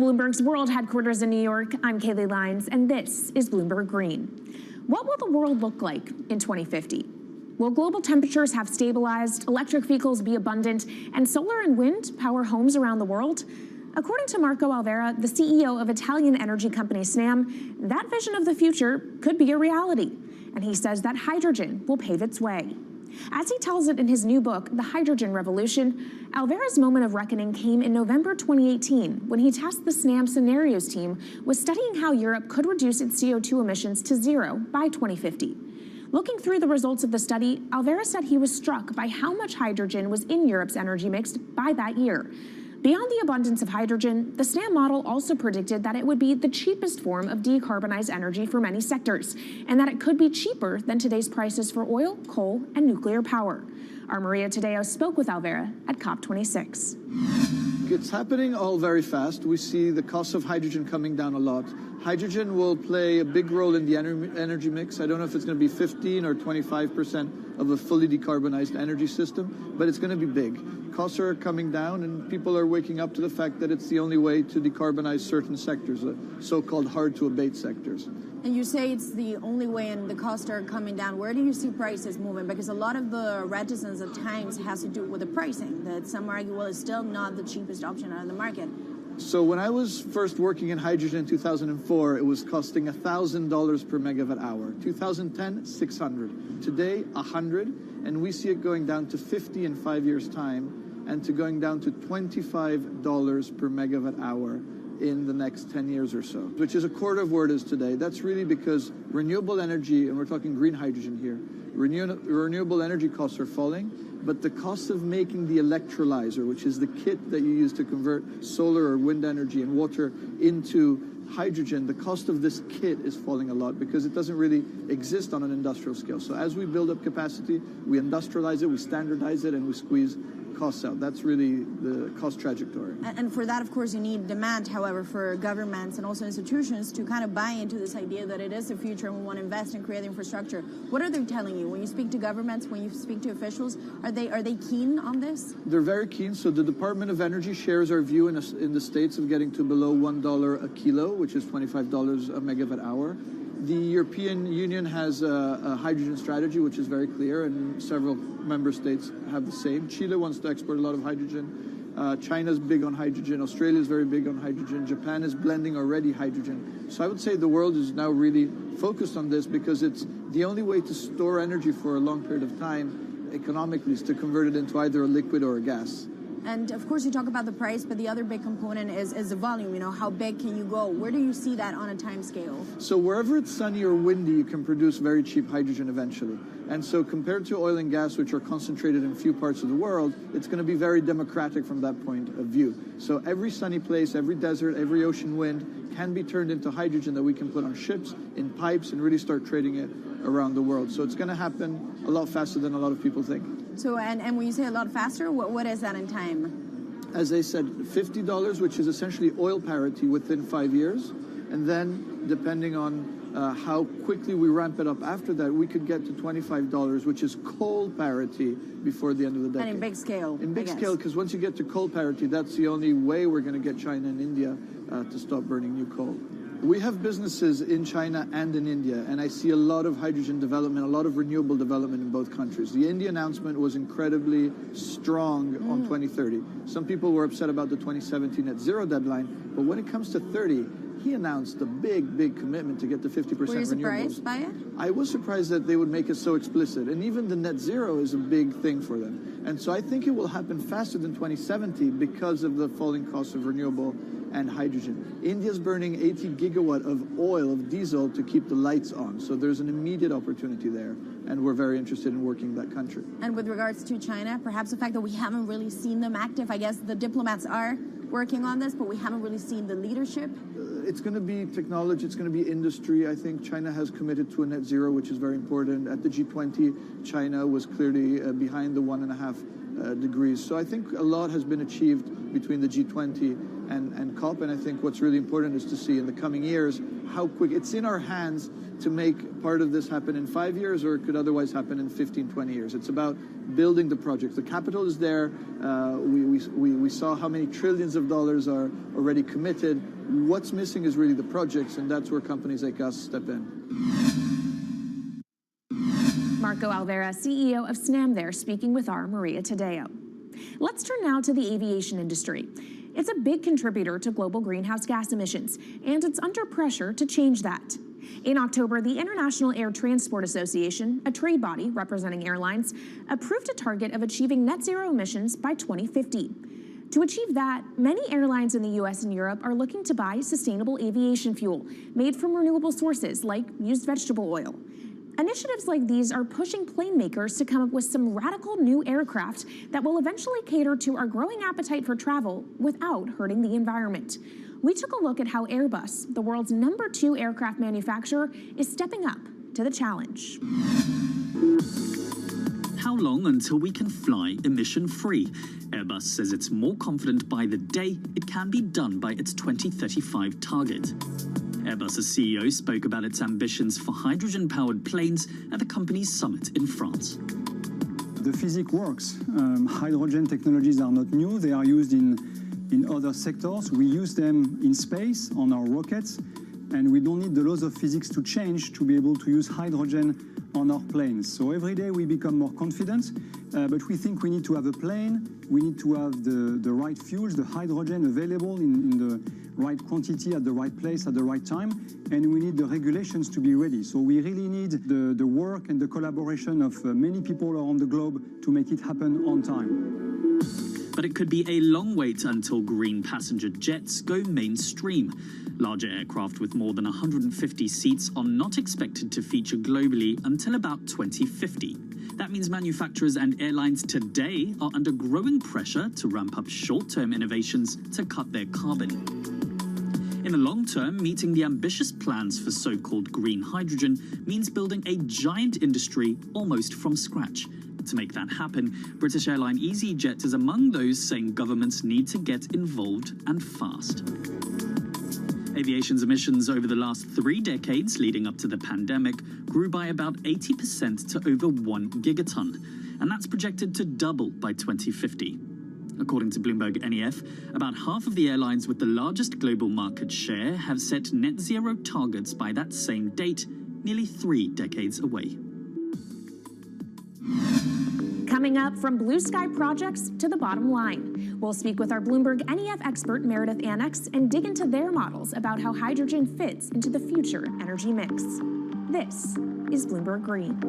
Bloomberg's World Headquarters in New York, I'm Kaylee Lines, and this is Bloomberg Green. What will the world look like in 2050? Will global temperatures have stabilized, electric vehicles be abundant, and solar and wind power homes around the world? According to Marco Alvera, the CEO of Italian energy company Snam, that vision of the future could be a reality. And he says that hydrogen will pave its way. As he tells it in his new book, The Hydrogen Revolution, Alvera's moment of reckoning came in November 2018 when he tasked the Snam Scenarios team with studying how Europe could reduce its CO2 emissions to zero by 2050. Looking through the results of the study, Alvera said he was struck by how much hydrogen was in Europe's energy mix by that year. Beyond the abundance of hydrogen, the Snam model also predicted that it would be the cheapest form of decarbonized energy for many sectors, and that it could be cheaper than today's prices for oil, coal, and nuclear power. Our Maria Tadeo spoke with Alvera at COP26. It's happening all very fast. We see the cost of hydrogen coming down a lot. Hydrogen will play a big role in the energy mix. I don't know if it's going to be 15 or 25% of a fully decarbonized energy system, but it's going to be big. Costs are coming down, and people are waking up to the fact that it's the only way to decarbonize certain sectors, so-called hard-to-abate sectors. And you say it's the only way and the costs are coming down. Where do you see prices moving? Because a lot of the reticence at times has to do with the pricing, that some argue, well, it's still not the cheapest option on the market. So when I was first working in hydrogen in 2004, it was costing $1,000 per megawatt hour. 2010, $600. Today, $100, and we see it going down to $50 in 5 years' time, and to going down to $25 per megawatt hour in the next 10 years or so, which is a quarter of where it is today. That's really because renewable energy, and we're talking green hydrogen here, renewable energy costs are falling, but the cost of making the electrolyzer, which is the kit that you use to convert solar or wind energy and water into hydrogen, the cost of this kit is falling a lot because it doesn't really exist on an industrial scale. So as we build up capacity, we industrialize it, we standardize it, and we squeeze costs out. That's really the cost trajectory. And for that, of course, you need demand, however, for governments and also institutions to kind of buy into this idea that it is the future and we want to invest and create infrastructure. What are they telling you? When you speak to governments, when you speak to officials, are they keen on this? They're very keen. So the Department of Energy shares our view in the States of getting to below $1 a kilo, which is $25 a megawatt hour. The European Union has a hydrogen strategy, which is very clear, and several member states have the same. Chile wants to export a lot of hydrogen. China's big on hydrogen. Australia's very big on hydrogen. Japan is blending already hydrogen. So I would say the world is now really focused on this because it's the only way to store energy for a long period of time economically is to convert it into either a liquid or a gas. And of course, you talk about the price, but the other big component is the volume. You know, how big can you go? Where do you see that on a time scale? So wherever it's sunny or windy, you can produce very cheap hydrogen eventually. And so compared to oil and gas, which are concentrated in few parts of the world, it's going to be very democratic from that point of view. So every sunny place, every desert, every ocean wind can be turned into hydrogen that we can put on ships, in pipes, and really start trading it around the world. So it's going to happen a lot faster than a lot of people think. So, and when you say a lot faster, what is that in time? As I said, $50, which is essentially oil parity within 5 years. And then, depending on how quickly we ramp it up after that, we could get to $25, which is coal parity before the end of the decade. And in big scale. In big scale, because once you get to coal parity, that's the only way we're going to get China and India to stop burning new coal. We have businesses in China and in India, and I see a lot of hydrogen development, a lot of renewable development in both countries. The India announcement was incredibly strong on 2030. Some people were upset about the 2017 net zero deadline, but when it comes to 30, he announced a big, big commitment to get to 50% renewables. Were you surprised by it? I was surprised that they would make it so explicit, and even the net zero is a big thing for them. And so I think it will happen faster than 2070 because of the falling cost of renewable and hydrogen. India's burning 80 gigawatt of oil, of diesel, to keep the lights on. So there's an immediate opportunity there, and we're very interested in working that country. And with regards to China, perhaps the fact that we haven't really seen them active, I guess the diplomats are working on this, but we haven't really seen the leadership. It's going to be technology, it's going to be industry. I think China has committed to a net zero, which is very important. At the G20, China was clearly behind the 1.5 degrees. So I think a lot has been achieved between the G20 and COP, and I think what's really important is to see in the coming years how quick it's in our hands to make part of this happen in 5 years, or it could otherwise happen in 15, 20 years. It's about building the projects. The capital is there. We saw how many trillions of dollars are already committed. What's missing is really the projects, and that's where companies like us step in. Marco Alvera, CEO of SNAM there, speaking with our Maria Tadeo. Let's turn now to the aviation industry. It's a big contributor to global greenhouse gas emissions, and it's under pressure to change that. In October, the International Air Transport Association, a trade body representing airlines, approved a target of achieving net zero emissions by 2050. To achieve that, many airlines in the US and Europe are looking to buy sustainable aviation fuel made from renewable sources like used vegetable oil. Initiatives like these are pushing plane makers to come up with some radical new aircraft that will eventually cater to our growing appetite for travel without hurting the environment. We took a look at how Airbus, the world's #2 aircraft manufacturer, is stepping up to the challenge. How long until we can fly emission-free? Airbus says it's more confident by the day it can be done by its 2035 target. Airbus's CEO spoke about its ambitions for hydrogen-powered planes at the company's summit in France. The physics works. Hydrogen technologies are not new. They are used in other sectors. We use them in space on our rockets, and we don't need the laws of physics to change to be able to use hydrogen on our planes. So every day we become more confident, but we think we need to have a plane, we need to have the right fuels, the hydrogen available in the right quantity at the right place at the right time, and we need the regulations to be ready. So we really need the work and the collaboration of many people around the globe to make it happen on time. But it could be a long wait until green passenger jets go mainstream. Larger aircraft with more than 150 seats are not expected to feature globally until about 2050. That means manufacturers and airlines today are under growing pressure to ramp up short-term innovations to cut their carbon. In the long term, meeting the ambitious plans for so-called green hydrogen means building a giant industry almost from scratch. To make that happen, British airline EasyJet is among those saying governments need to get involved and fast. Aviation's emissions over the last 3 decades leading up to the pandemic grew by about 80% to over 1 gigaton, and that's projected to double by 2050. According to Bloomberg NEF, about half of the airlines with the largest global market share have set net zero targets by that same date, nearly 3 decades away. Coming up, from blue sky projects to the bottom line. We'll speak with our Bloomberg NEF expert Meredith Annex and dig into their models about how hydrogen fits into the future energy mix. This is Bloomberg Green.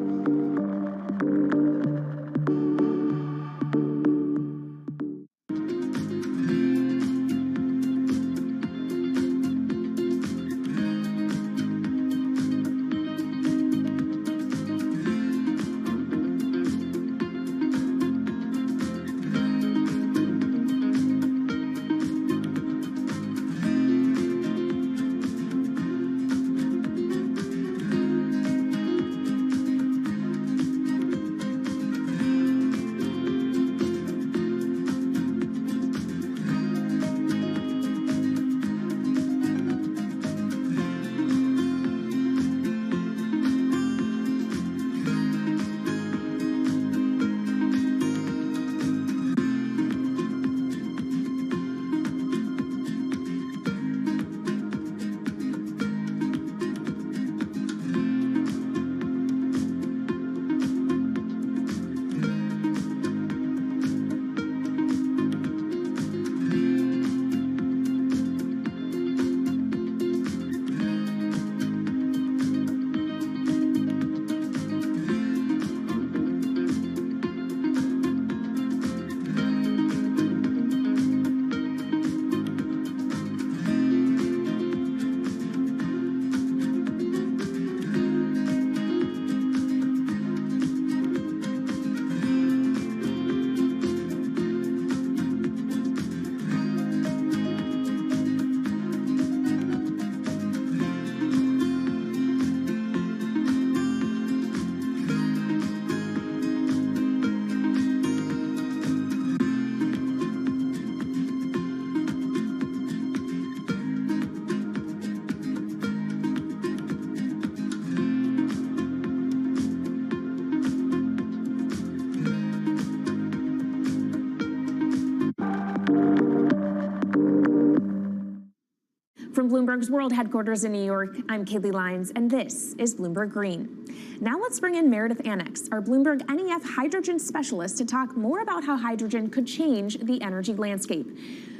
From Bloomberg's World Headquarters in New York, I'm Kaylee Lyons, and this is Bloomberg Green. Now let's bring in Meredith Annex, our Bloomberg NEF hydrogen specialist, to talk more about how hydrogen could change the energy landscape.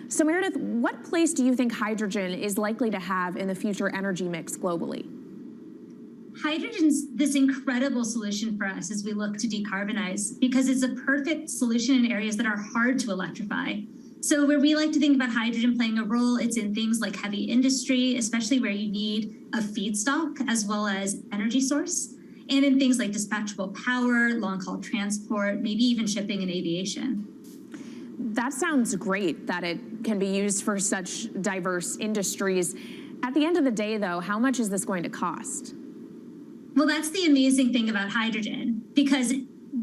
So Meredith, what place do you think hydrogen is likely to have in the future energy mix globally? Hydrogen's this incredible solution for us as we look to decarbonize because it's a perfect solution in areas that are hard to electrify. So where we like to think about hydrogen playing a role, it's in things like heavy industry, especially where you need a feedstock as well as energy source, and in things like dispatchable power, long-haul transport, maybe even shipping and aviation. That sounds great that it can be used for such diverse industries. At the end of the day, though, how much is this going to cost? Well, that's the amazing thing about hydrogen, because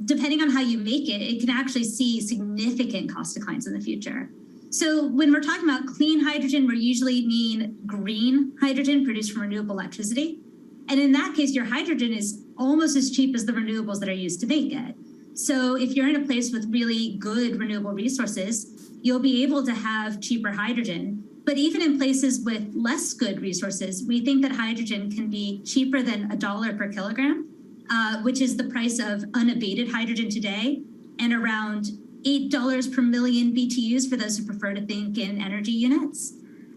depending on how you make it, it can actually see significant cost declines in the future. So when we're talking about clean hydrogen, we usually mean green hydrogen produced from renewable electricity. And in that case, your hydrogen is almost as cheap as the renewables that are used to make it. So if you're in a place with really good renewable resources, you'll be able to have cheaper hydrogen. But even in places with less good resources, we think that hydrogen can be cheaper than $1 per kilogram, which is the price of unabated hydrogen today, and around $8 per million BTUs for those who prefer to think in energy units.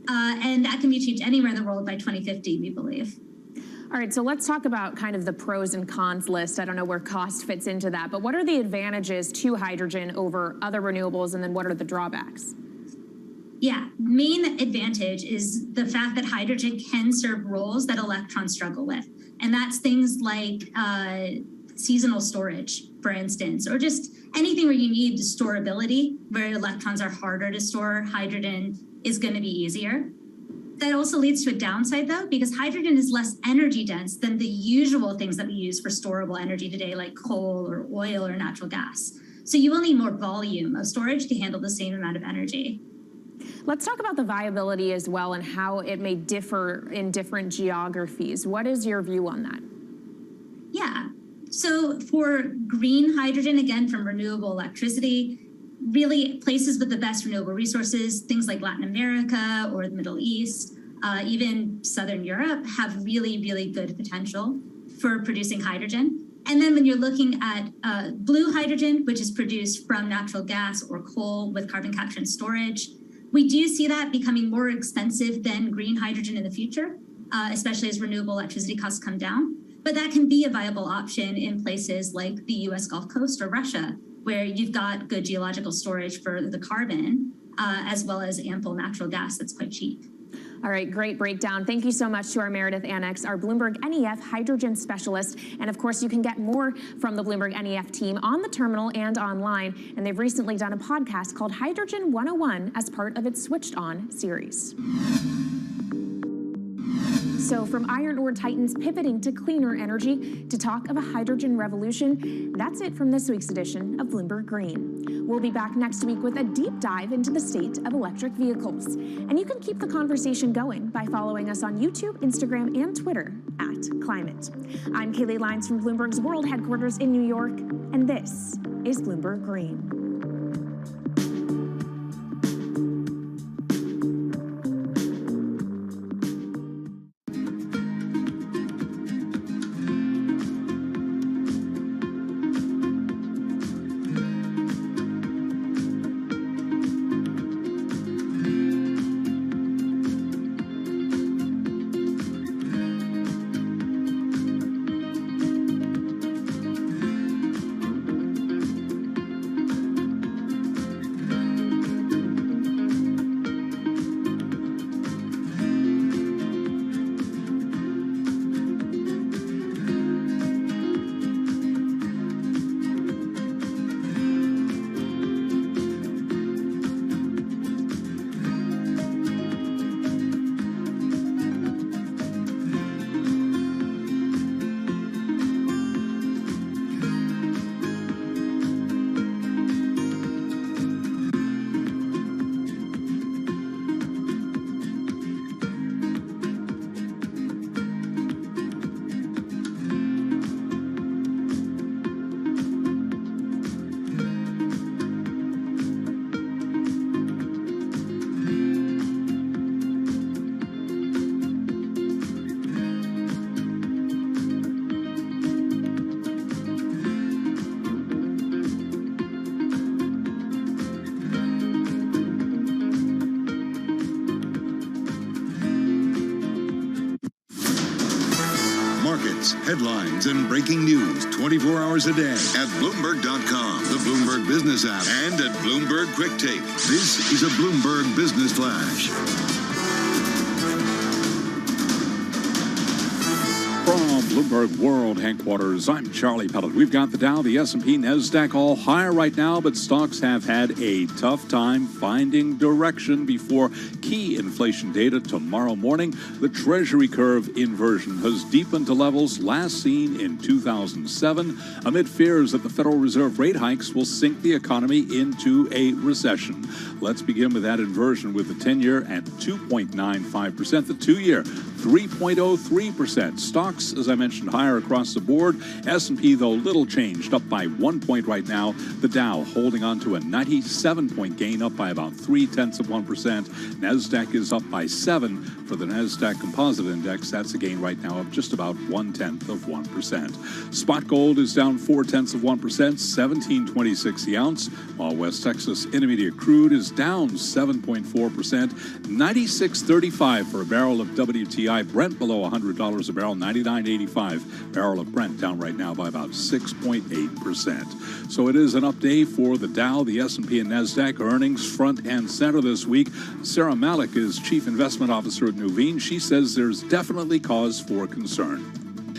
And that can be achieved anywhere in the world by 2050, we believe. All right, so let's talk about kind of the pros and cons list. I don't know where cost fits into that, but what are the advantages to hydrogen over other renewables, and then what are the drawbacks? Yeah, main advantage is the fact that hydrogen can serve roles that electrons struggle with. And that's things like seasonal storage, for instance, or just anything where you need storability, where electrons are harder to store, hydrogen is going to be easier. That also leads to a downside, though, because hydrogen is less energy dense than the usual things that we use for storable energy today, like coal or oil or natural gas. So you will need more volume of storage to handle the same amount of energy. Let's talk about the viability as well and how it may differ in different geographies. What is your view on that? Yeah, so for green hydrogen, again, from renewable electricity, really places with the best renewable resources, things like Latin America or the Middle East, even Southern Europe, have really, really good potential for producing hydrogen. And then when you're looking at blue hydrogen, which is produced from natural gas or coal with carbon capture and storage, we do see that becoming more expensive than green hydrogen in the future, especially as renewable electricity costs come down. But that can be a viable option in places like the US Gulf Coast or Russia, where you've got good geological storage for the carbon, as well as ample natural gas that's quite cheap. All right, great breakdown. Thank you so much to our Meredith Annex, our Bloomberg NEF hydrogen specialist. And of course, you can get more from the Bloomberg NEF team on the terminal and online. And they've recently done a podcast called Hydrogen 101 as part of its Switched On series. So from iron ore titans pivoting to cleaner energy to talk of a hydrogen revolution, that's it from this week's edition of Bloomberg Green. We'll be back next week with a deep dive into the state of electric vehicles. And you can keep the conversation going by following us on YouTube, Instagram, and Twitter @Climate. I'm Kaylee Lyons from Bloomberg's World Headquarters in New York, and this is Bloomberg Green. markets, headlines, and breaking news 24 hours a day at Bloomberg.com, the Bloomberg Business app, and at Bloomberg Quick Take. This is a Bloomberg Business Flash. From Bloomberg World Headquarters, I'm Charlie Pellet. We've got the Dow, the S&P, NASDAQ all higher right now, but stocks have had a tough time finding direction before key inflation data tomorrow morning. The Treasury curve inversion has deepened to levels last seen in 2007 amid fears that the Federal Reserve rate hikes will sink the economy into a recession. Let's begin with that inversion with the 10-year at 2.95%, the 2-year 3.03%. Stocks, as I mentioned, higher across the board. S&P, though, little changed, up by 1 point right now. The Dow holding on to a 97-point gain, up by about 0.3%. NASDAQ is up by 7 for the NASDAQ Composite Index. That's a gain right now of just about 0.1%. Spot gold is down 0.4%, $17.26 the ounce, while West Texas Intermediate crude is down 7.4%, $96.35 for a barrel of WTI. Brent below $100 a barrel, $99.85. Barrel of Brent down right now by about 6.8%. So it is an up day for the Dow, the S&P, and NASDAQ. Earnings front and center this week. Sarah Malik is Chief Investment Officer at Nuveen. She says there's definitely cause for concern.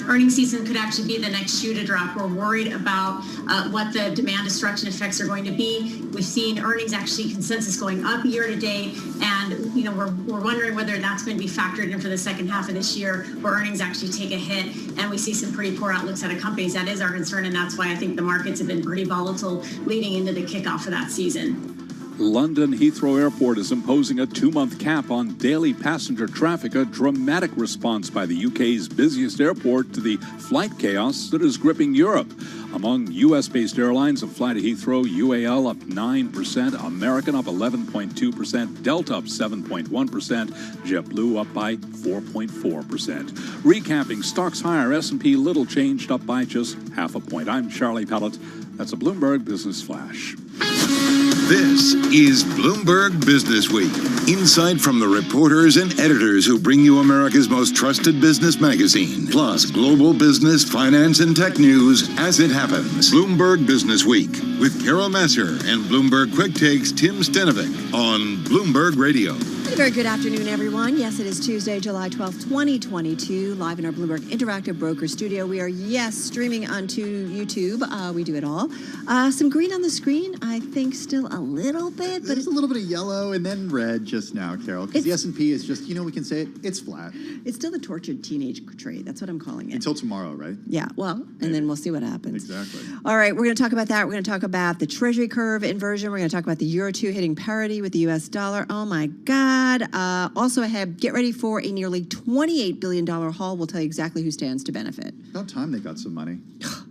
Earnings season could actually be the next shoe to drop. We're worried about what the demand destruction effects are going to be. We've seen earnings actually consensus going up year to date, and we're wondering whether that's going to be factored in for the second half of this year, where earnings actually take a hit, and we see some pretty poor outlooks out of companies. That is our concern, and that's why I think the markets have been pretty volatile leading into the kickoff of that season. London Heathrow Airport is imposing a 2-month cap on daily passenger traffic, a dramatic response by the UK's busiest airport to the flight chaos that is gripping Europe. Among U.S.-based airlines that fly to Heathrow, UAL up 9%, American up 11.2%, Delta up 7.1%, JetBlue up by 4.4%. Recapping, stocks higher, S&P little changed, up by just 0.5 point. I'm Charlie Pellet. That's a Bloomberg Business Flash. This is Bloomberg Business Week. Insight from the reporters and editors who bring you America's most trusted business magazine, plus global business, finance, and tech news as it happens. Bloomberg Business Week with Carol Masser and Bloomberg Quick Takes Tim Stenovic on Bloomberg Radio. Very good afternoon, everyone. Yes, it is Tuesday, July 12th, 2022, live in our Bloomberg Interactive Broker Studio. We are, streaming onto YouTube. We do it all. Some green on the screen, I think still a little bit. But there's a little bit of yellow and then red just now, Carol, because the S&P is just, we can say it, it's flat. It's still the tortured teenage trade. That's what I'm calling it. Until tomorrow, right? Yeah, well, and then we'll see what happens. Exactly. All right, we're going to talk about that. We're going to talk about the Treasury curve inversion. We're going to talk about the Euro 2 hitting parity with the U.S. dollar. Oh, my God. Also ahead, get ready for a nearly $28 billion haul. We'll tell you exactly who stands to benefit. About time they got some money.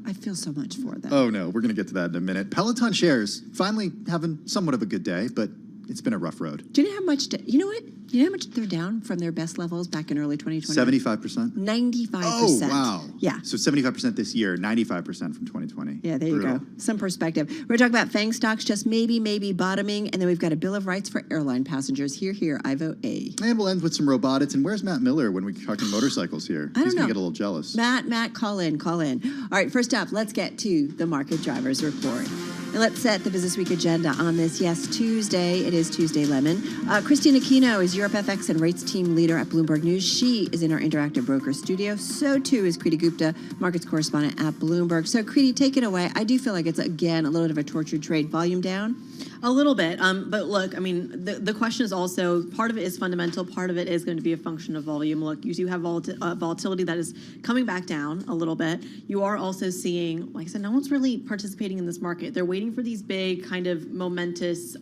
I feel so much for them. Oh, no, we're going to get to that in a minute. Peloton shares finally having somewhat of a good day, but it's been a rough road. Do you know how much, you know what? You know how much they're down from their best levels back in early 2020? 75%? 95%. Oh, wow. Yeah. So 75% this year, 95% from 2020. Yeah, there you go. Some perspective. We're going to talk about FANG stocks just maybe bottoming, and then we've got a Bill of Rights for airline passengers. Here, I vote A. And we'll end with some robotics. And where's Matt Miller when we're talking motorcycles here? I don't know. He's going to get a little jealous. Matt, call in. All right, first up, let's get to the Market Drivers Report. And let's set the Business Week agenda on this, Tuesday. It is Tuesday Lemon. Christina Aquino is Europe FX and Rates Team Leader at Bloomberg News. She is in our Interactive Broker Studio. So, too, is Kriti Gupta, Markets Correspondent at Bloomberg. So, Kriti, take it away. I do feel like it's, again, a little bit of a tortured trade. Volume down? A little bit. But look, I mean, the question is also, part of it is fundamental, part of it is going to be a function of volume. Look, you do have volatility that is coming back down a little bit. You are also seeing, like I said, no one's really participating in this market. They're waiting for these big kind of momentous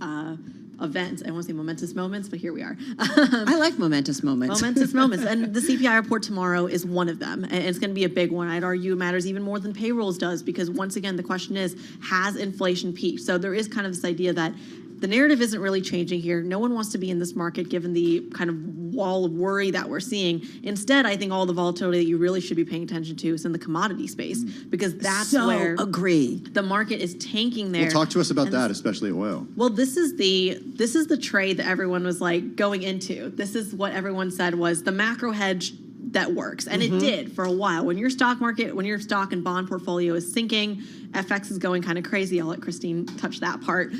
events. I want to say momentous moments, but here we are. I like momentous moments. Momentous moments. And the CPI report tomorrow is one of them. And it's going to be a big one. I'd argue it matters even more than payrolls does, because once again, the question is, has inflation peaked? So there is kind of this idea that the narrative isn't really changing here. No one wants to be in this market given the kind of wall of worry that we're seeing. Instead, I think all the volatility that you really should be paying attention to is in the commodity space, because that's where the market is tanking there. Well, talk to us about that, especially oil. Well, this is the trade that everyone was like going into. This is what everyone said was the macro hedge that works. And it did for a while. When your stock and bond portfolio is sinking, FX is going kind of crazy. I'll let Christine touch that part.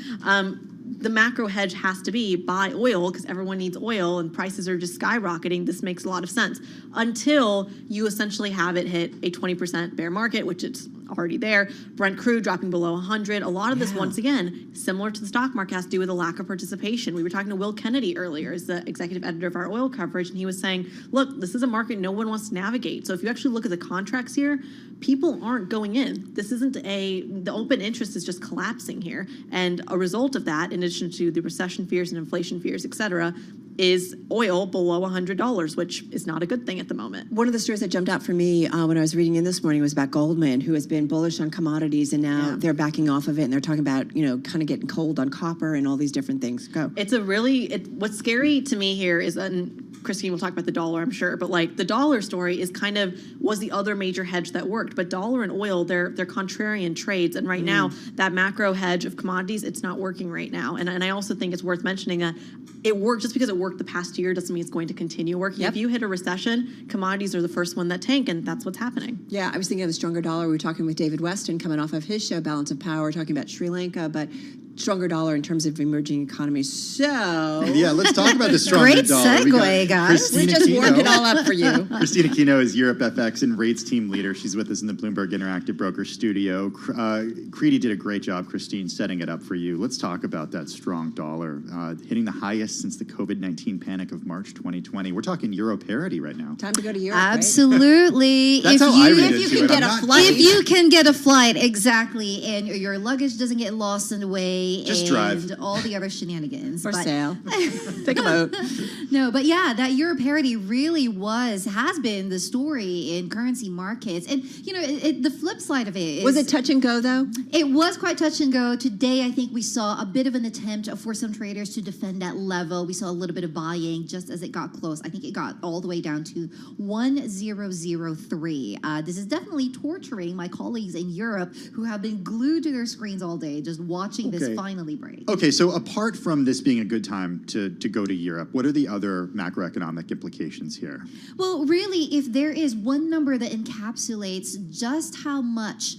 The macro hedge has to be buy oil because everyone needs oil and prices are just skyrocketing. This makes a lot of sense until you essentially have it hit a 20% bear market, which it's already there. Brent crude dropping below 100. A lot of this, once again, similar to the stock market, has to do with a lack of participation. We were talking to Will Kennedy earlier, as the executive editor of our oil coverage, and he was saying, look, this is a market no one wants to navigate. So if you actually look at the contracts here, people aren't going in. This isn't the open interest is just collapsing here. And a result of that, in addition to the recession fears and inflation fears, et cetera, is oil below $100, which is not a good thing at the moment. One of the stories that jumped out for me when I was reading in this morning was about Goldman, who has been bullish on commodities, and now they're backing off of it, and they're talking about, kind of getting cold on copper and all these different things. Go. It's what's scary to me here is, and Christine will talk about the dollar, I'm sure, but like the dollar story is was the other major hedge that worked. But dollar and oil, they're contrarian trades, and right now that macro hedge of commodities, it's not working right now. And I also think it's worth mentioning that it worked. Just because it worked the past year doesn't mean it's going to continue working. If you hit a recession, commodities are the first one that tank, and that's what's happening. Yeah, I was thinking of the stronger dollar. We were talking with David Weston coming off of his show, Balance of Power, talking about Sri Lanka, but stronger dollar in terms of emerging economies. So yeah, let's talk about the stronger dollar. Great segue, guys. We just warmed it all up for you. Christina Aquino is Europe FX and rates team leader. She's with us in the Bloomberg Interactive Broker studio. Creedy did a great job, Christine, setting it up for you. Let's talk about that strong dollar, hitting the highest since the COVID-19 panic of March 2020. We're talking euro parity right now. Time to go to Europe. Absolutely. That's how I read it. If you can get a flight, exactly, and your luggage doesn't get lost in the way. Just drive. And all the other shenanigans. For sale. Take a boat. No, but yeah, that euro parity really has been the story in currency markets. And, the flip side of it is... Was it touch and go, though? It was quite touch and go. Today, I think we saw a bit of an attempt for some traders to defend that level. We saw a little bit of buying just as it got close. I think it got all the way down to 1,003. This is definitely torturing my colleagues in Europe who have been glued to their screens all day just watching this finally break. Okay, so apart from this being a good time to go to Europe, what are the other macroeconomic implications here? Well, really, if there is one number that encapsulates just how much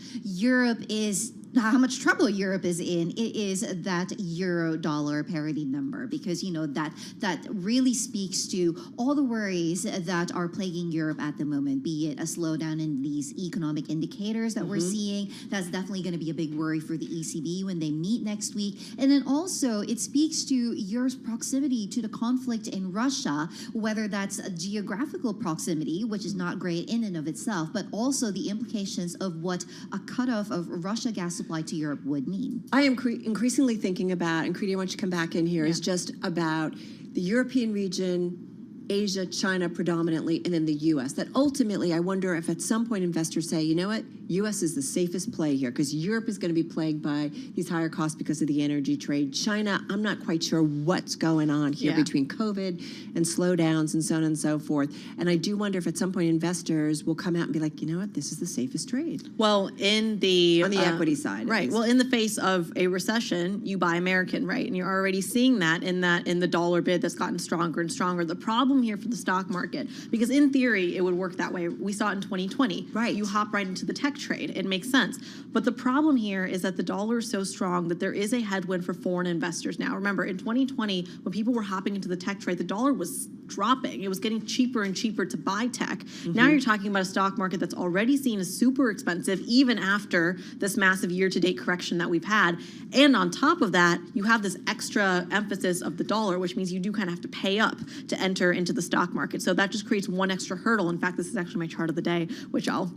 how much trouble Europe is in, it is that euro dollar parity number, because that really speaks to all the worries that are plaguing Europe at the moment, be it a slowdown in these economic indicators that we're seeing. That's definitely going to be a big worry for the ECB when they meet next week. And then also it speaks to Europe's proximity to the conflict in Russia, whether that's a geographical proximity, which is not great in and of itself, but also the implications of what a cutoff of Russia gas supply to Europe would mean. I am increasingly thinking about, and Creedy, I want you to come back in here, is just about the European region, Asia, China predominantly, and then the U.S. That ultimately, I wonder if at some point investors say, you know what, U.S. is the safest play here because Europe is going to be plagued by these higher costs because of the energy trade. China, I'm not quite sure what's going on here between COVID and slowdowns and so on and so forth. And I do wonder if at some point investors will come out and be like, you know what, this is the safest trade. Well, on the equity side, right? Well, in the face of a recession, you buy American, right? And you're already seeing that in the dollar bid that's gotten stronger and stronger. The problem here for the stock market, because in theory it would work that way. We saw it in 2020. Right. You hop right into the tech trade. It makes sense. But the problem here is that the dollar is so strong that there is a headwind for foreign investors now. Remember, in 2020, when people were hopping into the tech trade, the dollar was dropping. It was getting cheaper and cheaper to buy tech. Now you're talking about a stock market that's already seen as super expensive, even after this massive year-to-date correction that we've had. And on top of that, you have this extra emphasis of the dollar, which means you do kind of have to pay up to enter into the stock market. So that just creates one extra hurdle. In fact, this is actually my chart of the day, which I'll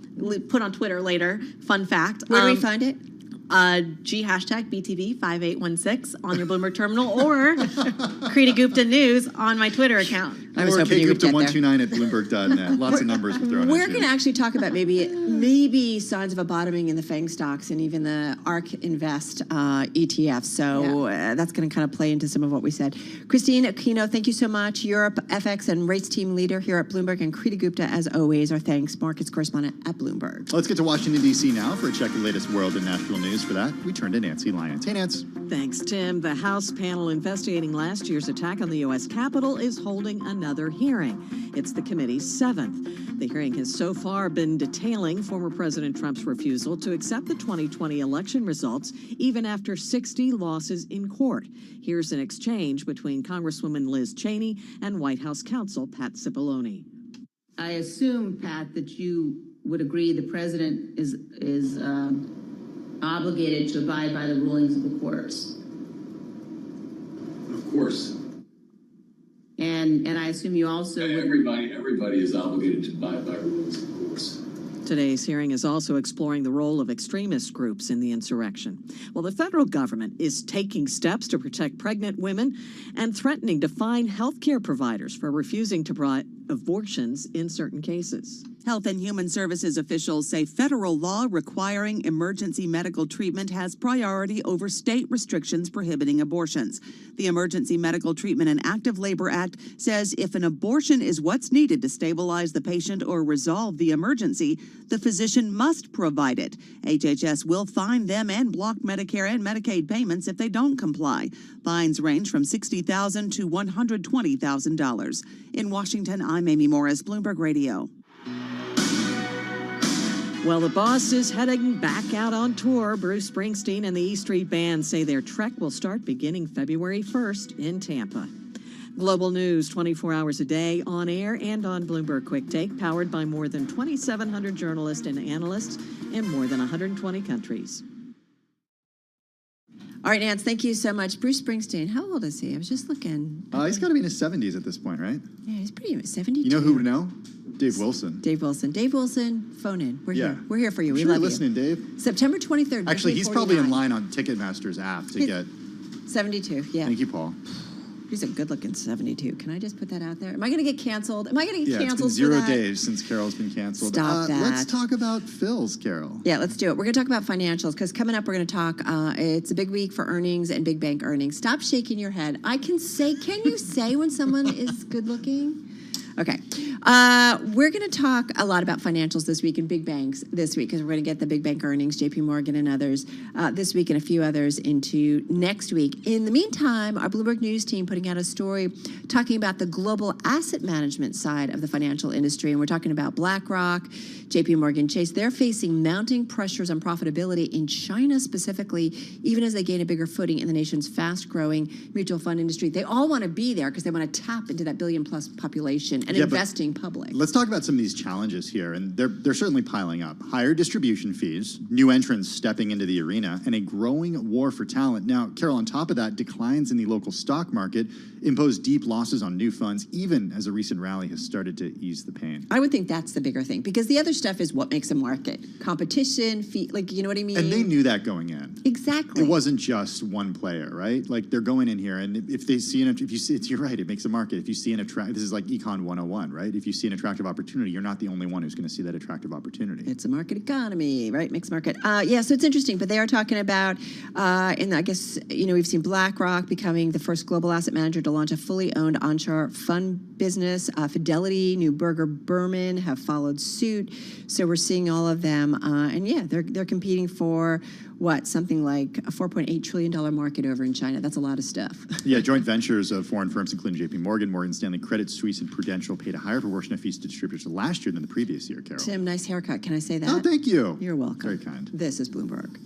put on Twitter later. Fun fact. Where do we find it? G #BTV5816 on your Bloomberg terminal, or Creedy Gupta News on my Twitter account. I was hoping you would get there. Kgupta129 at Bloomberg.net. Lots of numbers were thrown at you. We're going to actually talk about maybe signs of a bottoming in the FANG stocks and even the ARK Invest ETF. So that's going to kind of play into some of what we said. Christine Aquino, thank you so much. Europe FX and rates team leader here at Bloomberg, and Creedy Gupta, as always, our thanks, markets correspondent at Bloomberg. Let's get to Washington, D.C. now for a check of the latest world and national news. basis for that, we turn to Nancy Lyons. Hey, Nance. Thanks, Tim. The House panel investigating last year's attack on the U.S. Capitol is holding another hearing. It's the committee's 7th. The hearing has so far been detailing former President Trump's refusal to accept the 2020 election results, even after 60 losses in court. Here's an exchange between Congresswoman Liz Cheney and White House counsel Pat Cipollone. I assume, Pat, that you would agree the president is obligated to abide by the rulings of the courts. Of course. And I assume you also would... Everybody is obligated to abide by rulings, of course. Today's hearing is also exploring the role of extremist groups in the insurrection. Well, the federal government is taking steps to protect pregnant women and threatening to fine health care providers for refusing to provide abortions in certain cases. Health and Human Services officials say federal law requiring emergency medical treatment has priority over state restrictions prohibiting abortions. The Emergency Medical Treatment and Active Labor Act says if an abortion is what's needed to stabilize the patient or resolve the emergency, the physician must provide it. HHS will fine them and block Medicare and Medicaid payments if they don't comply. Fines range from $60,000 to $120,000. In Washington, I'm Amy Morris, Bloomberg Radio. Well, the Boss is heading back out on tour. Bruce Springsteen and the E Street Band say their trek will start beginning February 1st in Tampa. Global news 24 hours a day on air and on Bloomberg Quick Take, powered by more than 2,700 journalists and analysts in more than 120 countries. All right, Nance, thank you so much. Bruce Springsteen, how old is he? I was just looking. He's got to be in his 70s at this point, right? Yeah, he's pretty 72. You know who would know? Dave Wilson. Dave Wilson. Dave Wilson, phone in. We're here. We're here for you. I'm We sure love you're listening, Dave. September 23rd. Actually, he's probably in line on Ticketmaster's app to get. 72, yeah. Thank you, Paul. He's a good-looking 72. Can I just put that out there? Am I going to get canceled? Am I going to get Yeah, canceled it's been for 0 that? days since Carol's been canceled. Stop that. Let's talk about Phil's, Carol. Yeah, let's do it. We're going to talk about financials because coming up, we're going to talk. It's a big week for earnings and big bank earnings. Stop shaking your head. Can you say when someone is good-looking? Okay. We're going to talk a lot about financials this week and big banks this week because we're going to get the big bank earnings, JP Morgan and others this week and a few others into next week. In the meantime, our Bloomberg News team putting out a story talking about the global asset management side of the financial industry. And we're talking about BlackRock, JP Morgan Chase. They're facing mounting pressures on profitability in China specifically, even as they gain a bigger footing in the nation's fast-growing mutual fund industry. They all want to be there because they want to tap into that billion-plus population and investing public. Let's talk about some of these challenges here, and they're certainly piling up. Higher distribution fees, new entrants stepping into the arena, and a growing war for talent. Now, Carol, on top of that, declines in the local stock market impose deep losses on new funds, even as a recent rally has started to ease the pain. I would think that's the bigger thing, because the other stuff is what makes a market. Competition, fee, you know what I mean? And they knew that going in. Exactly. It wasn't just one player, right? Like, they're going in here, and if they see you're right, it makes a market. If you see this is like Econ 101, right? If you see an attractive opportunity, you're not the only one who's going to see that attractive opportunity. It's a market economy, right? Mixed market. Yeah, so it's interesting, but they are talking about, and I guess, we've seen BlackRock becoming the first global asset manager to launch a fully owned onshore fund business. Fidelity, Neuberger Berman have followed suit. So we're seeing all of them. And yeah, they're competing for something like a $4.8 trillion market over in China. That's a lot of stuff. Yeah, joint ventures of foreign firms, including JP Morgan, Morgan Stanley, Credit Suisse, and Prudential paid a higher proportion of fees to distributors last year than the previous year, Carol. Tim, nice haircut. Can I say that? Oh, thank you. You're welcome. Very kind. This is Bloomberg.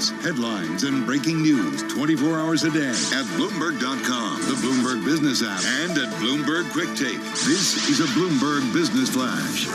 markets, headlines, and breaking news 24 hours a day at Bloomberg.com, the Bloomberg Business app, and at Bloomberg Quick Take. This is a Bloomberg Business Flash.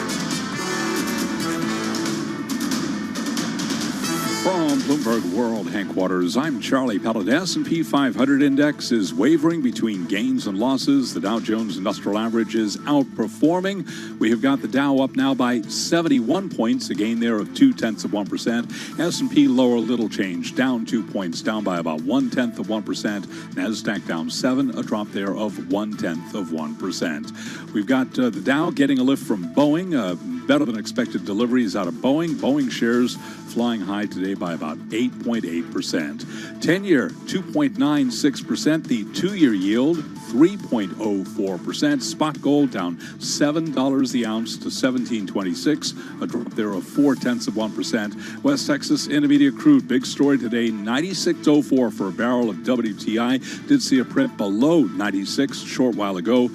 From Bloomberg World Headquarters, I'm Charlie Pellet. S&P 500 index is wavering between gains and losses. The Dow Jones Industrial Average is outperforming. We have got the Dow up now by 71 points, a gain there of 0.2%. S&P lower, little change, down 2 points, down by about 0.1%. Nasdaq down 7, a drop there of 0.1%. We've got the Dow getting a lift from Boeing, better than expected deliveries out of Boeing. Boeing shares flying high today by about 8.8%. 10-year, 2.96%. The 2-year yield, 3.04%. Spot gold down $7 the ounce to $17.26, a drop there of 0.4%. West Texas Intermediate crude, big story today, 96.04 for a barrel of WTI. Did see a print below 96 a short while ago.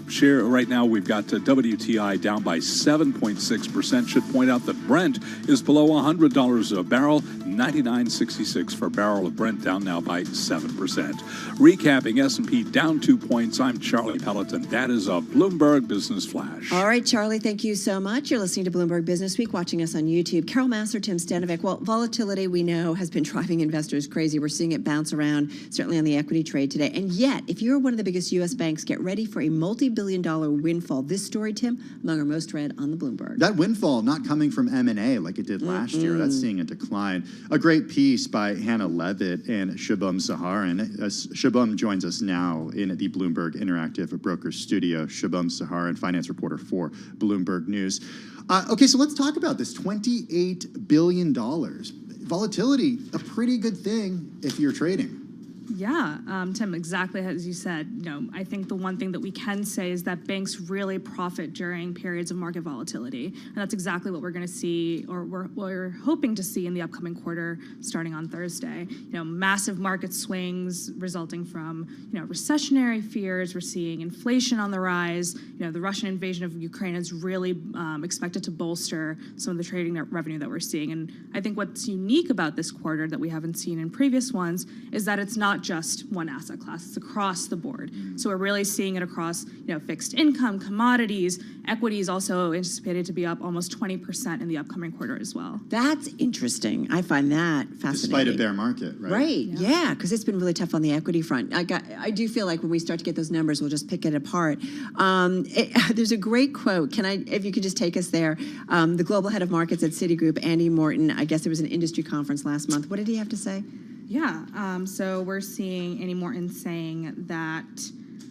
Share right now, we've got WTI down by 7.6%. Should point out that Brent is below $100 a barrel, 99.66 for a barrel of Brent, down now by 7%. Recapping, S&P down 2 points. I'm Charlie Pellet, and that is a Bloomberg Business Flash. All right, Charlie, thank you so much. You're listening to Bloomberg Business Week, watching us on YouTube. Carol Massar, Tim Stanovic. Well, volatility, we know, has been driving investors crazy. We're seeing it bounce around, certainly on the equity trade today. And yet, if you're one of the biggest U.S. banks, get ready for a multi-billion-dollar windfall. This story, Tim, among our most read on the Bloomberg. That windfall not coming from M&A like it did last year. That's seeing a decline. A great piece by Hannah Levitt and Shubham Saharan. Shubham joins us now in the Bloomberg Interactive Brokers studio. Shubham Saharan, finance reporter for Bloomberg News. Okay, so let's talk about this $28 billion. Volatility, a pretty good thing if you're trading. Yeah, Tim, exactly as you said. I think the one thing that we can say is that banks really profit during periods of market volatility, and that's exactly what we're going to see, or we're hoping to see in the upcoming quarter, starting on Thursday. Massive market swings resulting from recessionary fears. We're seeing inflation on the rise. The Russian invasion of Ukraine is really expected to bolster some of the trading revenue that we're seeing. And I think what's unique about this quarter that we haven't seen in previous ones is that it's not just one asset class, it's across the board. So we're really seeing it across fixed income, commodities, equities also anticipated to be up almost 20% in the upcoming quarter as well. That's interesting. I find that fascinating. Despite a bear market, right? Right, yeah, because it's been really tough on the equity front. I do feel like when we start to get those numbers, we'll just pick it apart. There's a great quote. If you could just take us there. The global head of markets at Citigroup, Andy Morton, I guess there was an industry conference last month. What did he have to say? Yeah, so we're seeing Andy Morton saying that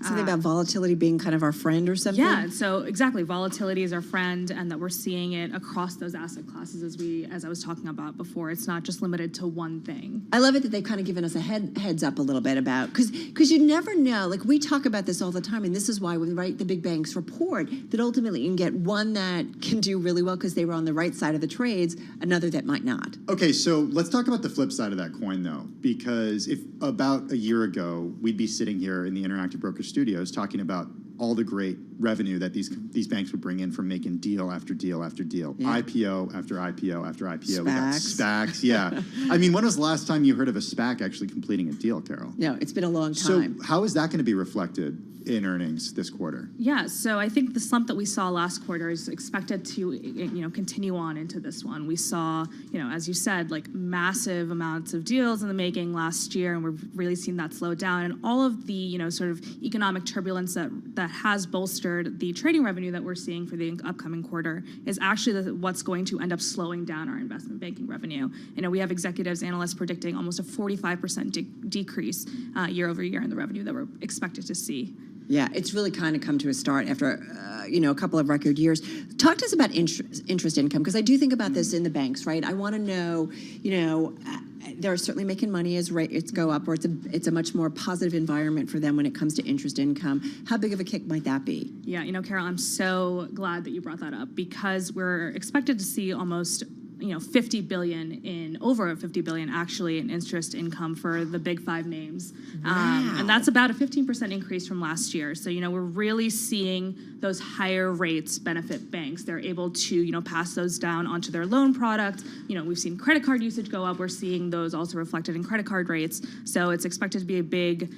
something about volatility being kind of our friend or something? Yeah, so exactly. Volatility is our friend, and that we're seeing it across those asset classes as I was talking about before. It's not just limited to one thing. I love it that they've kind of given us a heads up a little bit about, because you never know. Like, we talk about this all the time, and this is why we write the big banks report, that ultimately you can get one that can do really well because they were on the right side of the trades, another that might not. Okay, so let's talk about the flip side of that coin, though, because if about a year ago, we'd be sitting here in the Interactive Broker Studios talking about all the great revenue that these banks would bring in from making deal after deal after deal, yeah. IPO after IPO after IPO. SPACs. We got SPACs, yeah. I mean, when was the last time you heard of a SPAC actually completing a deal, Carol? No, it's been a long time. So how is that going to be reflected in earnings this quarter? Yeah, so I think the slump that we saw last quarter is expected to continue on into this one. We saw, as you said, like massive amounts of deals in the making last year, and we've really seen that slow down. And all of the sort of economic turbulence that has bolstered the trading revenue that we're seeing for the upcoming quarter is actually what's going to end up slowing down our investment banking revenue. We have executives, analysts predicting almost a 45% decrease year over year in the revenue that we're expected to see. Yeah, it's really kind of come to a start after, a couple of record years. Talk to us about interest income, because I do think about this in the banks, right? I want to know, they're certainly making money as rates go up, or it's a much more positive environment for them when it comes to interest income. How big of a kick might that be? Yeah, Carol, I'm so glad that you brought that up, because we're expected to see almost 50 billion in over 50 billion actually in interest income for the big 5 names. And that's about a 15% increase from last year. So, we're really seeing those higher rates benefit banks. They're able to, pass those down onto their loan product. We've seen credit card usage go up. We're seeing those also reflected in credit card rates. So it's expected to be a big,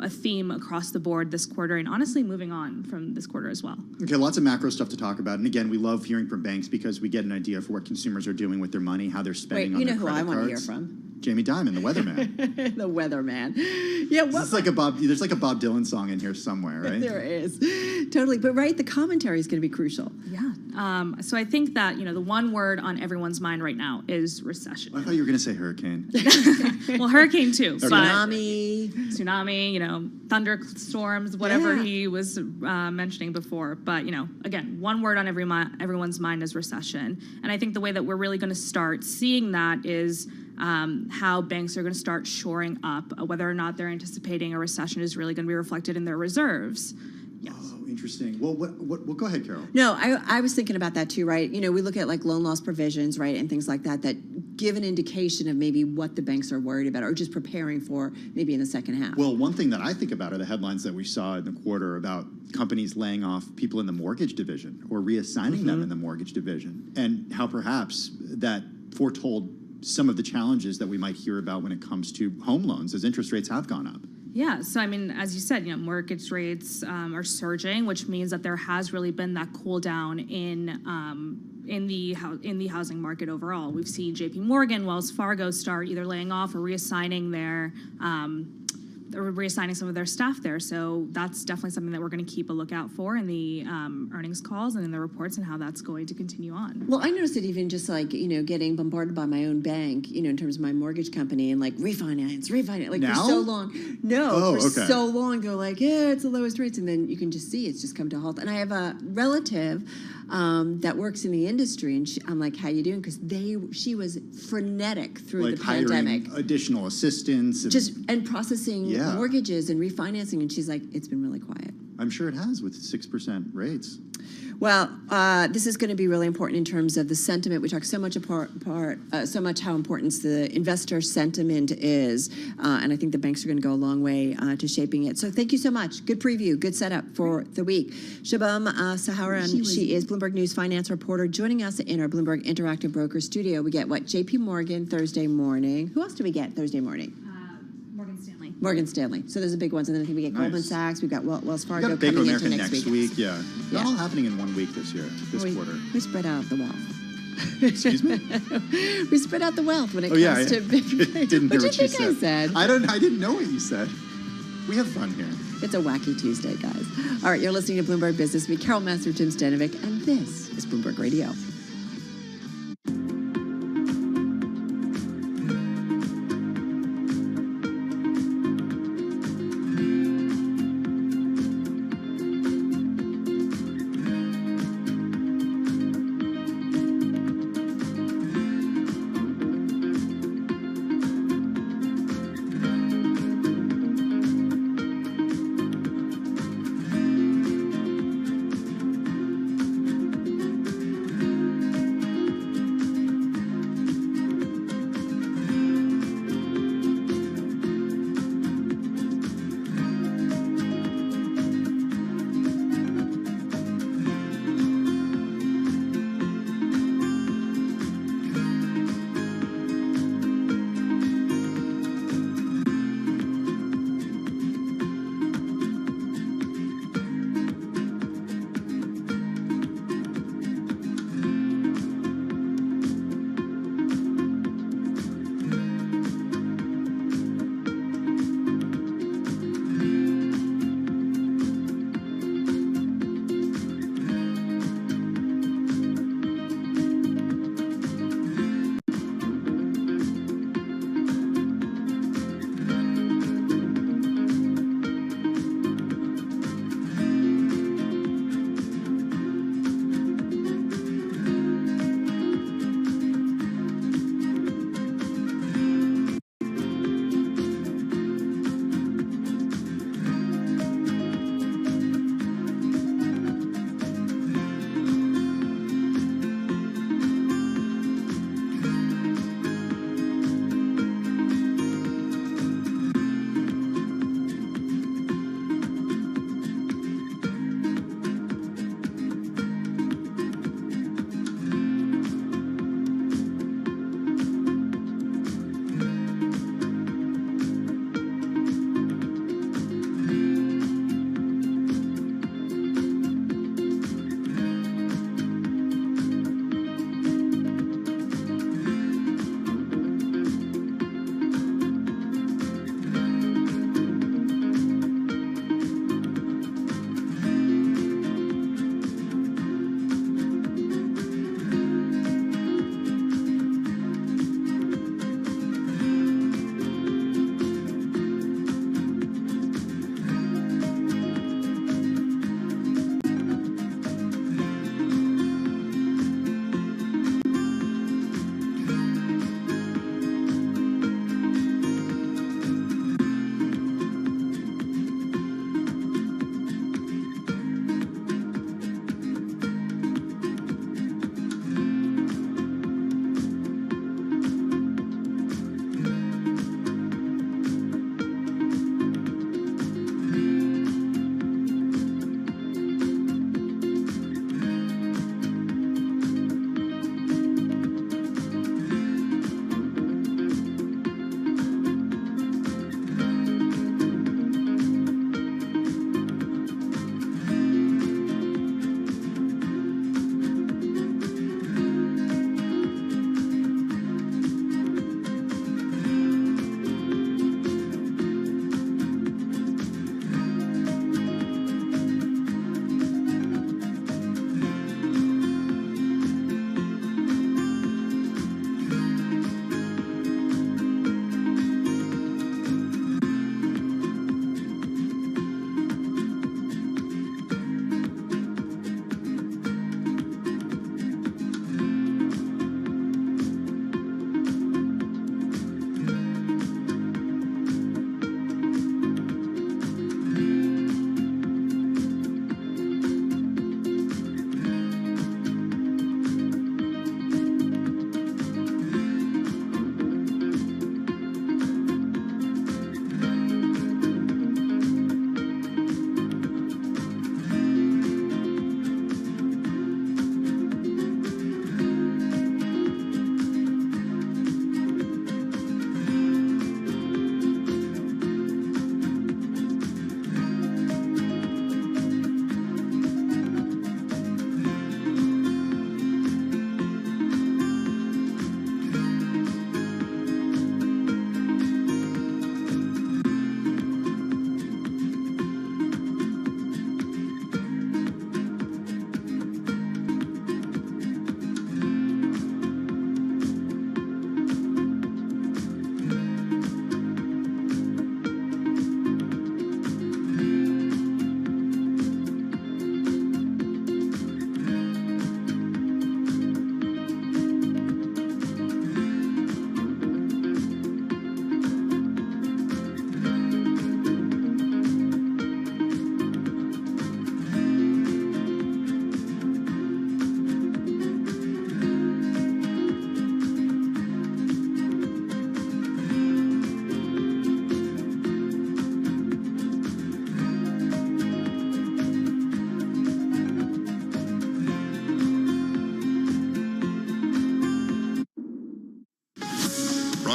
a theme across the board this quarter, and honestly moving on from this quarter as well. Okay, lots of macro stuff to talk about. And again, we love hearing from banks because we get an idea for what consumers are doing with their money, how they're spending on their credit cards. Wait, you know who I want to hear from? Jamie Dimon, the weatherman. The weatherman. Yeah, there's like a Bob Dylan song in here somewhere, right? There is. Totally. But the commentary is going to be crucial. Yeah. So I think that, the one word on everyone's mind right now is recession. I thought you were going to say hurricane. Well, hurricane too. Okay. Tsunami, thunderstorms, whatever he was mentioning before. But, again, one word on everyone's mind is recession. And I think the way that we're really going to start seeing that is how banks are going to start shoring up. Whether or not they're anticipating a recession is really going to be reflected in their reserves. Yes. Oh, interesting. Well, go ahead, Carol. No, I was thinking about that too, right? We look at like loan loss provisions, right, and things like that give an indication of maybe what the banks are worried about or just preparing for maybe in the second half. Well, one thing that I think about are the headlines that we saw in the quarter about companies laying off people in the mortgage division or reassigning them in the mortgage division, and how perhaps that foretold some of the challenges that we might hear about when it comes to home loans as interest rates have gone up. Yeah, so as you said, mortgage rates are surging, which means that there has really been that cool down in the housing market overall. We've seen J.P. Morgan, Wells Fargo start either laying off or reassigning some of their staff there. So that's definitely something that we're going to keep a lookout for in the earnings calls and in the reports and how that's going to continue on. Well, I noticed it even just getting bombarded by my own bank, in terms of my mortgage company and refinance, like now? for so long. No, okay. So long they're like, yeah, it's the lowest rates. And then you can just see it's just come to a halt. And I have a relative that works in the industry, and I'm like, how you doing? Because she was frenetic through the pandemic. Hiring additional assistants. And processing mortgages and refinancing, and she's like, it's been really quiet. I'm sure it has with 6% rates. Well, this is going to be really important in terms of the sentiment. We talk so much how important the investor sentiment is, and I think the banks are going to go a long way to shaping it. So thank you so much. Good preview, good setup for the week. Shabam Saharan, she is Bloomberg News finance reporter, joining us in our Bloomberg Interactive Broker studio. We get J.P. Morgan Thursday morning. Who else do we get Thursday morning? Morgan Stanley. So there's the big ones. And then I think we get Goldman Sachs. We've got Wells Fargo coming into next week. Yeah. Not all happening in 1 week this quarter. We spread out the wealth. Excuse me? We spread out the wealth when it comes to big. Didn't hear what you said. I said? I didn't know what you said. We have fun here. It's a wacky Tuesday, guys. All right, you're listening to Bloomberg Business Week. Carol Master, Tim Stanovic, and this is Bloomberg Radio.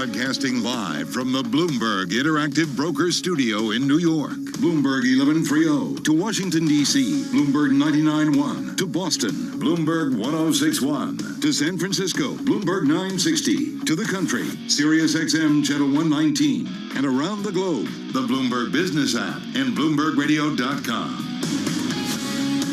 Broadcasting live from the Bloomberg Interactive Broker Studio in New York. Bloomberg 1130 to Washington, D.C. Bloomberg 99.1 to Boston. Bloomberg 1061 to San Francisco. Bloomberg 960 to the country. Sirius XM Channel 119. And around the globe, the Bloomberg Business app and BloombergRadio.com.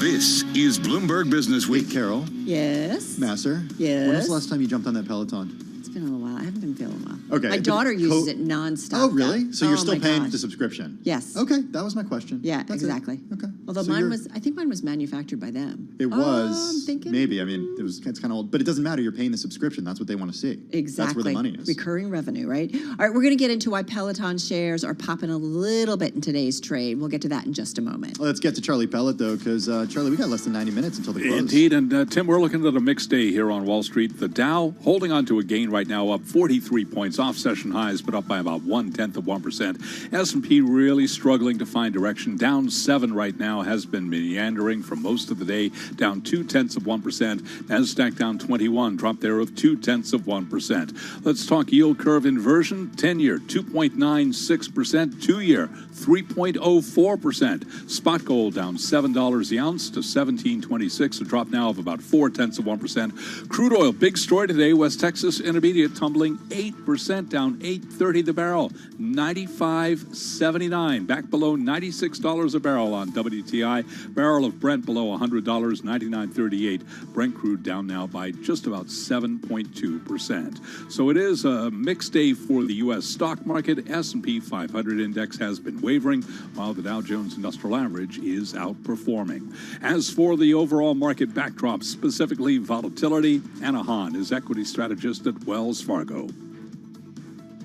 This is Bloomberg Business Week. Hey, Carol. Yes. Masser. Yes. When was the last time you jumped on that Peloton? It's been a little while. I haven't been feeling well. Okay. My daughter uses it nonstop. Oh, really? So you're still my paying gosh. the subscription? Yes. Okay, that was my question. Yeah, That's exactly. it. Okay. Although So I think mine was manufactured by them. It I'm was. thinking. Maybe. I mean, it's kind of old, but it doesn't matter. You're paying the subscription. That's what they want to see. Exactly. That's where the money is. Recurring revenue, right? All right, we're going to get into why Peloton shares are popping a little bit in today's trade. We'll get to that in just a moment. Let's get to Charlie Pellet, though, because, Charlie, we got less than 90 minutes until the close. Indeed, and Tim, we're looking at a mixed day here on Wall Street. The Dow holding on to a gain right now, up 43 points off session highs, but up by about 0.1%. S&P really struggling to find direction, down 7 right now, has been meandering for most of the day, down 0.2%. Nasdaq down 21, drop there of 0.2%. Let's talk yield curve inversion. 10-year 2.96%, 2-year 3.04%. Spot gold down $7 the ounce to $17.26, a drop now of about 0.4%. Crude oil, big story today. West Texas Intermediate tumbling 8%, down $8.30 the barrel, 95.79, back below $96 a barrel on WTI. Barrel of Brent below $100, 99.38. Brent crude down now by just about 7.2%. So it is a mixed day for the U.S. stock market. S&P 500 index has been wavering, while the Dow Jones Industrial Average is outperforming. As for the overall market backdrop, specifically volatility, Anna Hahn is equity strategist at Wells Fargo.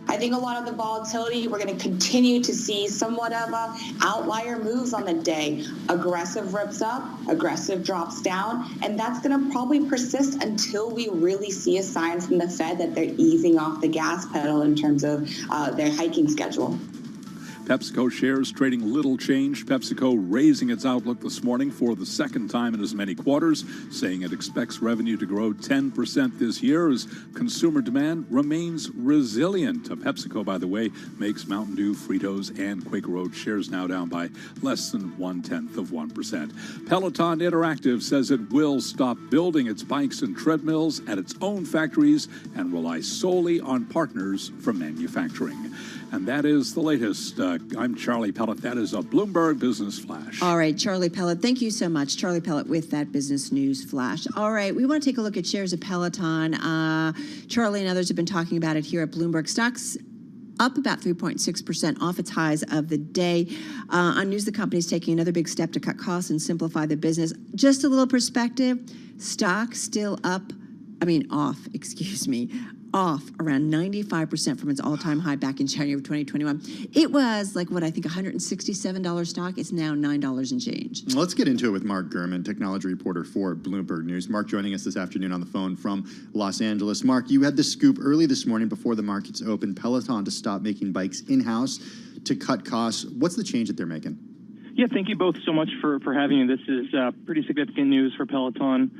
I think a lot of the volatility, we're going to continue to see somewhat of outlier moves on the day. Aggressive rips up, aggressive drops down, and that's going to probably persist until we really see a sign from the Fed that they're easing off the gas pedal in terms of their hiking schedule. PepsiCo shares trading little change. PepsiCo raising its outlook this morning for the second time in as many quarters, saying it expects revenue to grow 10% this year as consumer demand remains resilient. PepsiCo, by the way, makes Mountain Dew, Fritos, and Quaker Oats. Shares now down by less than 0.1%. Peloton Interactive says it will stop building its bikes and treadmills at its own factories and rely solely on partners for manufacturing. And that is the latest. I'm Charlie Pellet. That is a Bloomberg Business Flash. All right, Charlie Pellet. Thank you so much. Charlie Pellet with that business news flash. All right, we want to take a look at shares of Peloton. Charlie and others have been talking about it here at Bloomberg. Stocks up about 3.6% off its highs of the day. On news, the company is taking another big step to cut costs and simplify the business. Just a little perspective, stock still off around 95% from its all-time high back in January of 2021. It was like, I think $167 stock. It's now $9 and change. Let's get into it with Mark Gurman, technology reporter for Bloomberg News. Mark joining us this afternoon on the phone from Los Angeles. Mark, you had the scoop early this morning before the markets opened. Peloton to stop making bikes in-house to cut costs. What's the change that they're making? Yeah, thank you both so much for having me. This is pretty significant news for Peloton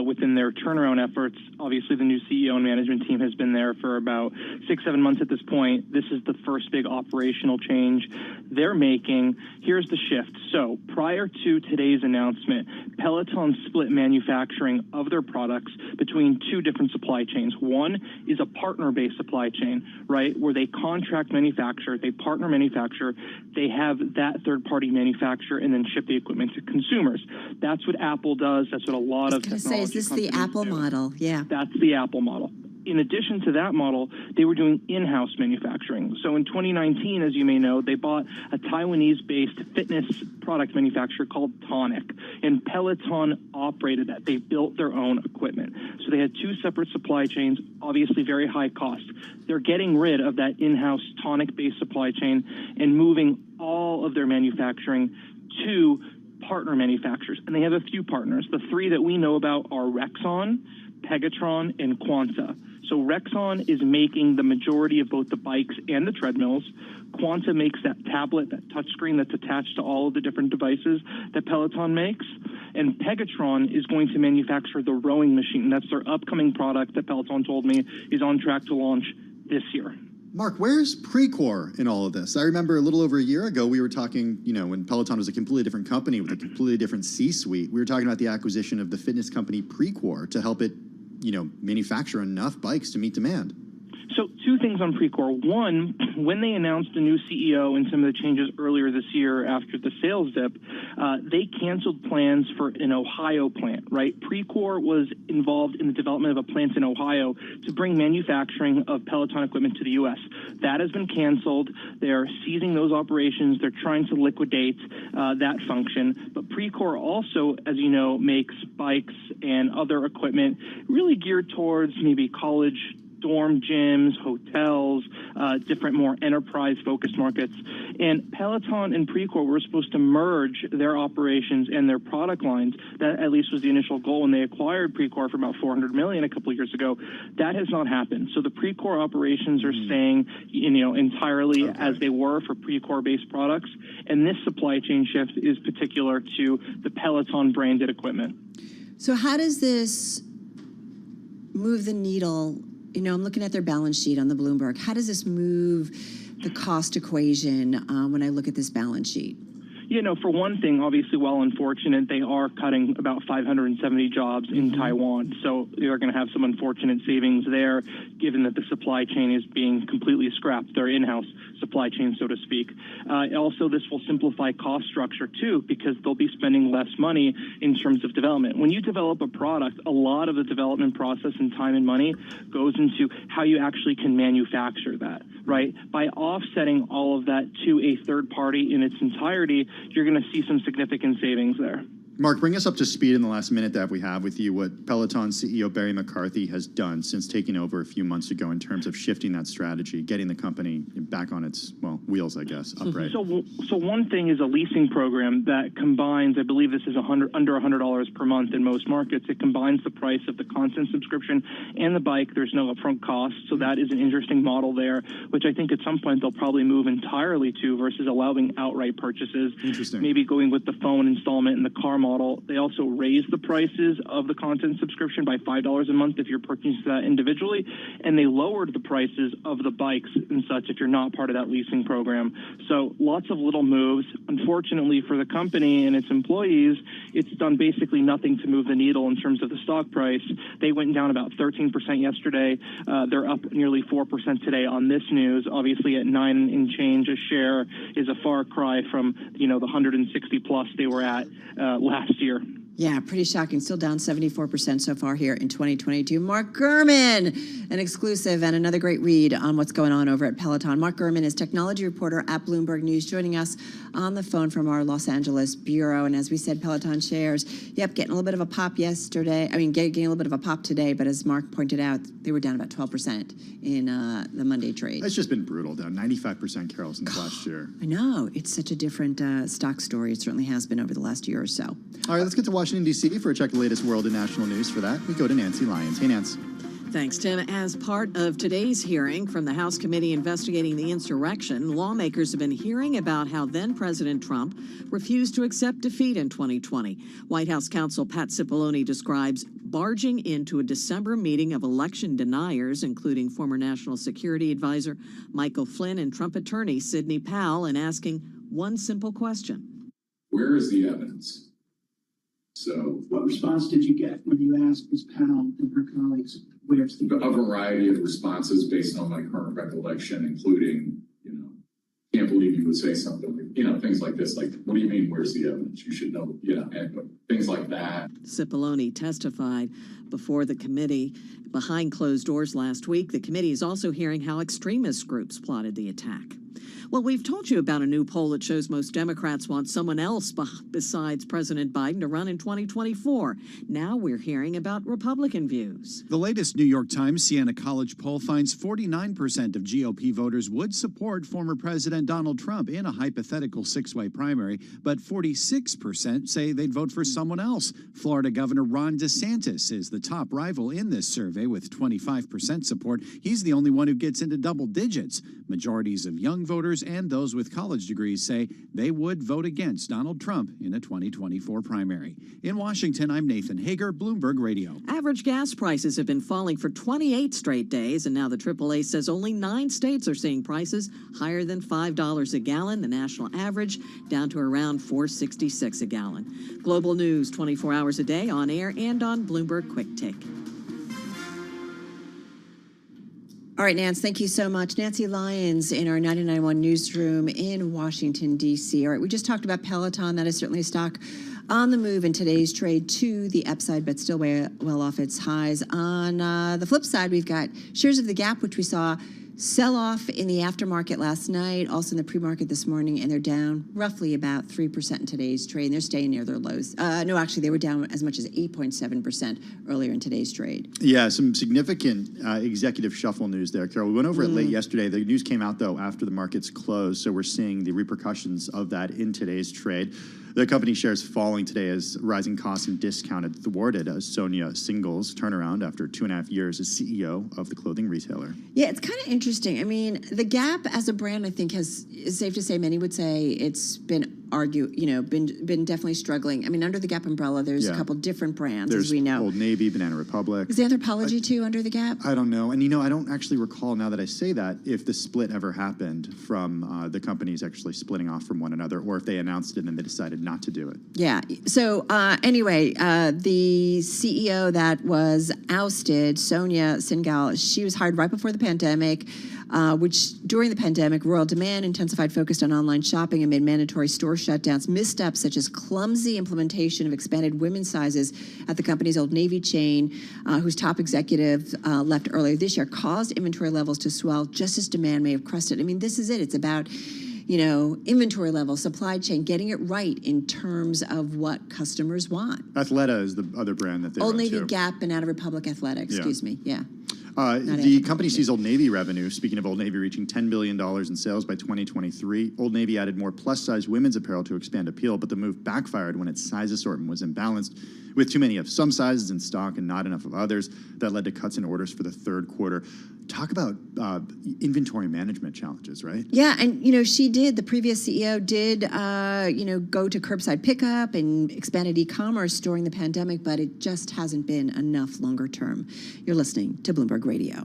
within their turnaround efforts. Obviously, the new CEO and management team has been there for about 6-7 months at this point. This is the first big operational change they're making. Here's the shift. So prior to today's announcement, Peloton split manufacturing of their products between two different supply chains. One is a partner-based supply chain, right, where they contract manufacture, they partner manufacture, they have that third-party manufacturer and then ship the equipment to consumers. That's what Apple does. That's what a lot of technology is this the Apple model? Yeah. That's the Apple model. In addition to that model, they were doing in-house manufacturing. So in 2019, as you may know, they bought a Taiwanese-based fitness product manufacturer called Tonic, and Peloton operated that. They built their own equipment. So they had two separate supply chains, obviously very high cost. They're getting rid of that in-house Tonic-based supply chain and moving all of their manufacturing to partner manufacturers. And they have a few partners. The three that we know about are Rexon, Pegatron, and Quanta. So Rexon is making the majority of both the bikes and the treadmills. Quanta makes that tablet, that touchscreen that's attached to all of the different devices that Peloton makes. And Pegatron is going to manufacture the rowing machine. That's their upcoming product that Peloton told me is on track to launch this year. Mark, where's Precor in all of this? I remember a little over a year ago, we were talking, when Peloton was a completely different company with a completely different C-suite. We were talking about the acquisition of the fitness company Precor to help it, manufacture enough bikes to meet demand. So two things on Precor. One, when they announced a new CEO and some of the changes earlier this year after the sales dip, they canceled plans for an Ohio plant, right? Precor was involved in the development of a plant in Ohio to bring manufacturing of Peloton equipment to the U.S. That has been canceled. They're seizing those operations. They're trying to liquidate that function. But Precor also, as you know, makes bikes and other equipment really geared towards maybe college dorm gyms, hotels, different more enterprise-focused markets. And Peloton and Precor were supposed to merge their operations and their product lines. That at least was the initial goal when they acquired Precor for about $400 million a couple of years ago. That has not happened. So the Precor operations are staying, entirely as they were for Precor-based products. And this supply chain shift is particular to the Peloton branded equipment. So how does this move the needle? I'm looking at their balance sheet on the Bloomberg. How does this move the cost equation when I look at this balance sheet? For one thing, obviously, while unfortunate, they are cutting about 570 jobs in Taiwan. So they're going to have some unfortunate savings there, given that the supply chain is being completely scrapped, their in-house supply chain, so to speak. Also, this will simplify cost structure, too, because they'll be spending less money in terms of development. When you develop a product, a lot of the development process and time and money goes into how you actually can manufacture that, right? By offsetting all of that to a third party in its entirety, you're going to see some significant savings there. Mark, bring us up to speed in the last minute that we have with you, what Peloton CEO Barry McCarthy has done since taking over a few months ago in terms of shifting that strategy, getting the company back on its, wheels, I guess, upright. So one thing is a leasing program that combines, I believe this is under $100 per month in most markets. It combines the price of the content subscription and the bike. There's no upfront cost. So that is an interesting model there, which I think at some point they'll probably move entirely to versus allowing outright purchases. Interesting. Maybe going with the phone installment and the car model. They also raised the prices of the content subscription by $5 a month if you're purchasing that individually, and they lowered the prices of the bikes and such if you're not part of that leasing program. So lots of little moves. Unfortunately for the company and its employees, it's done basically nothing to move the needle in terms of the stock price. They went down about 13% yesterday. They're up nearly 4% today on this news. Obviously at 9 and change a share is a far cry from, the 160 plus they were at last year. Yeah, pretty shocking. Still down 74% so far here in 2022. Mark Gurman, an exclusive and another great read on what's going on over at Peloton. Mark Gurman is technology reporter at Bloomberg News, joining us on the phone from our Los Angeles bureau. And as we said, Peloton shares, getting a little bit of a pop yesterday. Getting a little bit of a pop today. But as Mark pointed out, they were down about 12% in the Monday trade. It's just been brutal, down 95%, Carol, since last year. I know. It's such a different stock story. It certainly has been over the last year or so. All right, let's get to Washington, D.C. for a check of the latest world and national news. For that, we go to Nancy Lyons. Hey, Nance. Thanks, Tim. As part of today's hearing from the House committee investigating the insurrection, lawmakers have been hearing about how then-President Trump refused to accept defeat in 2020. White House counsel Pat Cipollone describes barging into a December meeting of election deniers, including former National Security Advisor Michael Flynn and Trump attorney Sidney Powell, and asking one simple question. Where is the evidence? So, what response did you get when you asked Ms. Powell and her colleagues, where's the a variety of responses based on my current recollection, including, can't believe you would say something, things like this, like, what do you mean, where's the evidence? You should know, and things like that. Cipollone testified before the committee behind closed doors last week. The committee is also hearing how extremist groups plotted the attack. Well, we've told you about a new poll that shows most Democrats want someone else besides President Biden to run in 2024. Now we're hearing about Republican views. The latest New York Times Siena College poll finds 49% of GOP voters would support former President Donald Trump in a hypothetical six-way primary, but 46% say they'd vote for someone someone else. Florida Governor Ron DeSantis is the top rival in this survey with 25% support. He's the only one who gets into double digits. Majorities of young voters and those with college degrees say they would vote against Donald Trump in a 2024 primary. In Washington, I'm Nathan Hager, Bloomberg Radio. Average gas prices have been falling for 28 straight days, and now the AAA says only 9 states are seeing prices higher than $5 a gallon. The national average down to around $4.66 a gallon. Global news 24 hours a day on air and on Bloomberg Quick Take. All right, Nance, thank you so much. Nancy Lyons in our 99.1 newsroom in Washington, D.C. All right, we just talked about Peloton. That is certainly a stock on the move in today's trade to the upside, but still way well off its highs. On the flip side, we've got shares of the Gap, which we saw sell off in the aftermarket last night, also in the pre-market this morning, and they're down roughly about 3% in today's trade, and they're staying near their lows. No, actually, they were down as much as 8.7% earlier in today's trade. Yeah, some significant executive shuffle news there, Carol. We went over it late yesterday. The news came out, though, after the markets closed, so we're seeing the repercussions of that in today's trade. The company shares falling today as rising costs and discount had thwarted Sonia Single's turnaround after 2.5 years as CEO of the clothing retailer. Yeah, it's kind of interesting. I mean, the Gap as a brand, I think, is safe to say, many would say it's been been definitely struggling. I mean, under the Gap umbrella, there's a couple different brands, as we know. Old Navy, Banana Republic. Is Anthropologie too under the Gap? I don't know. And, I don't actually recall, now that I say that, if the split ever happened from the companies actually splitting off from one another, or if they announced it and then they decided not to do it. Yeah. So anyway, the CEO that was ousted, Sonia Singhal, she was hired right before the pandemic, which during the pandemic, rural demand intensified, focused on online shopping amid mandatory store shutdowns. Missteps such as clumsy implementation of expanded women's sizes at the company's Old Navy chain, whose top executive left earlier this year, caused inventory levels to swell just as demand may have crested. I mean, this is it. It's about inventory level, supply chain, getting it right in terms of what customers want. Athleta is the other brand that they Old run Navy, too. Gap, Banana Republic, Athleta, excuse me. Yeah. The company sees Old Navy revenue, speaking of Old Navy, reaching $10 billion in sales by 2023. Old Navy added more plus-size women's apparel to expand appeal, but the move backfired when its size assortment was imbalanced, with too many of some sizes in stock and not enough of others. That led to cuts in orders for the third quarter. Talk about inventory management challenges, right? Yeah, and the previous CEO did, go to curbside pickup and expanded e-commerce during the pandemic, but it just hasn't been enough longer term. You're listening to Bloomberg Radio.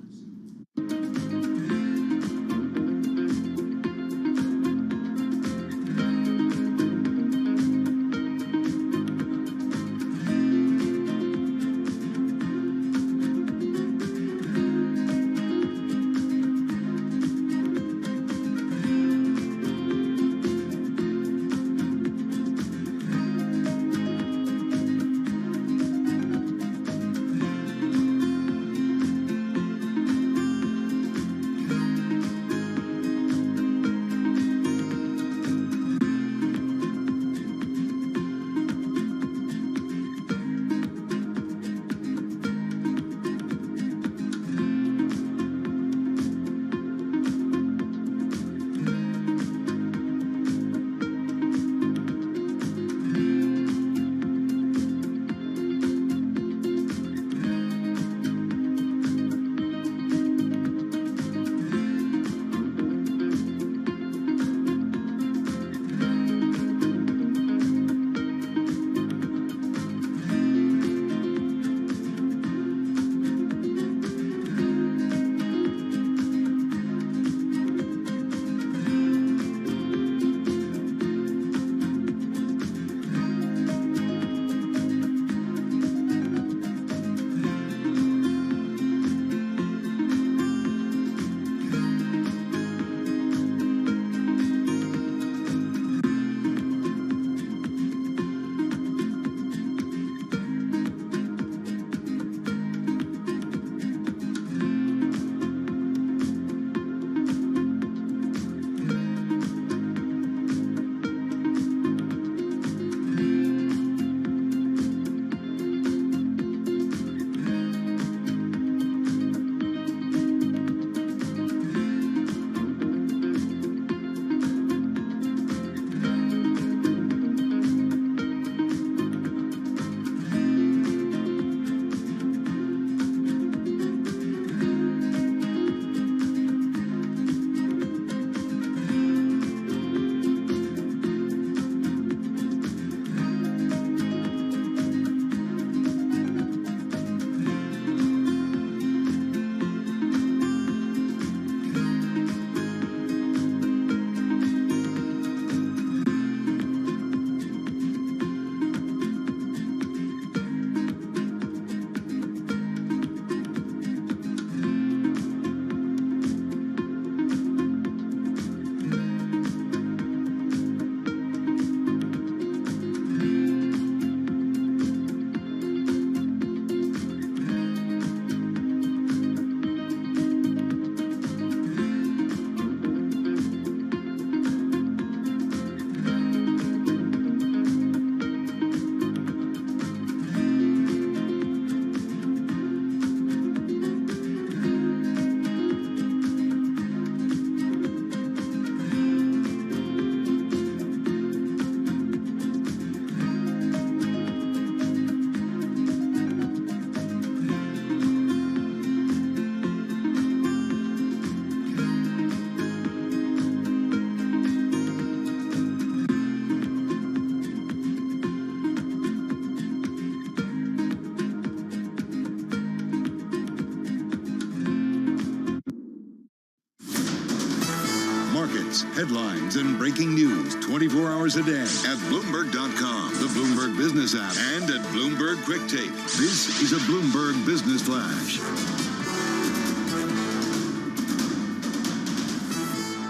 markets, headlines, and breaking news 24 hours a day at Bloomberg.com, the Bloomberg Business app, and at Bloomberg Quick Take. This is a Bloomberg Business Flash.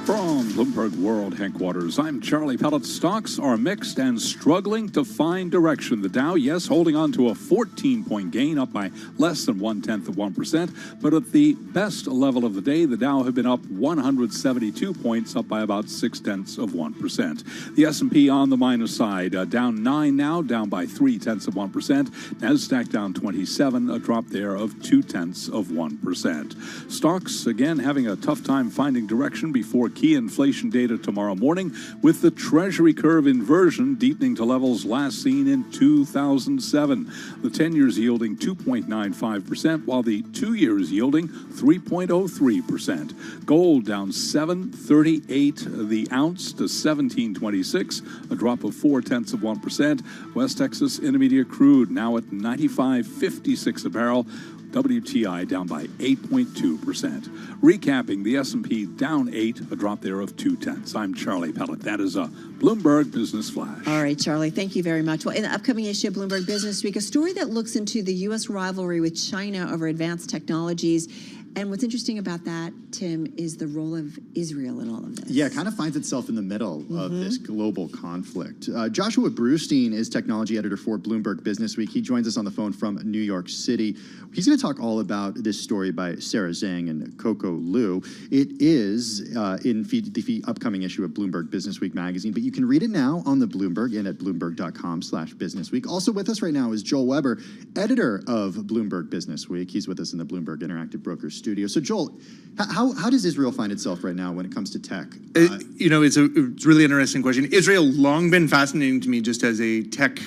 From Bloomberg World Headquarters, I'm Charlie Pellet. Stocks are mixed and struggling to find direction. The Dow, yes, holding on to a 14-point gain, up by less than 0.1%. But at the best level of the day, the Dow had been up 172 points, up by about 0.6%. The S&P on the minus side, down 9 now, down by 0.3%. Nasdaq down 27, a drop there of 0.2%. Stocks, again, having a tough time finding direction before key inflation data tomorrow morning, with the Treasury curve inversion deepening to levels last seen in 2007. The 10-year's yielding 2.95%, while the 2-year's yielding 3.03%. Gold down $7.38 the ounce to $17.26, a drop of 0.4%. West Texas Intermediate crude now at $95.56 a barrel. WTI down by 8.2%. Recapping, the S&P down 8, a drop there of 0.2. I'm Charlie Pellet. That is a Bloomberg Business Flash. All right, Charlie, thank you very much. Well, in the upcoming issue of Bloomberg Business Week, a story that looks into the U.S. rivalry with China over advanced technologies. And what's interesting about that, Tim, is the role of Israel in all of this. Yeah, it kind of finds itself in the middle of this global conflict. Joshua Brewstein is technology editor for Bloomberg Business Week. He joins us on the phone from New York City. He's going to talk all about this story by Sarah Zhang and Coco Liu. It is in the upcoming issue of Bloomberg Business Week magazine, but you can read it now on the Bloomberg and at Bloomberg.com/businessweek. Also with us right now is Joel Weber, editor of Bloomberg Business Week. He's with us in the Bloomberg Interactive Brokers studio. So Joel, how does Israel find itself right now when it comes to tech? It's a really interesting question. Israel long been fascinating to me just as a tech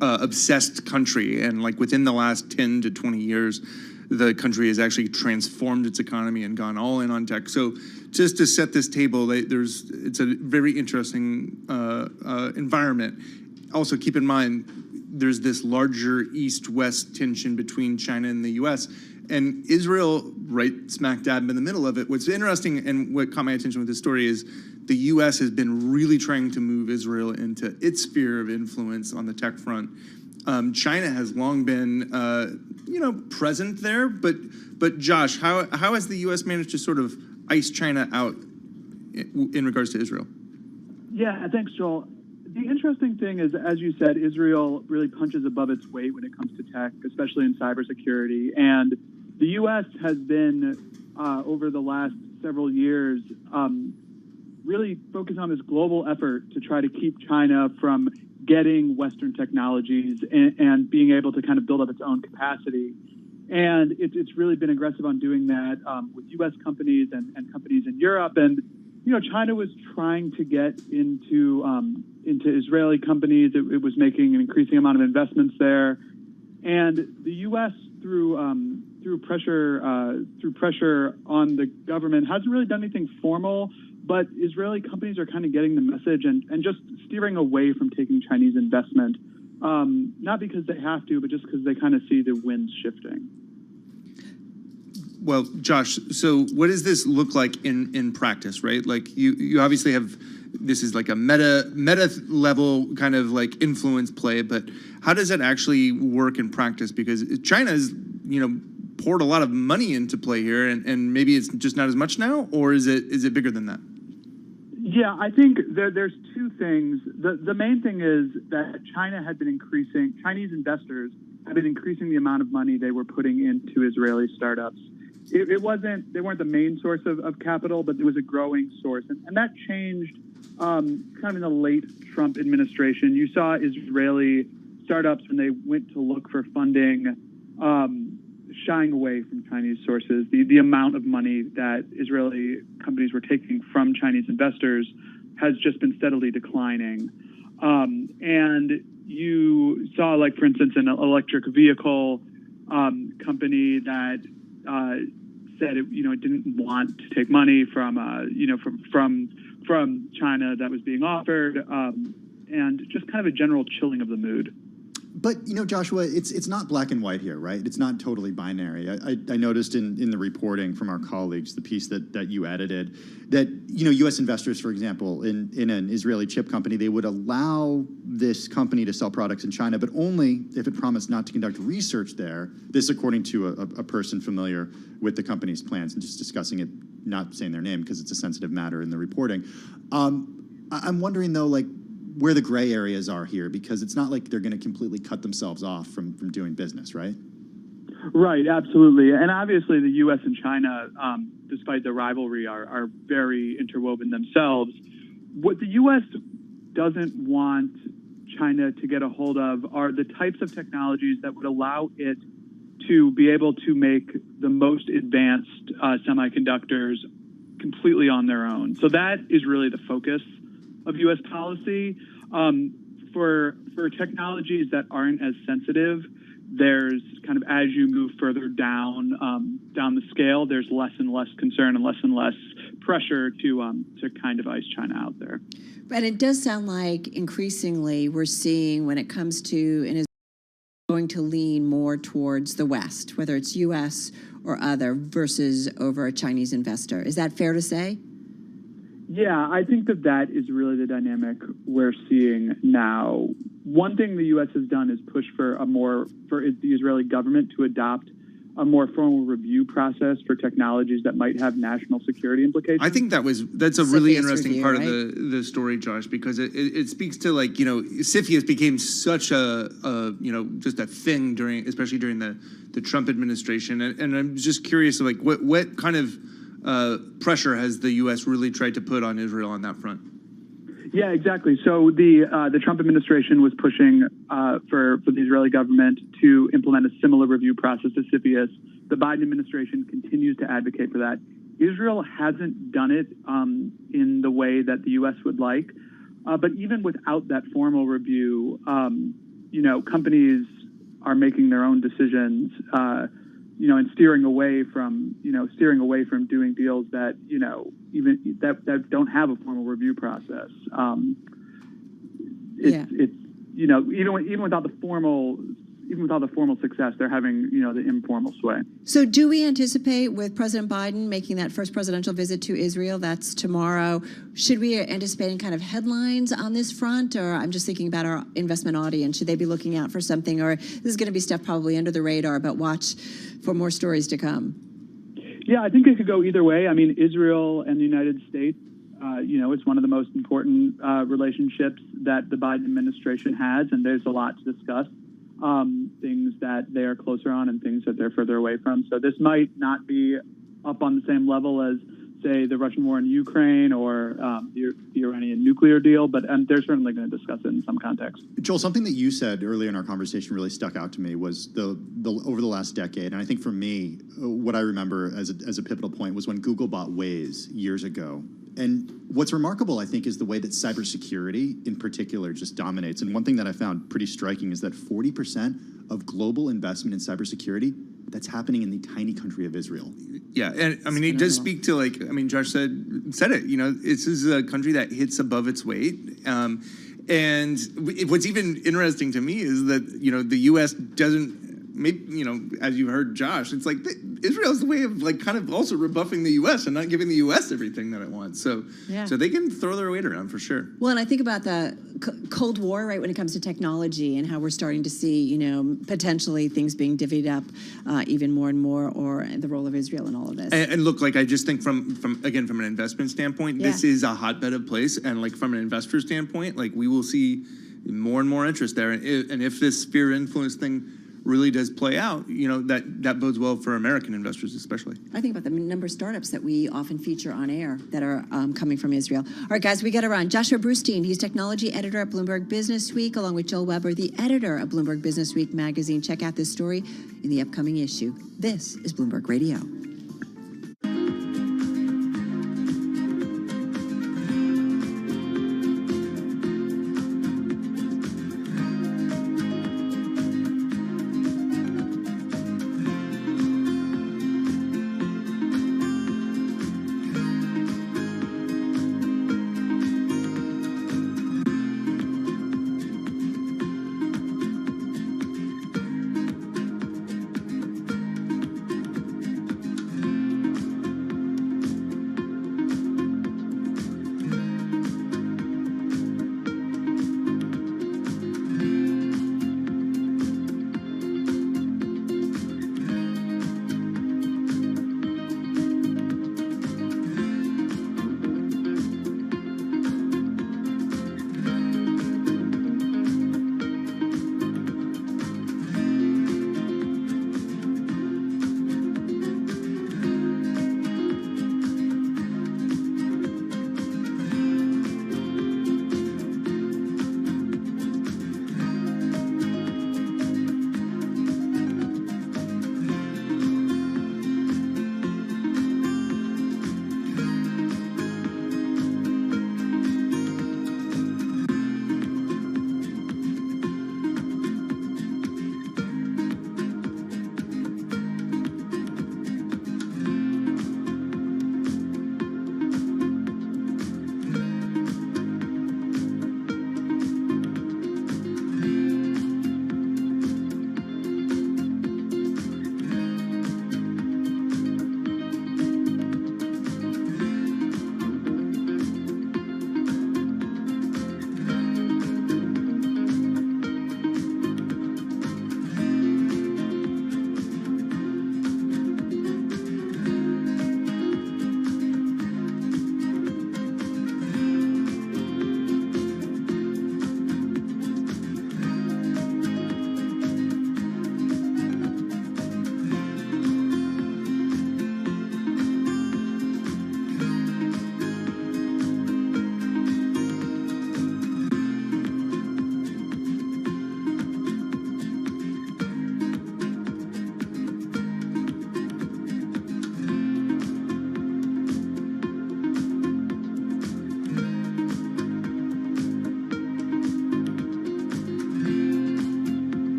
obsessed country, and like within the last 10 to 20 years, the country has actually transformed its economy and gone all in on tech. So just to set this table, it's a very interesting environment. Also keep in mind, there's this larger east-west tension between China and the U.S., and Israel right smack dab in the middle of it. What's interesting and what caught my attention with this story is the U.S. has been really trying to move Israel into its sphere of influence on the tech front. China has long been, present there. But Josh, how has the U.S. managed to sort of ice China out in regards to Israel? Yeah, thanks, Joel. The interesting thing is, as you said, Israel really punches above its weight when it comes to tech, especially in cybersecurity. And the U.S. has been, over the last several years, really focused on this global effort to try to keep China from getting Western technologies and being able to kind of build up its own capacity. And it's really been aggressive on doing that with U.S. companies and companies in Europe. And China was trying to get into Israeli companies. It was making an increasing amount of investments there, and the U.S. through pressure on the government hasn't really done anything formal. But Israeli companies are kind of getting the message and just steering away from taking Chinese investment, not because they have to, but just because they kind of see the winds shifting. Well, Josh, so what does this look like in practice, right? Like you obviously have, this is like a meta level kind of like influence play, but how does that actually work in practice? Because China's, poured a lot of money into play here, and maybe it's just not as much now, or is it bigger than that? Yeah, I think there's two things. The main thing is that Chinese investors have been increasing the amount of money they were putting into Israeli startups. They weren't the main source of capital, but it was a growing source. And that changed kind of in the late Trump administration. You saw Israeli startups, when they went to look for funding, shying away from Chinese sources. The amount of money that Israeli companies were taking from Chinese investors has just been steadily declining. And you saw, like, for instance, an electric vehicle company that said it didn't want to take money from China that was being offered, and just kind of a general chilling of the mood. But, Joshua, it's not black and white here, right? It's not totally binary. I noticed in the reporting from our colleagues, the piece that you edited, that, U.S. investors, for example, in an Israeli chip company, they would allow this company to sell products in China, but only if it promised not to conduct research there. This, according to a person familiar with the company's plans and just discussing it, not saying their name because it's a sensitive matter in the reporting. I'm wondering, though, where the gray areas are here, because it's not like they're going to completely cut themselves off from doing business, right? Right, absolutely. And obviously the U.S. and China, despite the rivalry, are very interwoven themselves. What the U.S. doesn't want China to get a hold of are the types of technologies that would allow it to be able to make the most advanced semiconductors completely on their own. So that is really the focus of U.S. policy. For technologies that aren't as sensitive, there's kind of, as you move further down the scale, there's less and less concern and less pressure to kind of ice China out there. But it does sound like increasingly we're seeing, when it comes to and is going to lean more towards the West, whether it's U.S. or other, versus over a Chinese investor. Is that fair to say? Yeah, I think that is really the dynamic we're seeing now. One thing the U.S. has done is push for the Israeli government to adopt a more formal review process for technologies that might have national security implications. I think that's a really interesting part of the story, Josh, because it speaks to CFIUS became such a just a thing especially during the Trump administration, and I'm just curious, what kind of pressure has the U.S. really tried to put on Israel on that front? Yeah, exactly. So the Trump administration was pushing for the Israeli government to implement a similar review process to CFIUS. The Biden administration continues to advocate for that. Israel hasn't done it in the way that the U.S. would like. But even without that formal review, companies are making their own decisions, and steering away from doing deals that, even that don't have a formal review process. Even without the formal success, they're having, the informal sway. So do we anticipate, with President Biden making that first presidential visit to Israel, that's tomorrow, should we anticipate kind of headlines on this front? Or I'm just thinking about our investment audience. Should they be looking out for something? Or this is going to be stuff probably under the radar, but watch for more stories to come? Yeah, I think it could go either way. I mean, Israel and the United States, it's one of the most important relationships that the Biden administration has, and there's a lot to discuss. Things that they are closer on and things that they're further away from. So this might not be up on the same level as, say, the Russian war in Ukraine or the Iranian nuclear deal, but they're certainly going to discuss it in some context. Joel, something that you said earlier in our conversation really stuck out to me was the over the last decade, and I think for me, what I remember as a pivotal point was when Google bought Waze years ago. And what's remarkable, I think, is the way that cybersecurity in particular just dominates. And one thing that I found pretty striking is that 40% of global investment in cybersecurity, that's happening in the tiny country of Israel. Yeah, and I mean, it does speak to Josh said it. This is a country that hits above its weight. And what's even interesting to me is that the U.S. doesn't. Maybe, as you heard Josh, it's like Israel's the way of kind of also rebuffing the U.S. and not giving the U.S. everything that it wants. So they can throw their weight around for sure. Well, and I think about the Cold War, right, when it comes to technology and how we're starting to see, potentially things being divvied up even more and more, or the role of Israel in all of this. And look, I just think from an investment standpoint, this is a hotbed of place. And from an investor standpoint, we will see more and more interest there. And if this sphere influence thing really does play out, that bodes well for American investors especially. I think about the number of startups that we often feature on air that are coming from Israel. All right, guys, we got to run. Joshua Brustein, he's technology editor at Bloomberg Business Week, along with Joel Weber, the editor of Bloomberg Business Week magazine. Check out this story in the upcoming issue. This is Bloomberg Radio.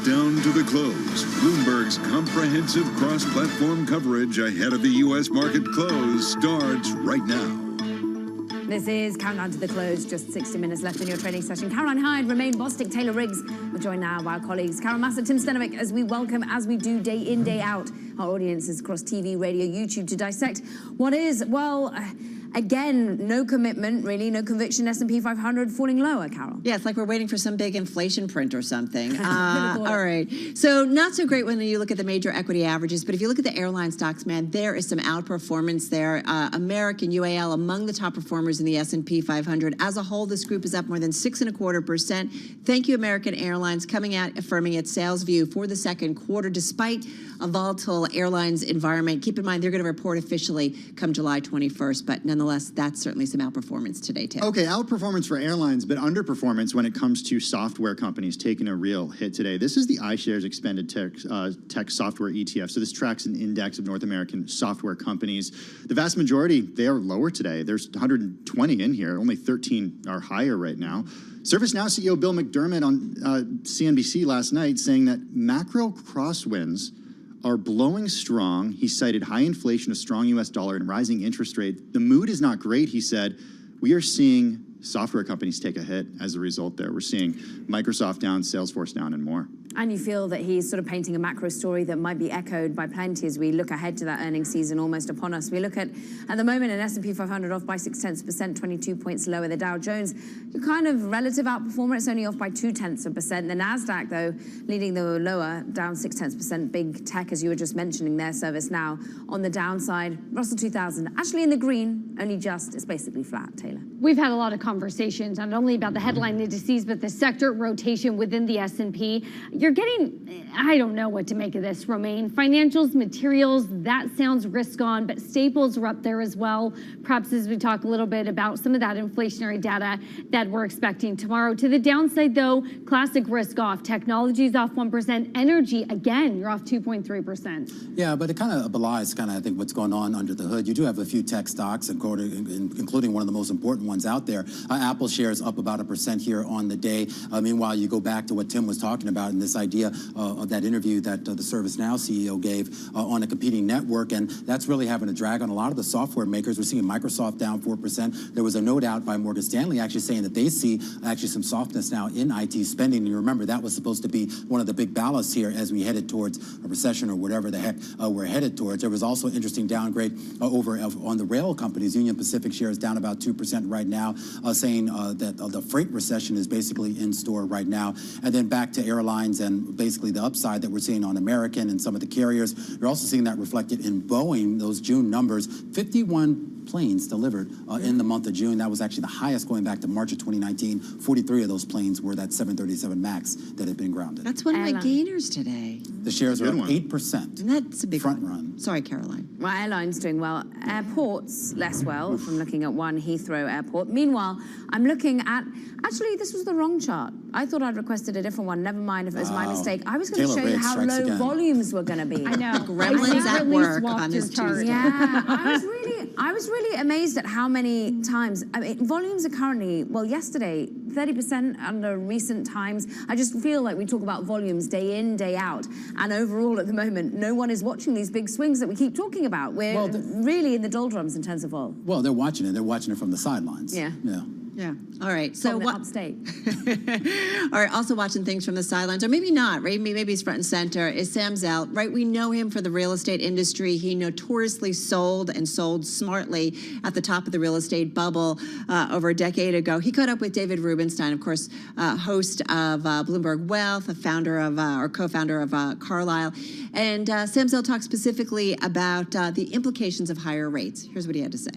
countdown to the close. Bloomberg's comprehensive cross-platform coverage ahead of the U.S. market close starts right now. This is Countdown to the Close. Just 60 minutes left in your trading session. Caroline Hyde, Romain Bostic, Taylor Riggs. We're joined now by our colleagues Carol Massa, Tim Stenovic, as we welcome, as we do day in, day out, our audiences across TV, radio, YouTube to dissect what is, well, again, no commitment, really, no conviction. S&P 500 falling lower, Carol. Yeah, it's like we're waiting for some big inflation print or something. All right. So not so great when you look at the major equity averages, but if you look at the airline stocks, man, there is some outperformance there. American, UAL, among the top performers in the S&P 500. As a whole, this group is up more than 6.25%. Thank you, American Airlines, coming out affirming its sales view for the second quarter, despite a volatile airlines environment. Keep in mind, they're going to report officially come July 21st, but nonetheless, that's certainly some outperformance today, Tim. Okay, outperformance for airlines, but underperformance when it comes to software companies taking a real hit today. This is the iShares Expanded Tech Software ETF. So this tracks an index of North American software companies. The vast majority, they are lower today. There's 120 in here. Only 13 are higher right now. ServiceNow CEO Bill McDermott on CNBC last night saying that macro crosswinds are blowing strong. He cited high inflation, a strong U.S. dollar, and rising interest rates. The mood is not great, he said. We are seeing software companies take a hit as a result there. We're seeing Microsoft down, Salesforce down, and more. And you feel that he's sort of painting a macro story that might be echoed by plenty as we look ahead to that earnings season almost upon us. We look at the moment, an S&P 500 off by 0.6%, 22 points lower. The Dow Jones, kind of relative outperformer, it's only off by 0.2%. The NASDAQ, though, leading the lower, down 0.6%. Big tech, as you were just mentioning there, ServiceNow on the downside. Russell 2000, actually in the green, only just, it's basically flat, Taylor. We've had a lot of conversations, not only about the headline indices, but the sector rotation within the S&P. You're getting, I don't know what to make of this, Romain. Financials, materials, that sounds risk on, but staples are up there as well. Perhaps as we talk a little bit about some of that inflationary data that we're expecting tomorrow. To the downside, though, classic risk off. Technology's off 1%. Energy, again, you're off 2.3%. Yeah, but it kind of belies I think, what's going on under the hood. You do have a few tech stocks, including one of the most important ones out there. Apple shares up about 1% here on the day. Meanwhile, you go back to what Tim was talking about in this idea of that interview that the ServiceNow CEO gave on a competing network, and that's really having a drag on a lot of the software makers. We're seeing Microsoft down 4%. There was a note out by Morgan Stanley actually saying that they see actually some softness now in IT spending. And you remember that was supposed to be one of the big ballasts here as we headed towards a recession or whatever the heck we're headed towards. There was also an interesting downgrade over on the rail companies. Union Pacific shares down about 2% right now, saying that the freight recession is basically in store right now. And then back to airlines and basically the upside that we're seeing on American and some of the carriers. You're also seeing that reflected in Boeing, those June numbers, 51 planes delivered in the month of June. That was actually the highest going back to March of 2019. 43 of those planes were that 737 MAX that had been grounded. That's one of my gainers today. The shares are up 8%. And that's a big front run. Sorry, Caroline. Well, airlines doing well. Airports, less well, if I'm looking at one Heathrow airport. Meanwhile, I'm looking at, actually, this was the wrong chart. I thought I'd requested a different one. Never mind if it was my mistake. I was going to show you how low volumes were going to be. I know. Gremlins at work on this Tuesday. Yeah, I was really amazed at how many times. I mean, volumes are currently, well, yesterday, 30% under recent times. I just feel like we talk about volumes day in, day out. And overall, at the moment, no one is watching these big swings that we keep talking about. We're really in the doldrums in terms of vol. Well, they're watching it. They're watching it from the sidelines. Yeah. Yeah. Yeah. All right. So what? Upstate. All right. Also watching things from the sidelines, or maybe not. Right? Maybe he's front and center. Is Sam Zell? Right? We know him for the real estate industry. He notoriously sold smartly at the top of the real estate bubble over a decade ago. He caught up with David Rubenstein, of course, host of Bloomberg Wealth, a founder of or co-founder of Carlyle, and Sam Zell talked specifically about the implications of higher rates. Here's what he had to say.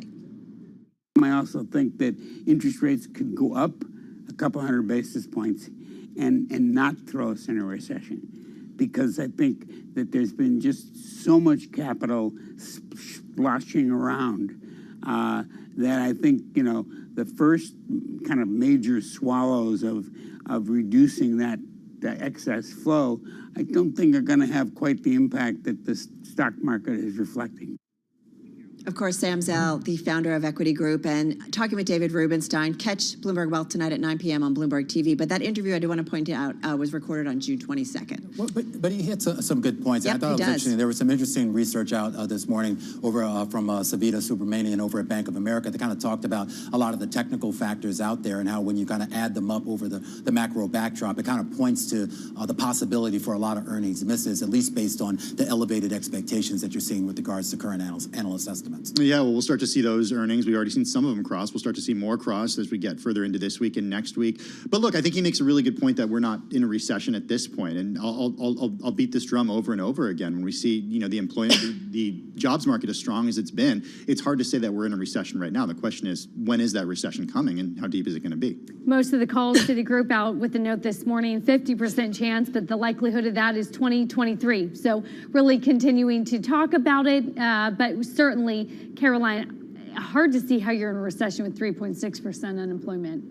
I also think that interest rates could go up a couple hundred basis points and not throw us in a recession, because I think that there's been just so much capital splashing around that I think, the first kind of major swallows of reducing that excess flow, I don't think are going to have quite the impact that the stock market is reflecting. Of course, Sam Zell, the founder of Equity Group, and talking with David Rubenstein. Catch Bloomberg Wealth tonight at 9 p.m. on Bloomberg TV. But that interview, I do want to point out, was recorded on June 22nd. Well, but he hits some good points. Yep, I thought it was interesting. There was some interesting research out this morning over from Savita Subramanian over at Bank of America that kind of talked about a lot of the technical factors out there and how when you kind of add them up over the macro backdrop, it kind of points to the possibility for a lot of earnings misses, at least based on the elevated expectations that you're seeing with regards to current analyst estimates. Yeah, well, we'll start to see those earnings. We've already seen some of them cross. We'll start to see more cross as we get further into this week and next week. But look, I think he makes a really good point that we're not in a recession at this point. And I'll beat this drum over and over again. When we see, the employment, the jobs market as strong as it's been, it's hard to say that we're in a recession right now. The question is, when is that recession coming and how deep is it going to be? Most of the calls Citigroup out with the note this morning, 50% chance, but the likelihood of that is 2023. So really continuing to talk about it, but certainly, Caroline, hard to see how you're in a recession with 3.6% unemployment.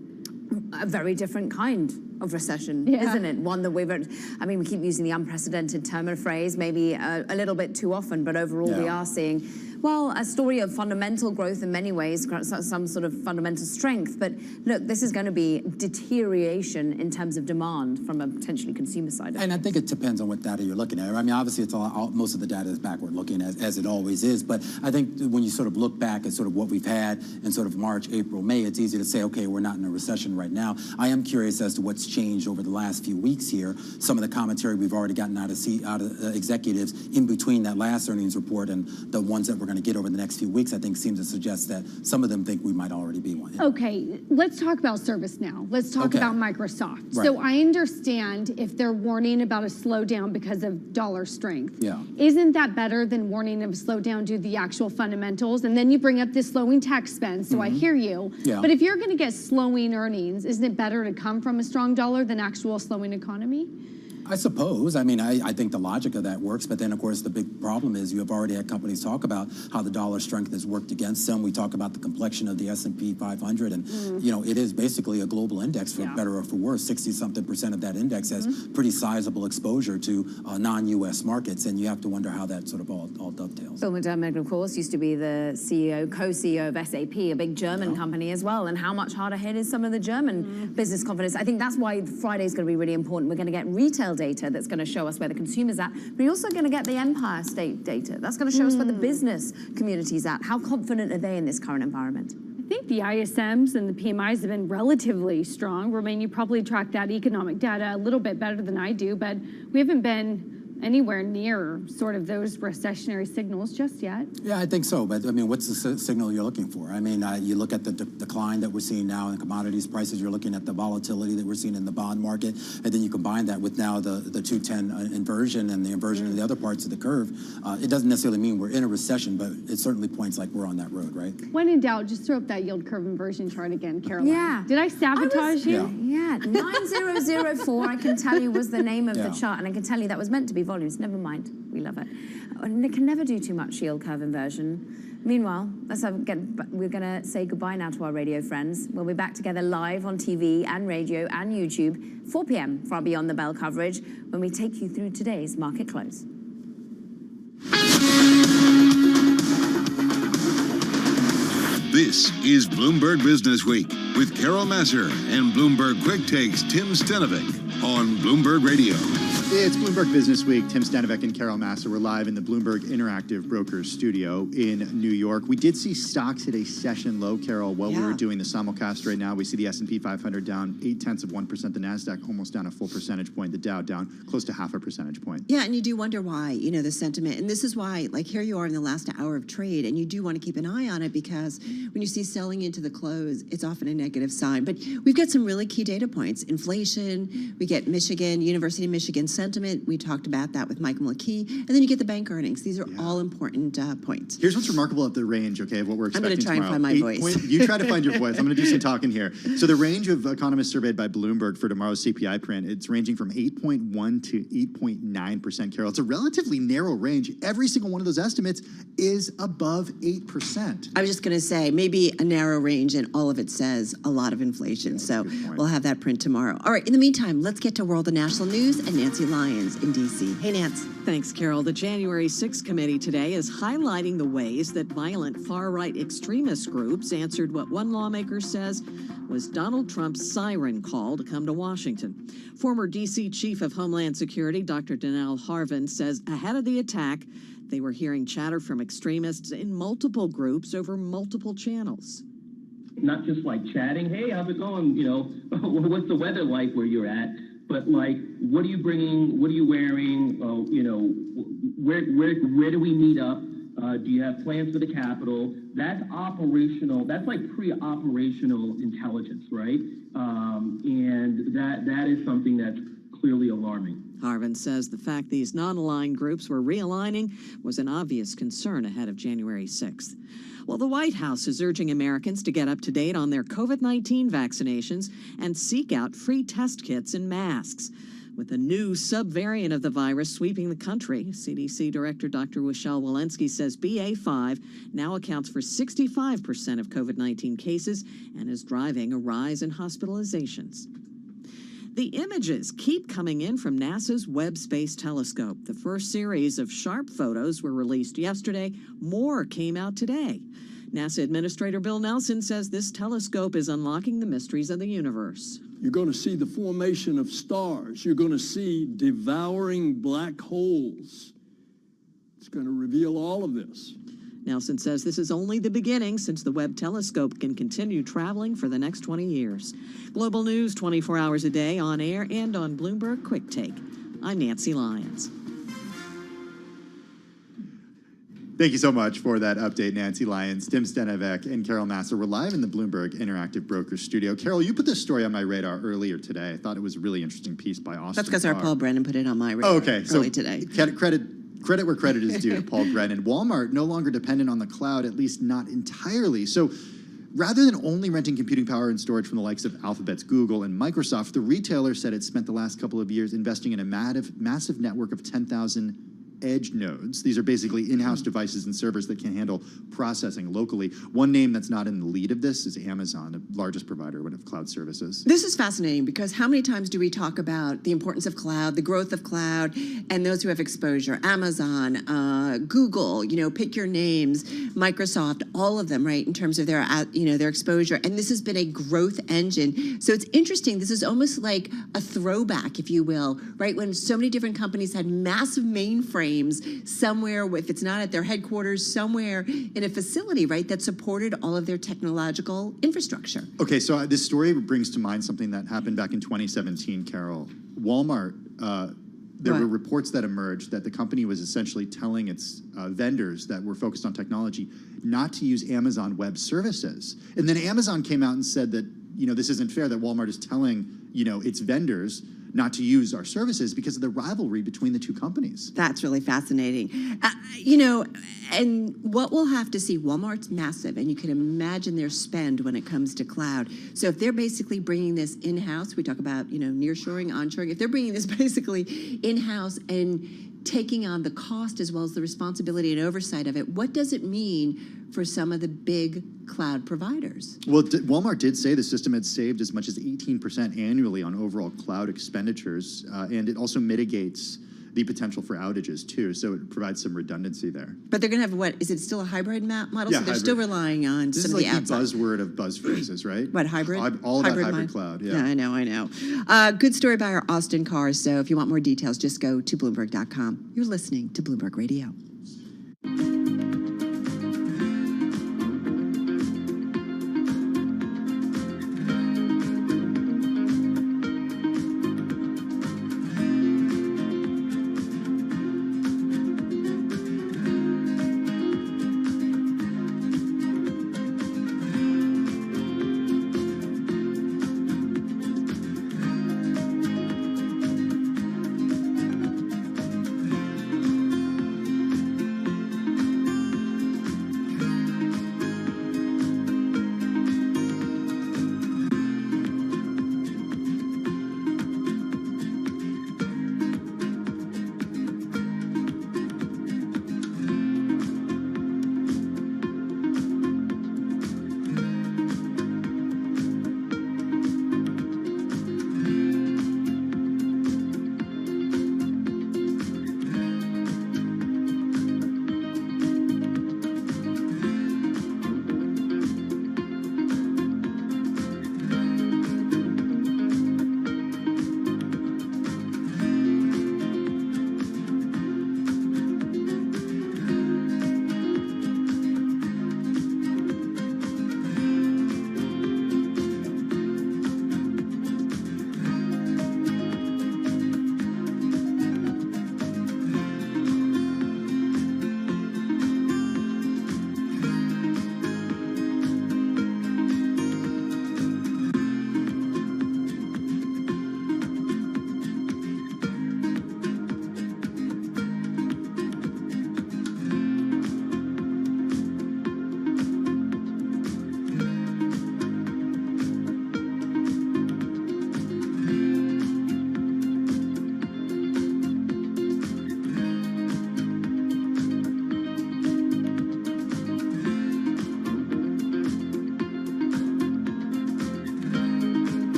A very different kind of recession, isn't it? One that we keep using the unprecedented term or phrase, maybe a little bit too often, but overall we are seeing, well, a story of fundamental growth in many ways, some sort of fundamental strength. But look, this is going to be deterioration in terms of demand from a potentially consumer side. And I think it depends on what data you're looking at. I mean, obviously, it's most of the data is backward looking, as it always is. But I think when you sort of look back at sort of what we've had in sort of March, April, May, it's easy to say, okay, we're not in a recession right now. I am curious as to what's changed over the last few weeks here. Some of the commentary we've already gotten out of executives in between that last earnings report and the ones that we're going to get over the next few weeks, I think seems to suggest that some of them think we might already be one. Okay, let's talk about ServiceNow. Let's talk about Microsoft. Right. So I understand if they're warning about a slowdown because of dollar strength. Yeah. Isn't that better than warning of a slowdown due to the actual fundamentals? And then you bring up this slowing tech spend, so I hear you. Yeah. But if you're going to get slowing earnings, isn't it better to come from a strong dollar than actual slowing economy? I suppose. I mean, I think the logic of that works, but then, of course, the big problem is you have already had companies talk about how the dollar strength has worked against them. We talk about the complexion of the S&P 500, and, it is basically a global index, for better or for worse. 60-something% of that index has pretty sizable exposure to non-U.S. markets, and you have to wonder how that sort of all dovetails. Bill McDermott, of course, used to be the co-CEO of SAP, a big German company as well, and how much harder hit is some of the German business confidence. I think that's why Friday's going to be really important. We're going to get retail data that's going to show us where the consumer's at, but you're also going to get the Empire State data. That's going to show us where the business community's at. How confident are they in this current environment? I think the ISMs and the PMIs have been relatively strong. Romaine, you probably track that economic data a little bit better than I do, but we haven't been anywhere near sort of those recessionary signals just yet. Yeah, I think so. But I mean, what's the signal you're looking for? I mean, you look at the decline that we're seeing now in commodities prices. You're looking at the volatility that we're seeing in the bond market, and then you combine that with now the 210 inversion and the inversion in the other parts of the curve. It doesn't necessarily mean we're in a recession, but it certainly points like we're on that road, right? When in doubt, just throw up that yield curve inversion chart again, Caroline. Yeah. Did I sabotage you? Yeah. 9004, I can tell you, was the name of the chart, and I can tell you that was meant to be volumes. Never mind. We love it. And it can never do too much yield curve inversion. Meanwhile, we're going to say goodbye now to our radio friends. We'll be back together live on TV and radio and YouTube, 4 p.m. for our Beyond the Bell coverage, when we take you through today's market close. This is Bloomberg Business Week with Carol Masser and Bloomberg Quick Takes Tim Stenovic on Bloomberg Radio. It's Bloomberg Business Week. Tim Stanovic and Carol Masser. We're live in the Bloomberg Interactive Brokers studio in New York. We did see stocks hit a session low, Carol, while we were doing the simulcast right now. We see the S&P 500 down 0.8%, the NASDAQ almost down a full percentage point, the Dow down close to half a percentage point. Yeah, and you do wonder why, the sentiment. And this is why, like, here you are in the last hour of trade, and you do want to keep an eye on it because when you see selling into the close, it's often a negative sign. But we've got some really key data points. Inflation, we get Michigan, University of Michigan sentiment. We talked about that with Michael McKee. And then you get the bank earnings. These are all important points. Here's what's remarkable at the range, okay, of what we're expecting tomorrow. I'm going to try and find my voice. You try to find your voice. I'm going to do some talking here. So the range of economists surveyed by Bloomberg for tomorrow's CPI print, it's ranging from 8.1 to 8.9%, Carol. It's a relatively narrow range. Every single one of those estimates is above 8%. I was just going to say, maybe a narrow range and all of it says a lot of inflation. So we'll have that print tomorrow. All right, in the meantime, let's get to world and national news and Nancy Lyons in D.C. Hey, Nance. Thanks, Carol. The January 6th committee today is highlighting the ways that violent far-right extremist groups answered what one lawmaker says was Donald Trump's siren call to come to Washington. Former D.C. Chief of Homeland Security, Dr. Danelle Harvin, says ahead of the attack, they were hearing chatter from extremists in multiple groups over multiple channels. Not just like chatting, hey, how's it going? You know, what's the weather like where you're at? But like, what are you bringing? What are you wearing? You know, where do we meet up? Do you have plans for the Capitol? That's operational. That's like pre-operational intelligence, right? And that is something that's clearly alarming. Harvin says the fact these non-aligned groups were realigning was an obvious concern ahead of January 6th. Well, the White House is urging Americans to get up to date on their COVID-19 vaccinations and seek out free test kits and masks. With a new subvariant of the virus sweeping the country, CDC Director Dr. Rochelle Walensky says BA.5 now accounts for 65% of COVID-19 cases and is driving a rise in hospitalizations. The images keep coming in from NASA's Webb Space Telescope. The first series of sharp photos were released yesterday. More came out today. NASA Administrator Bill Nelson says this telescope is unlocking the mysteries of the universe. You're going to see the formation of stars. You're going to see devouring black holes. It's going to reveal all of this. Nelson says this is only the beginning, since the Webb telescope can continue traveling for the next 20 years. Global news 24 hours a day, on air and on Bloomberg Quick Take. I'm Nancy Lyons. Thank you so much for that update, Nancy Lyons, Tim Stenevec, and Carol Massar. We're live in the Bloomberg Interactive Brokers studio. Carol, you put this story on my radar earlier today. I thought it was a really interesting piece by Austin. That's because our Paul Brennan put it on my radar early today. Credit where credit is due to Paul Brennan. Walmart no longer dependent on the cloud, at least not entirely. So rather than only renting computing power and storage from the likes of Alphabet's Google and Microsoft, the retailer said it spent the last couple of years investing in a massive network of 10,000 edge nodes. These are basically in-house devices and servers that can handle processing locally. One name that's not in the lead of this is Amazon, the largest provider of cloud services. This is fascinating because how many times do we talk about the importance of cloud, the growth of cloud, and those who have exposure? Amazon, Google, pick your names, Microsoft, all of them, right, in terms of their, their exposure. And this has been a growth engine. So it's interesting. This is almost like a throwback, if you will, right, when so many different companies had massive mainframes somewhere, if it's not at their headquarters, somewhere in a facility, right, that supported all of their technological infrastructure. Okay, so this story brings to mind something that happened back in 2017, Carol. Walmart, there were reports that emerged that the company was essentially telling its vendors that were focused on technology not to use Amazon Web Services. And then Amazon came out and said that, this isn't fair, that Walmart is telling, its vendors not to use our services because of the rivalry between the two companies. That's really fascinating. And what we'll have to see, Walmart's massive, and you can imagine their spend when it comes to cloud. So if they're basically bringing this in-house, we talk about, nearshoring, onshoring, if they're bringing this basically in-house and taking on the cost as well as the responsibility and oversight of it, what does it mean for some of the big cloud providers? Well, Walmart did say the system had saved as much as 18% annually on overall cloud expenditures, and it also mitigates the potential for outages too, so it provides some redundancy there. But they're going to have what? Is it still a hybrid model? Yeah, so they're hybrid. Still relying on this some of the apps. This is like the buzzword of buzz phrases, right? What, hybrid? All about hybrid cloud, yeah. I know. Good story by our Austin Cars. So if you want more details, just go to Bloomberg.com. You're listening to Bloomberg Radio.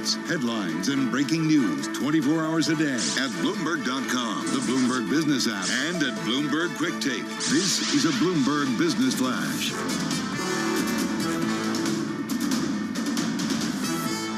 markets, headlines, and breaking news 24 hours a day at Bloomberg.com, the Bloomberg Business app, and at Bloomberg Quick Take. This is a Bloomberg Business Flash.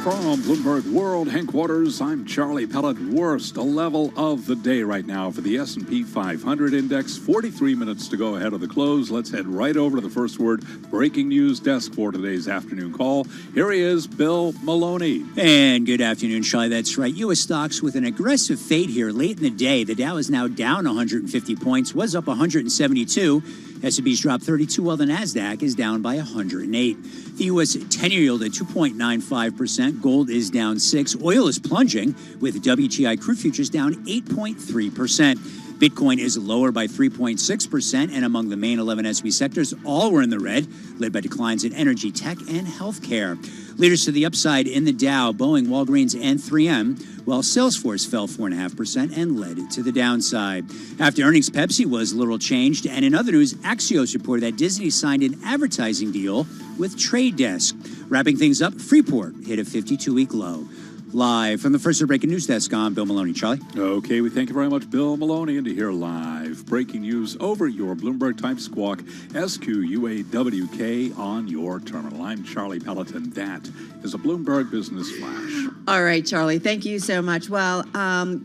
From Bloomberg World Headquarters, I'm Charlie Pellet. Worst level of the day right now for the S&P 500 index. 43 minutes to go ahead of the close. Let's head right over to the first word breaking news desk for today's afternoon call. Here he is, Bill Maloney. And good afternoon, Charlie. That's right. U.S. stocks with an aggressive fade here late in the day. The Dow is now down 150 points, was up 172. S&P's dropped 32, while the NASDAQ is down by 108. The U.S. 10-year yield at 2.95%. Gold is down 6. Oil is plunging, with WTI crude futures down 8.3%. Bitcoin is lower by 3.6%, and among the main 11 S&P sectors, all were in the red, led by declines in energy, tech, and healthcare. Leaders to the upside in the Dow, Boeing, Walgreens, and 3M, while Salesforce fell 4.5% and led to the downside. After earnings, Pepsi was little changed, and in other news, Axios reported that Disney signed an advertising deal with Trade Desk. Wrapping things up, Freeport hit a 52-week low. Live from the first breaking news desk, I'm Bill Maloney. Charlie? Okay, we thank you very much, Bill Maloney. And to hear live breaking news over your Bloomberg Type Squawk, SQUAWK on your terminal. I'm Charlie Pelleton. That is a Bloomberg Business Flash. All right, Charlie, thank you so much. Well,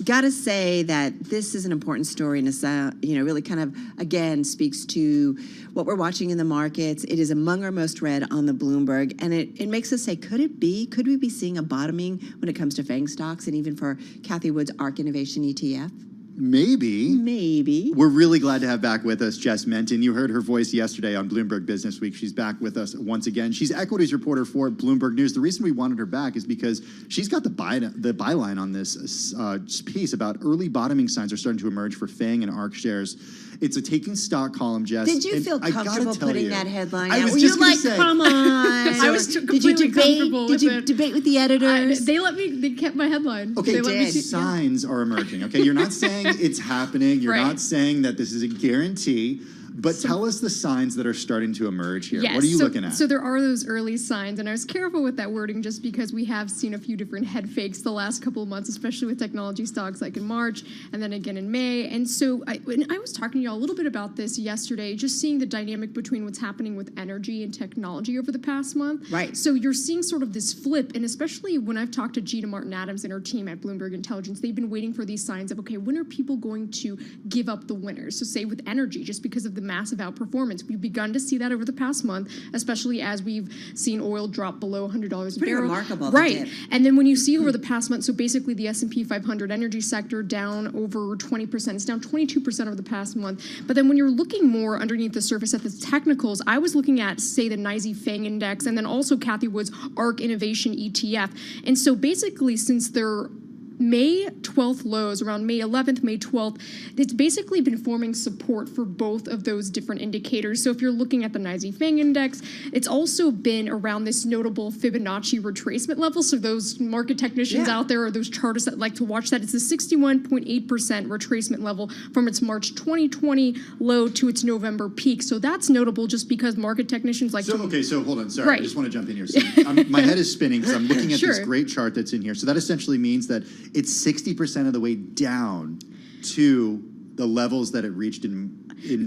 gotta say that this is an important story, and it's, really kind of, again, speaks to what we're watching in the markets. It is among our most read on the Bloomberg, and it makes us say, could we be seeing a bottoming when it comes to FANG stocks, and even for Kathy Wood's ARK Innovation ETF? Maybe. We're really glad to have back with us Jess Menton. You heard her voice yesterday on Bloomberg Business Week. She's back with us once again. She's equities reporter for Bloomberg News. The reason we wanted her back is because she's got the byline on this piece about early bottoming signs are starting to emerge for FANG and ARK shares. It's a taking stock column, Jess. Did you feel I gotta comfortable tell putting you, that headline I out? was Were just you gonna like, say- come on? I was completely comfortable with Did you it. debate with the editors? They kept my headline. Okay, They let me see- signs are emerging. Okay, you're not saying it's happening. You're Right. not saying that this is a guarantee. But tell us the signs that are starting to emerge here. What are you looking at? So there are those early signs, and I was careful with that wording just because we have seen a few different head fakes the last couple of months, especially with technology stocks like in March and then again in May. And so I was talking to y'all a little bit about this yesterday, just seeing the dynamic between what's happening with energy and technology over the past month. Right. So you're seeing sort of this flip, and especially when I've talked to Gina Martin-Adams and her team at Bloomberg Intelligence, they've been waiting for these signs of, okay, when are people going to give up the winners? So say with energy, just because of the massive outperformance. We've begun to see that over the past month, especially as we've seen oil drop below $100 a Pretty barrel. remarkable, the Right. dip. And then when you see over the past month, so basically the S&P 500 energy sector down over 20%. It's down 22% over the past month. But then when you're looking more underneath the surface at the technicals, I was looking at, say, the NYSE FANG index and then also Kathy Wood's ARK Innovation ETF. And so basically, since they're May 12th lows, around May 11th, May 12th, it's basically been forming support for both of those different indicators. So if you're looking at the NYSE FANG index, it's also been around this notable Fibonacci retracement level. So those market technicians out there, or those chartists that like to watch that, it's a 61.8% retracement level from its March 2020 low to its November peak. So that's notable just because market technicians like to... Okay, so hold on. Sorry, Right. I just want to jump in here. So my head is spinning because I'm looking at this Sure. great chart that's in here. So that essentially means that it's 60% of the way down to the levels that it reached in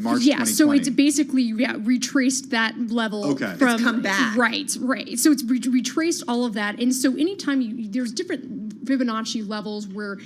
March 2020. So it's basically retraced that level. Okay. From, It's come back. Right. So it's retraced all of that. And so anytime there's different Fibonacci levels where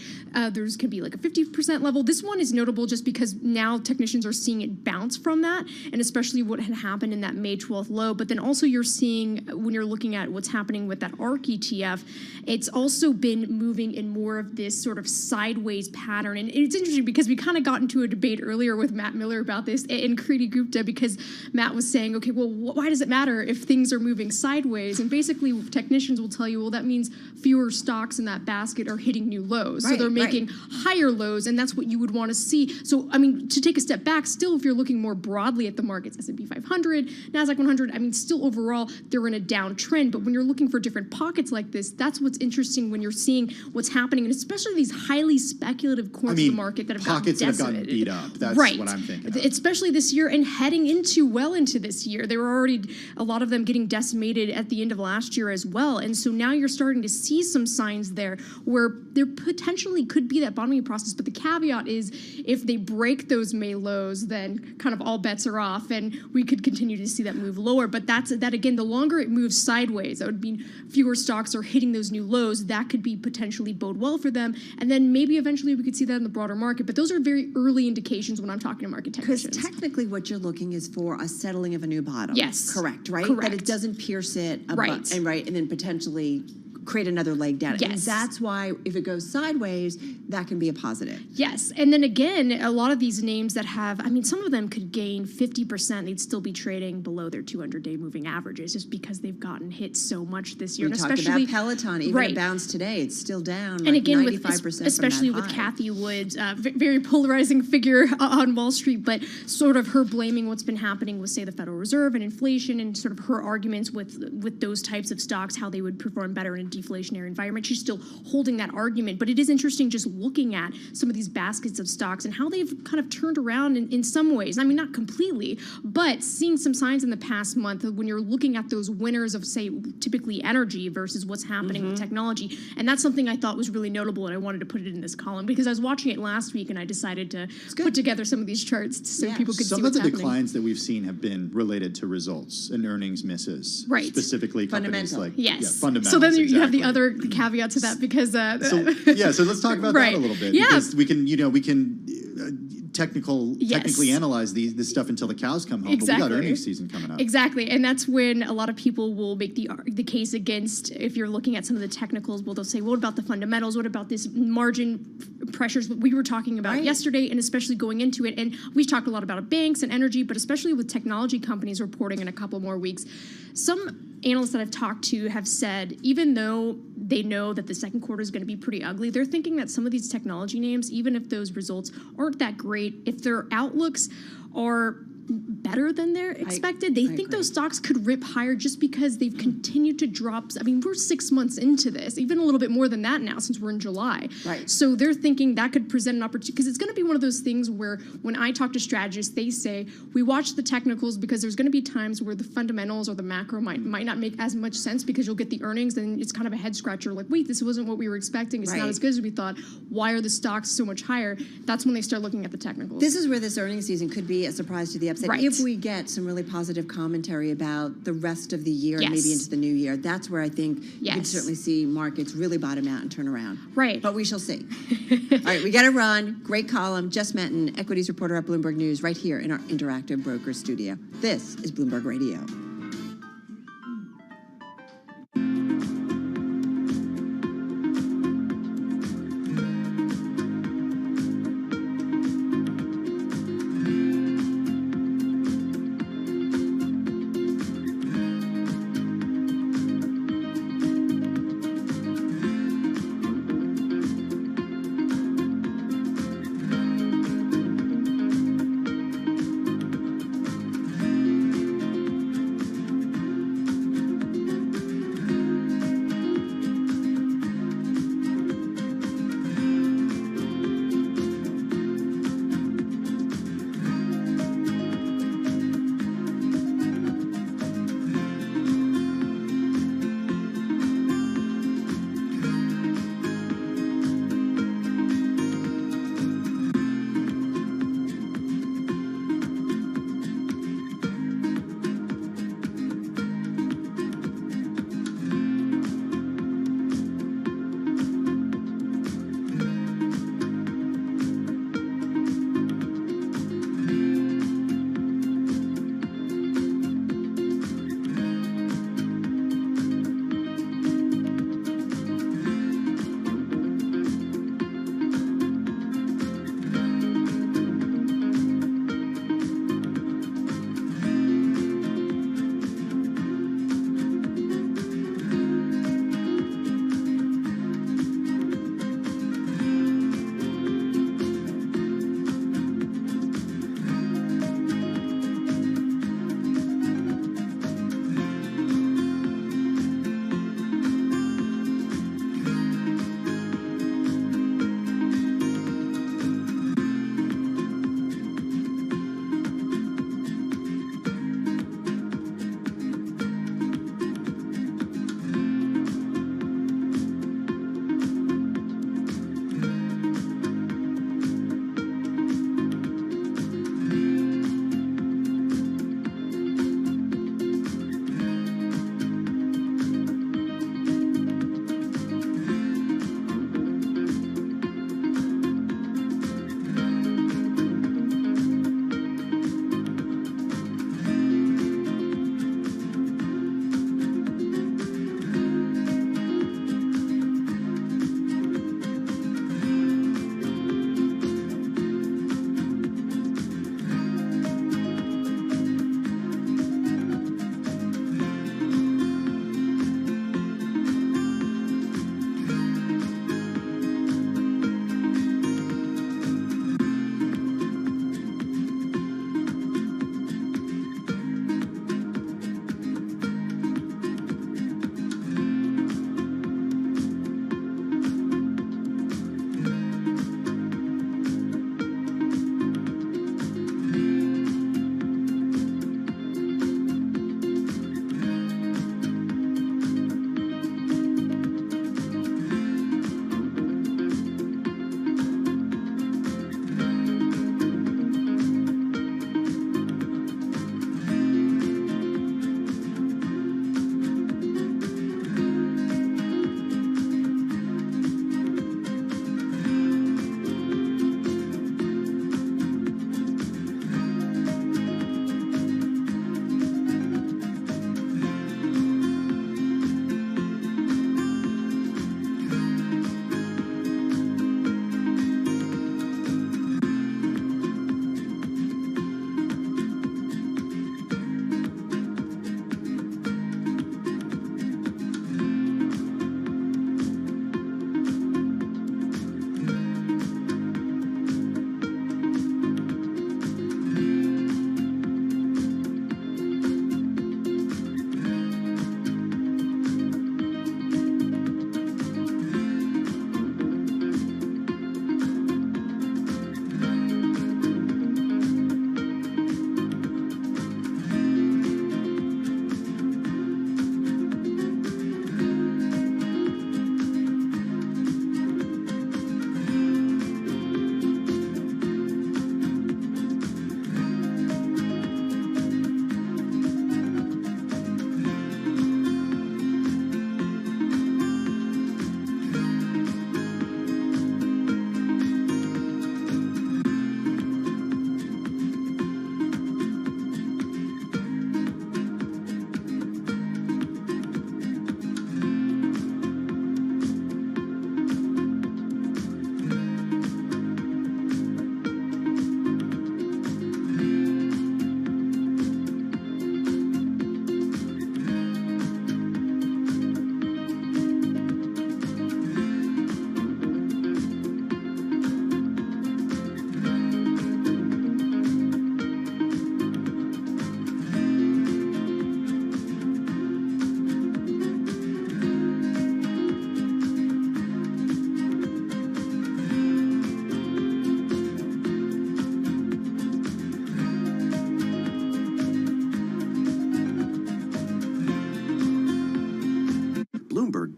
there's can be like a 50% level. This one is notable just because now technicians are seeing it bounce from that, and especially what had happened in that May 12th low. But then also you're seeing, when you're looking at what's happening with that ARK ETF, it's also been moving in more of this sort of sideways pattern. And it's interesting because we kind of got into a debate earlier with Matt Miller about this and Kriti Gupta, because Matt was saying, okay, well, why does it matter if things are moving sideways? And basically technicians will tell you, well, that means fewer stocks in that basket are hitting new lows. So they're making higher lows, and that's what you would want to see. So, I mean, to take a step back, still, if you're looking more broadly at the markets, S&P 500, NASDAQ 100, I mean, still overall, they're in a downtrend. But when you're looking for different pockets like this, that's what's interesting when you're seeing what's happening, and especially these highly speculative corners of the market that have pockets gotten that have decimated. gotten beat up. That's what I'm thinking of. Especially this year and heading well into this year. There were already a lot of them getting decimated at the end of last year as well. And so now you're starting to see some signs there where there potentially could be that bottoming process. But the caveat is if they break those May lows, then kind of all bets are off and we could continue to see that move lower. But that again, the longer it moves sideways, that would mean fewer stocks are hitting those new lows. That could be potentially bode well for them. And then maybe eventually we could see that in the broader market. But those are very early indications when I'm talking to market technicians. Because technically what you're looking is for a settling of a new bottom. Yes. Correct, right? Correct. That it doesn't pierce it. Right. And then potentially create another leg down. Yes. And that's why if it goes sideways, that can be a positive. Yes. And then again, a lot of these names that have, I mean, some of them could gain 50%. They'd still be trading below their 200-day moving averages just because they've gotten hit so much this year. We and talked especially about Peloton. Even it bounced today. It's still down and again, 95% especially with Cathie Wood's very polarizing figure on Wall Street, but sort of her blaming what's been happening with, say, the Federal Reserve and inflation and sort of her arguments with those types of stocks, how they would perform better in a deflationary environment. She's still holding that argument, but it is interesting just looking at some of these baskets of stocks and how they've kind of turned around in some ways. I mean, not completely, but seeing some signs in the past month when you're looking at those winners of, say, typically energy versus what's happening with technology. And that's something I thought was really notable, and I wanted to put it in this column because I was watching it last week and I decided to put together some of these charts so people could see Some what's of the happening. declines that we've seen have been related to results and earnings misses. Right. Specifically companies like fundamentals. So then you have the other caveat to that because so let's talk about that a little bit because we can technically analyze this stuff until the cows come home. Exactly. But we got earnings season coming up. Exactly, and that's when a lot of people will make the case against. If you're looking at some of the technicals, they'll say, "What about the fundamentals? What about this margin pressures?" What we were talking about yesterday, and especially going into it. And we've talked a lot about banks and energy, but especially with technology companies reporting in a couple more weeks. Some analysts that I've talked to have said, even though they know that the second quarter is going to be pretty ugly, they're thinking that some of these technology names, even if those results aren't that great, if their outlooks are better than they're expected, they think those stocks could rip higher just because they've continued to drop. I mean, we're 6 months into this, even a little bit more than that now since we're in July. Right. So they're thinking that could present an opportunity because it's going to be one of those things where when I talk to strategists, they say we watch the technicals because there's going to be times where the fundamentals or the macro might not make as much sense because you'll get the earnings and it's kind of a head scratcher like, wait, this wasn't what we were expecting. It's not as good as we thought. Why are the stocks so much higher? That's when they start looking at the technicals. This is where this earnings season could be a surprise to the upside. Right. If we get some really positive commentary about the rest of the year and maybe into the new year, that's where I think you can certainly see markets really bottom out and turn around. Right. But we shall see. All right, we got to run. Great column. Jess Menton, equities reporter at Bloomberg News, right here in our interactive broker studio. This is Bloomberg Radio.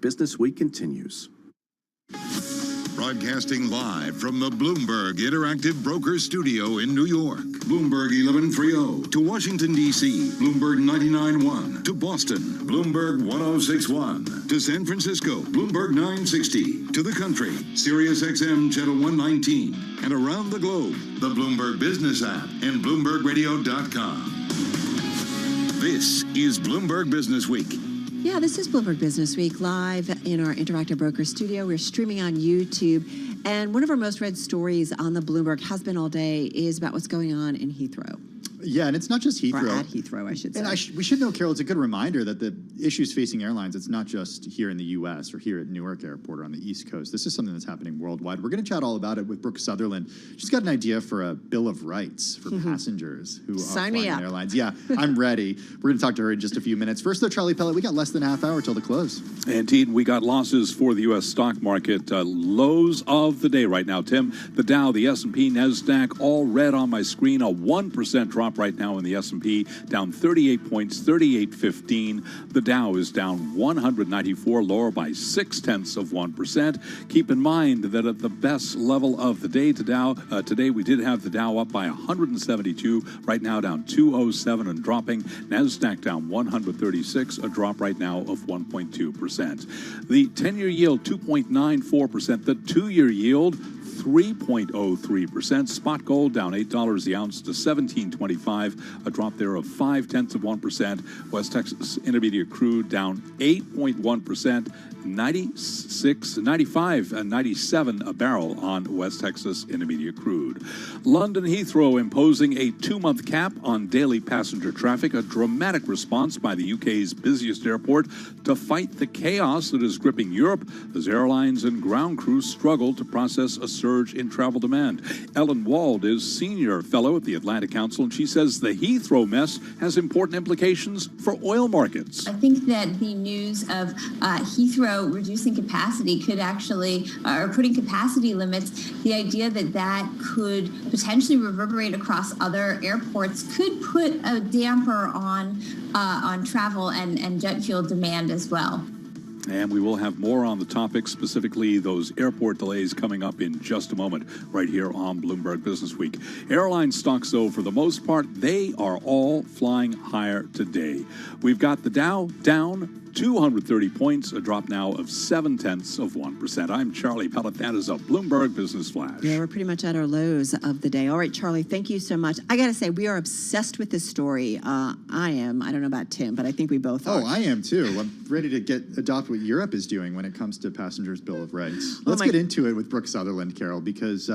Business Week continues. Broadcasting live from the Bloomberg Interactive Brokers Studio in New York. Bloomberg 1130. To Washington, D.C., Bloomberg 99.1. To Boston, Bloomberg 106.1. To San Francisco, Bloomberg 960. To the country, Sirius XM Channel 119. And around the globe, the Bloomberg Business app and BloombergRadio.com. This is Bloomberg Business Week. Yeah, this is Bloomberg Business Week live in our Interactive Broker studio. We're streaming on YouTube. And one of our most read stories on the Bloomberg has been all day is about what's going on in Heathrow. Yeah, and it's not just Heathrow. Or at Heathrow, I should say. And we should know, Carol, it's a good reminder that the issues facing airlines, it's not just here in the U.S. or here at Newark Airport or on the East Coast. This is something that's happening worldwide. We're going to chat all about it with Brooke Sutherland. She's got an idea for a Bill of Rights for passengers who are flying in airlines. Yeah, I'm ready. We're going to talk to her in just a few minutes. First, though, Charlie Pellet, we got less than a half hour till the close. Indeed, we got losses for the U.S. stock market. Lows of the day right now, Tim. The Dow, the S&P, NASDAQ, all red on my screen. A 1% drop right now in the S&P, down 38 points, 38.15. The Dow is down 194, lower by 0.6%. Keep in mind that at the best level of the day today, we did have the Dow up by 172, right now down 207 and dropping. NASDAQ down 136, a drop right now of 1.2%. The 10-year yield, 2.94%. The 2-year yield, 3.03%. Spot gold down $8 the ounce to $17.25, a drop there of 0.5%. West Texas Intermediate crude down 8.1%, 97 a barrel on West Texas Intermediate crude. London Heathrow imposing a 2-month cap on daily passenger traffic, a dramatic response by the UK's busiest airport to fight the chaos that is gripping Europe as airlines and ground crews struggle to process a surge in travel demand. Ellen Wald is senior fellow at the Atlantic Council, and she says the Heathrow mess has important implications for oil markets. I think that the news of Heathrow reducing capacity could actually, or putting capacity limits, the idea that that could potentially reverberate across other airports could put a damper on travel and jet fuel demand as well. And we will have more on the topic, specifically those airport delays, coming up in just a moment right here on Bloomberg Business Week. Airline stocks, though, for the most part, they are all flying higher today. We've got the Dow down 230 points, a drop now of 0.7%. I'm Charlie Pellet. That is a Bloomberg Business Flash. Yeah, we're pretty much at our lows of the day. All right, Charlie, thank you so much. I got to say, we are obsessed with this story. I am. I don't know about Tim, but I think we both are. Oh, I am too. I'm ready to adopt what Europe is doing when it comes to passengers' Bill of Rights. Let's get into it with Brooke Sutherland, Carol, because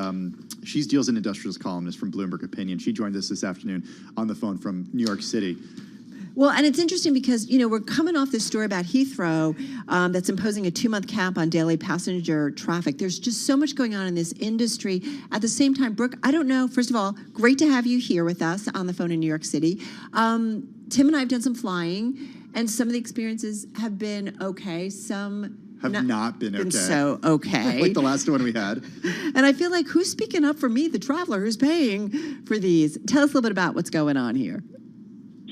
she's deals and industrials columnist from Bloomberg Opinion. She joined us this afternoon on the phone from New York City. Well, and it's interesting because, we're coming off this story about Heathrow that's imposing a 2-month cap on daily passenger traffic. There's just so much going on in this industry. At the same time, Brooke, I don't know, first of all, great to have you here with us on the phone in New York City. Tim and I have done some flying, and some of the experiences have been okay. Some have not been okay. So okay. Like the last one we had. And I feel like, who's speaking up for me, the traveler who's paying for these? Tell us a little bit about what's going on here.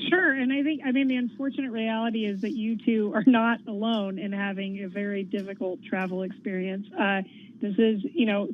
Sure, and I mean, the unfortunate reality is that you two are not alone in having a very difficult travel experience. This is,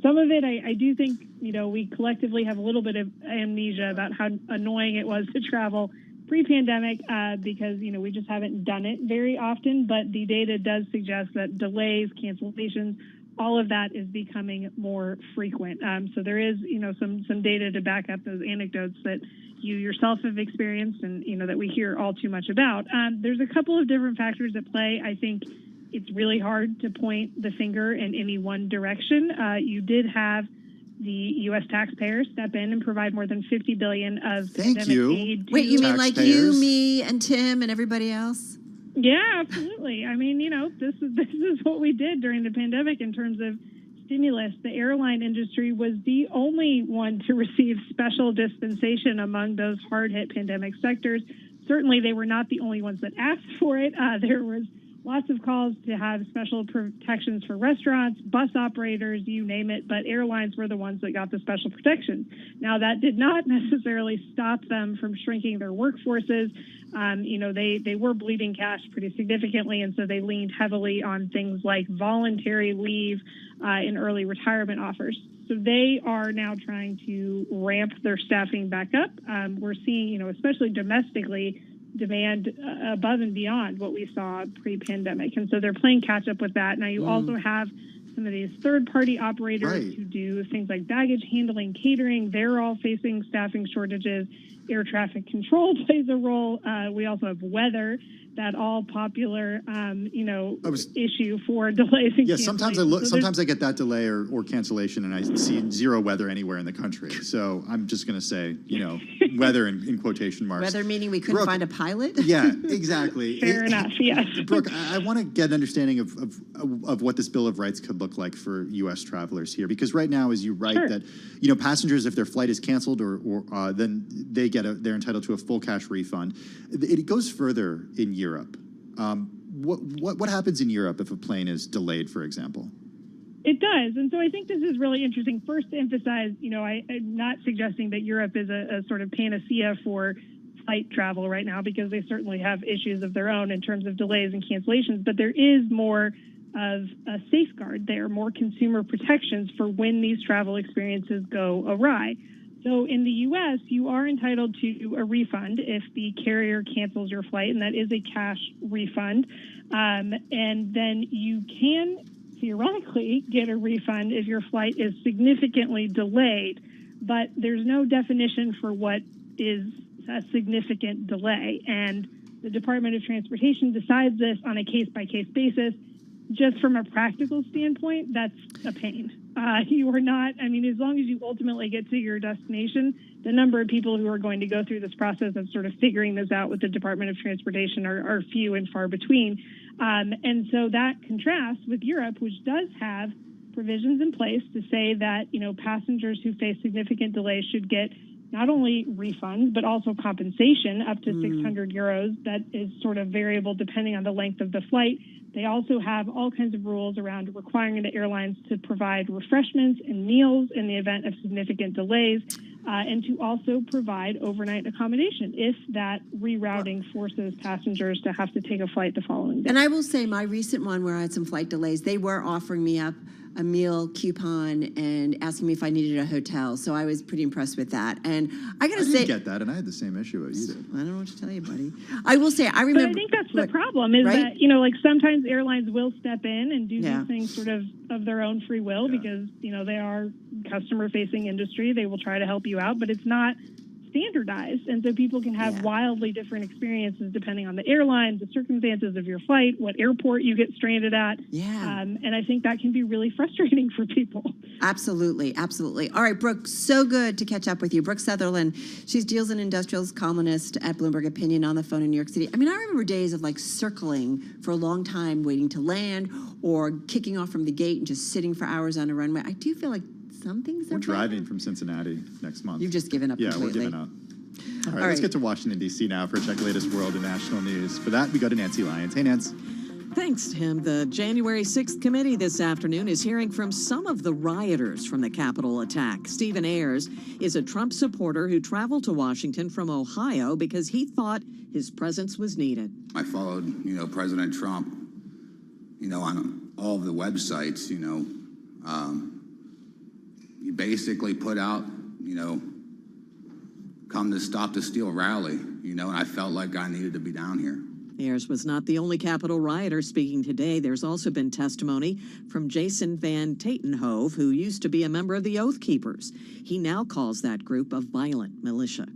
some of it, I do think, we collectively have a little bit of amnesia about how annoying it was to travel pre-pandemic because, we just haven't done it very often. But the data does suggest that delays, cancellations, all of that is becoming more frequent. So there is, some data to back up those anecdotes that you yourself have experienced and, that we hear all too much about. There's a couple of different factors at play. I think it's really hard to point the finger in any one direction. You did have the U.S. taxpayers step in and provide more than $50 billion of pandemic aid. Wait, you mean like you, me, and Tim and everybody else? Yeah, absolutely. I mean, this is what we did during the pandemic in terms of stimulus. The airline industry was the only one to receive special dispensation among those hard-hit pandemic sectors. Certainly, they were not the only ones that asked for it. There was lots of calls to have special protections for restaurants, bus operators, you name it, but airlines were the ones that got the special protections. Now, that did not necessarily stop them from shrinking their workforces. They were bleeding cash pretty significantly, and so they leaned heavily on things like voluntary leave and early retirement offers. So they are now trying to ramp their staffing back up. We're seeing, especially domestically, demand above and beyond what we saw pre-pandemic. And so they're playing catch up with that. Now you also have some of these third-party operators who do things like baggage handling, catering. They're all facing staffing shortages. Air traffic control plays a role. We also have weather, that all popular, issue for delays and cancellations. Sometimes I get that delay or cancellation, and I see zero weather anywhere in the country. So I'm just going to say, weather in quotation marks. Weather meaning we couldn't Brooke, find a pilot? Yeah, exactly. Fair enough, yes. Brooke, I want to get an understanding of what this Bill of Rights could look like for U.S. travelers here, because right now, as you write, that passengers, if their flight is canceled, or then they're entitled to a full cash refund. It goes further in Europe. What happens in Europe if a plane is delayed, for example? It does. And so I think this is really interesting. First, to emphasize, I'm not suggesting that Europe is a sort of panacea for flight travel right now, because they certainly have issues of their own in terms of delays and cancellations. But there is more of a safeguard there, more consumer protections for when these travel experiences go awry. So in the U.S., you are entitled to a refund if the carrier cancels your flight, and that is a cash refund. And then you can theoretically get a refund if your flight is significantly delayed, but there's no definition for what is a significant delay. And the Department of Transportation decides this on a case-by-case basis. Just from a practical standpoint, that's a pain. You are not, as long as you ultimately get to your destination, the number of people who are going to go through this process of sort of figuring this out with the Department of Transportation are few and far between. And so that contrasts with Europe, which does have provisions in place to say that, passengers who face significant delays should get not only refunds, but also compensation up to 600 euros. That is sort of variable depending on the length of the flight. They also have all kinds of rules around requiring the airlines to provide refreshments and meals in the event of significant delays, and to also provide overnight accommodation if that rerouting forces passengers to have to take a flight the following day. And I will say my recent one where I had some flight delays, they were offering me up a meal coupon and asking me if I needed a hotel. So I was pretty impressed with that. And I got to say, I didn't get that, and I had the same issue as you did. I don't know what to tell you, buddy. I will say, I remember. But I think that's the problem is that, sometimes airlines will step in and do these things sort of their own free will because, they are customer-facing industry. They will try to help you out, but it's not standardized. And so people can have wildly different experiences depending on the airline, the circumstances of your flight, what airport you get stranded at. And I think that can be really frustrating for people. Absolutely. Absolutely. All right, Brooke, so good to catch up with you. Brooke Sutherland, she's deals and industrials columnist at Bloomberg Opinion on the phone in New York City. I remember days of circling for a long time, waiting to land or kicking off from the gate and just sitting for hours on a runway. I do feel like some things We're driving from Cincinnati next month. You've just given up completely. We're giving up. All right, let's get to Washington, D.C. now for a check latest world and national news. For that, we go to Nancy Lyons. Hey, Nance. Thanks, Tim. The January 6th committee this afternoon is hearing from some of the rioters from the Capitol attack. Stephen Ayers is a Trump supporter who traveled to Washington from Ohio because he thought his presence was needed. I followed, President Trump, on all the websites, he basically put out, come to Stop the Steal rally, and I felt like I needed to be down here. Ayers was not the only Capitol rioter speaking today. There's also been testimony from Jason Van Tatenhove, who used to be a member of the Oath Keepers. He now calls that group a violent militia.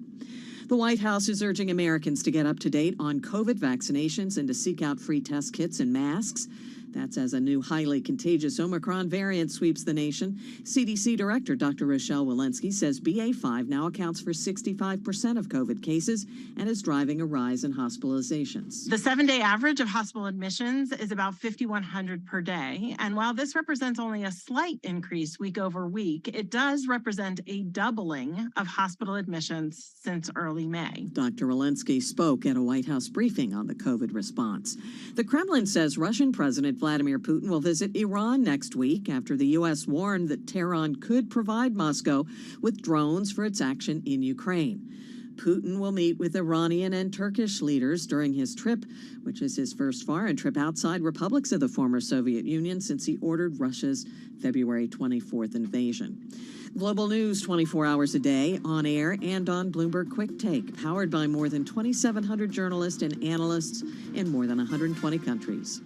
The White House is urging Americans to get up to date on COVID vaccinations and to seek out free test kits and masks. That's as a new highly contagious Omicron variant sweeps the nation. CDC Director Dr. Rochelle Walensky says BA.5 now accounts for 65% of COVID cases and is driving a rise in hospitalizations. The 7-day average of hospital admissions is about 5,100 per day. And while this represents only a slight increase week over week, it does represent a doubling of hospital admissions since early May. Dr. Walensky spoke at a White House briefing on the COVID response. The Kremlin says Russian President Vladimir Putin will visit Iran next week after the U.S. warned that Tehran could provide Moscow with drones for its action in Ukraine. Putin will meet with Iranian and Turkish leaders during his trip, which is his first foreign trip outside republics of the former Soviet Union since he ordered Russia's February 24th invasion. Global news 24 hours a day, on air and on Bloomberg Quick Take, powered by more than 2,700 journalists and analysts in more than 120 countries.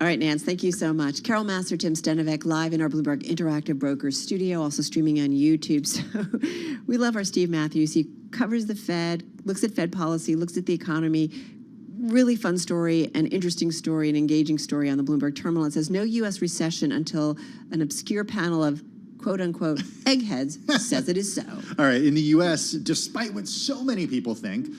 All right, Nance, thank you so much. Carol Master, Tim Stenovec, live in our Bloomberg Interactive Brokers studio, also streaming on YouTube. So we love our Steve Matthews. He covers the Fed, looks at Fed policy, looks at the economy. Really fun story, an interesting story, an engaging story on the Bloomberg terminal. It says no U.S. recession until an obscure panel of quote-unquote eggheads says it is so. All right, in the U.S., despite what so many people think,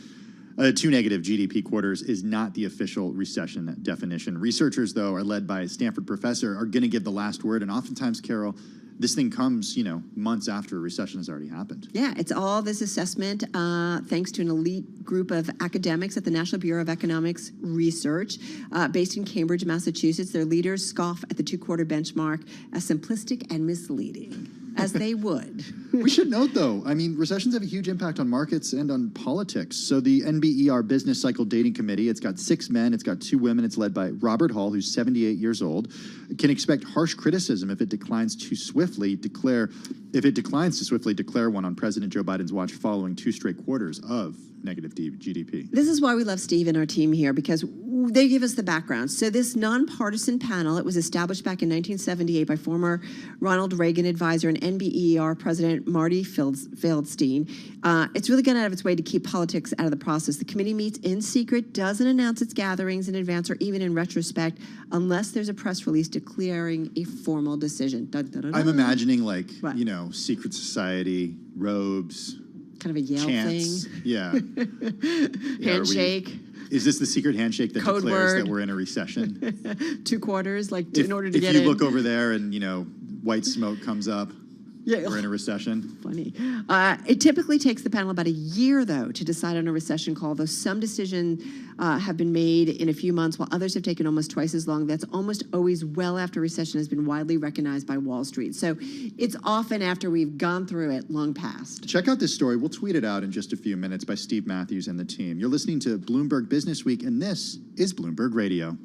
2 negative GDP quarters is not the official recession definition. Researchers, though, are led by a Stanford professor, are going to give the last word. And oftentimes, Carol, this thing comes, months after a recession has already happened. Yeah, it's all this assessment thanks to an elite group of academics at the National Bureau of Economics Research based in Cambridge, Massachusetts. Their leaders scoff at the 2-quarter benchmark as simplistic and misleading. As they would. We should note, though, recessions have a huge impact on markets and on politics. So the NBER Business Cycle Dating Committee, it's got 6 men, it's got 2 women, it's led by Robert Hall, who's 78 years old, can expect harsh criticism if it declines to swiftly declare one on President Joe Biden's watch following 2 straight quarters of negative GDP. This is why we love Steve and our team here, because they give us the background. So this nonpartisan panel, it was established back in 1978 by former Ronald Reagan advisor and NBER President Marty Feldstein. It's really gone out of its way to keep politics out of the process. The committee meets in secret, doesn't announce its gatherings in advance or even in retrospect, unless there's a press release declaring a formal decision. Dun, dun, dun, dun. I'm imagining secret society, robes, kind of a Yale chants. thing. Yeah. Handshake. Is this the secret handshake that Code declares word. that we're in a recession? 2 quarters, in order to get If you in. look over there and, white smoke comes up, we're in a recession. Funny. It typically takes the panel about a year, though, to decide on a recession call, though some decisions have been made in a few months, while others have taken almost twice as long. That's almost always well after recession has been widely recognized by Wall Street. So it's often after we've gone through it long past. Check out this story. We'll tweet it out in just a few minutes by Steve Matthews and the team. You're listening to Bloomberg Business Week, and this is Bloomberg Radio.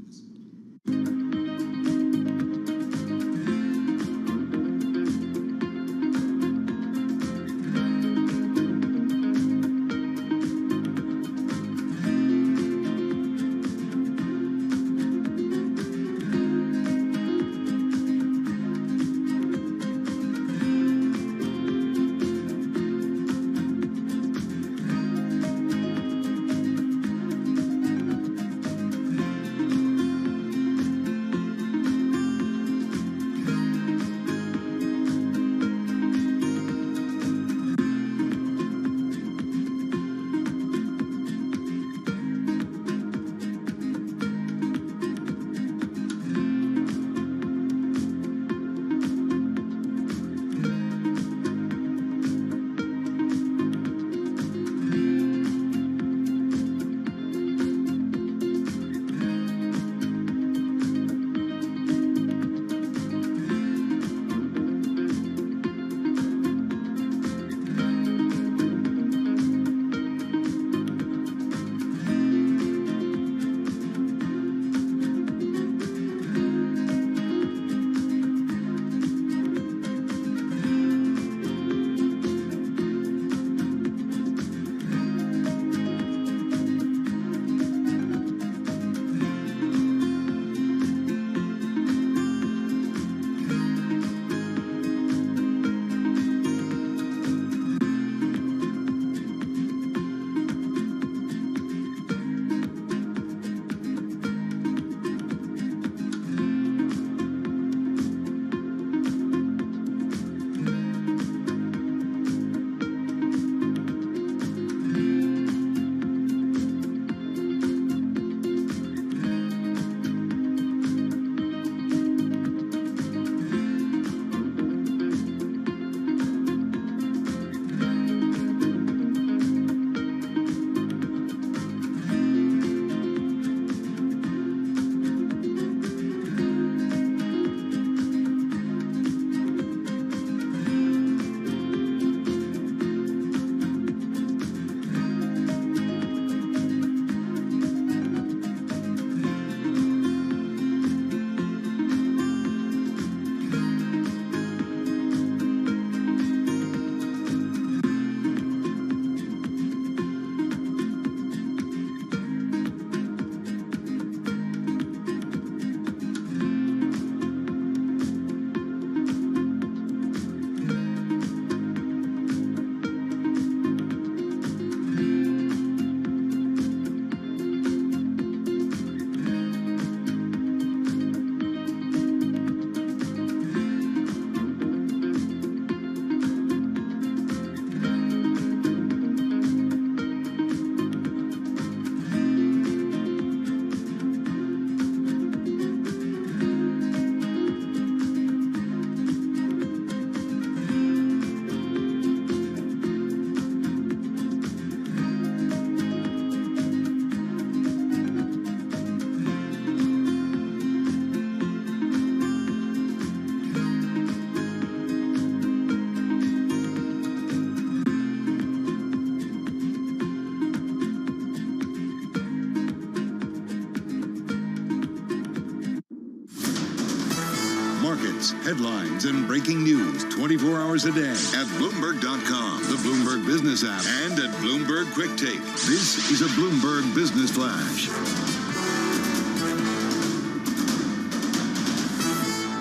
news, headlines, and breaking news 24 hours a day at Bloomberg.com, the Bloomberg Business app, and at Bloomberg Quick Take. This is a Bloomberg Business Flash.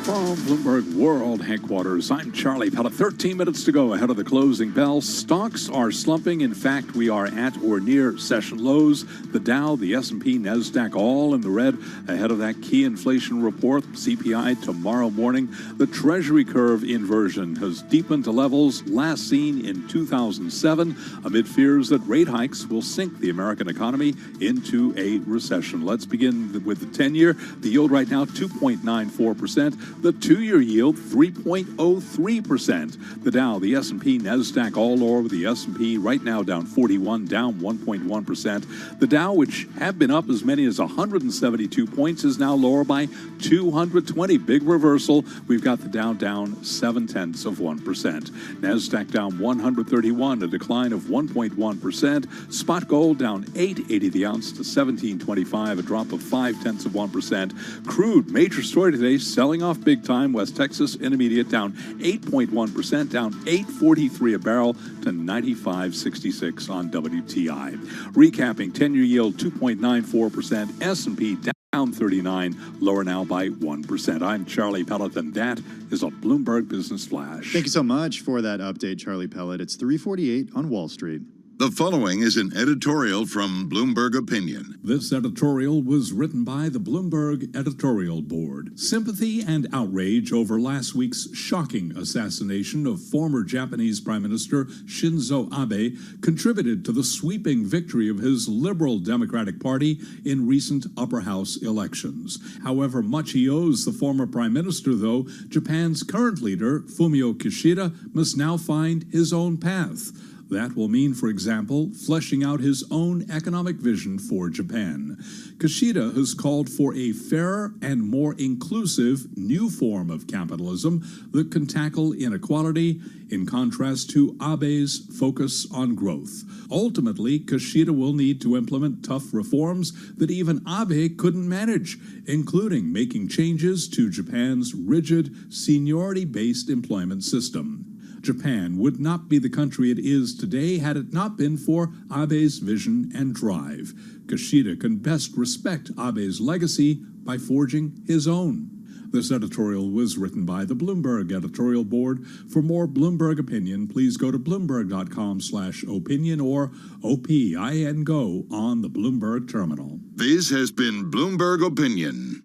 From Bloomberg World Headquarters, I'm Charlie Pellet. 13 minutes to go ahead of the closing bell. Stocks are slumping. In fact, we are at or near session lows. The Dow, the S&P, NASDAQ, all in the red ahead of that key inflation report, CPI, tomorrow morning. The Treasury curve inversion has deepened to levels last seen in 2007 amid fears that rate hikes will sink the American economy into a recession. Let's begin with the 10-year. The yield right now, 2.94%. The 2-year yield, 3.03%. The Dow, the S&P, NASDAQ all lower, with the S&P right now down 41, down 1.1%. The Dow, which had been up as many as 172 points, is now lower by 220. Big reversal. We've got the Dow down 0.7%. NASDAQ down 131, a decline of 1.1%. Spot gold down 8.80 the ounce to 17.25, a drop of 0.5%. Crude, major story today, selling off big time. West Texas Intermediate down 8.1%, down 8.43 a barrel to 95.66 on WTI. Recapping, 10-year yield 2.94%, S&P down 39, lower now by 1%. I'm Charlie Pellet, and that is a Bloomberg Business Flash. Thank you so much for that update, Charlie Pellet. It's 3:48 on Wall Street. The following is an editorial from Bloomberg Opinion. This editorial was written by the Bloomberg editorial board. Sympathy and outrage over last week's shocking assassination of former Japanese Prime Minister Shinzo Abe contributed to the sweeping victory of his Liberal Democratic Party in recent upper house elections. However much he owes the former Prime Minister, though, Japan's current leader, Fumio Kishida, must now find his own path. That will mean, for example, fleshing out his own economic vision for Japan. Kishida has called for a fairer and more inclusive new form of capitalism that can tackle inequality, in contrast to Abe's focus on growth. Ultimately, Kishida will need to implement tough reforms that even Abe couldn't manage, including making changes to Japan's rigid, seniority-based employment system. Japan would not be the country it is today had it not been for Abe's vision and drive. Kishida can best respect Abe's legacy by forging his own. This editorial was written by the Bloomberg editorial board. For more Bloomberg opinion, please go to Bloomberg.com/opinion or OPIN-GO on the Bloomberg terminal. This has been Bloomberg Opinion.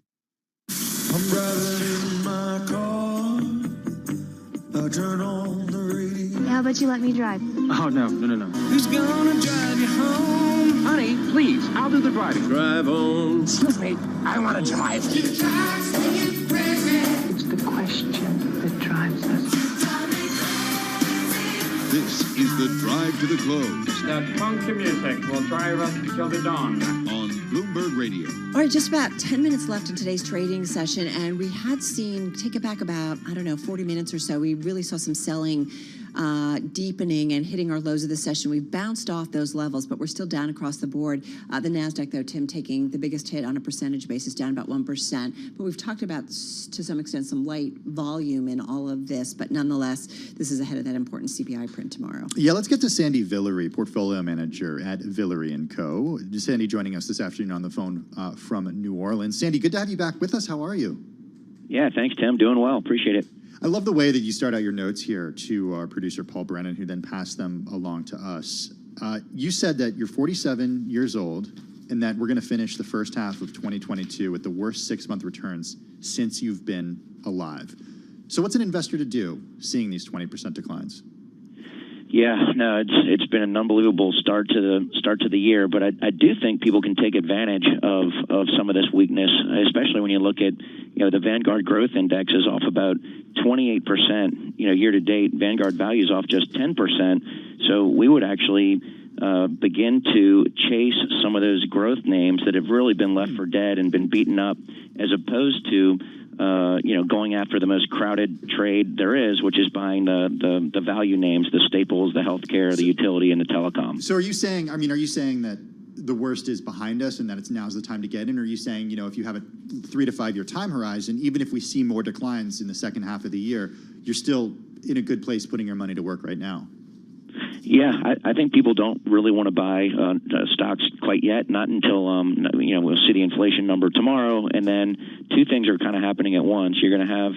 I'm driving in my car. I turn on the radio. How about you let me drive? Oh, no. Who's gonna drive you home? Honey, please, I'll do the driving. Drive on. Excuse me, I want to drive. It's the question that drives us. This is the Drive to the Close. That funky music will drive us till the dawn. On Bloomberg Radio. All right, just about 10 minutes left in today's trading session, and we had seen, take it back about, 40 minutes or so, we really saw some selling deepening and hitting our lows of the session. We've bounced off those levels, but we're still down across the board. The NASDAQ, though, Tim, taking the biggest hit on a percentage basis, down about 1%. But we've talked about, to some extent, some light volume in all of this, but nonetheless, this is ahead of that important CPI print tomorrow. Yeah, let's get to Sandy Villery, portfolio manager at Villery & Co. Sandy joining us this afternoon on the phone from New Orleans. Sandy, good to have you back with us. How are you? Yeah, thanks, Tim. Doing well. Appreciate it. I love the way that you start out your notes here to our producer, Paul Brennan, who then passed them along to us. You said that you're 47 years old and that we're going to finish the first half of 2022 with the worst 6-month returns since you've been alive. So what's an investor to do seeing these 20% declines? Yeah, no, it's been an unbelievable start to the year, but I do think people can take advantage of some of this weakness, especially when you look at the Vanguard Growth Index is off about 28%. Year to date, Vanguard Value is off just 10%. So we would actually begin to chase some of those growth names that have really been left for dead and been beaten up, as opposed to going after the most crowded trade there is, which is buying the value names, the staples, the healthcare, the utility, and the telecom. So are you saying that the worst is behind us and that now's the time to get in? Or are you saying, if you have a 3 to 5 year time horizon, even if we see more declines in the second half of the year, you're still in a good place putting your money to work right now? Yeah, I think people don't really want to buy stocks quite yet, not until, we'll see the inflation number tomorrow. And then two things are kind of happening at once. You're going to have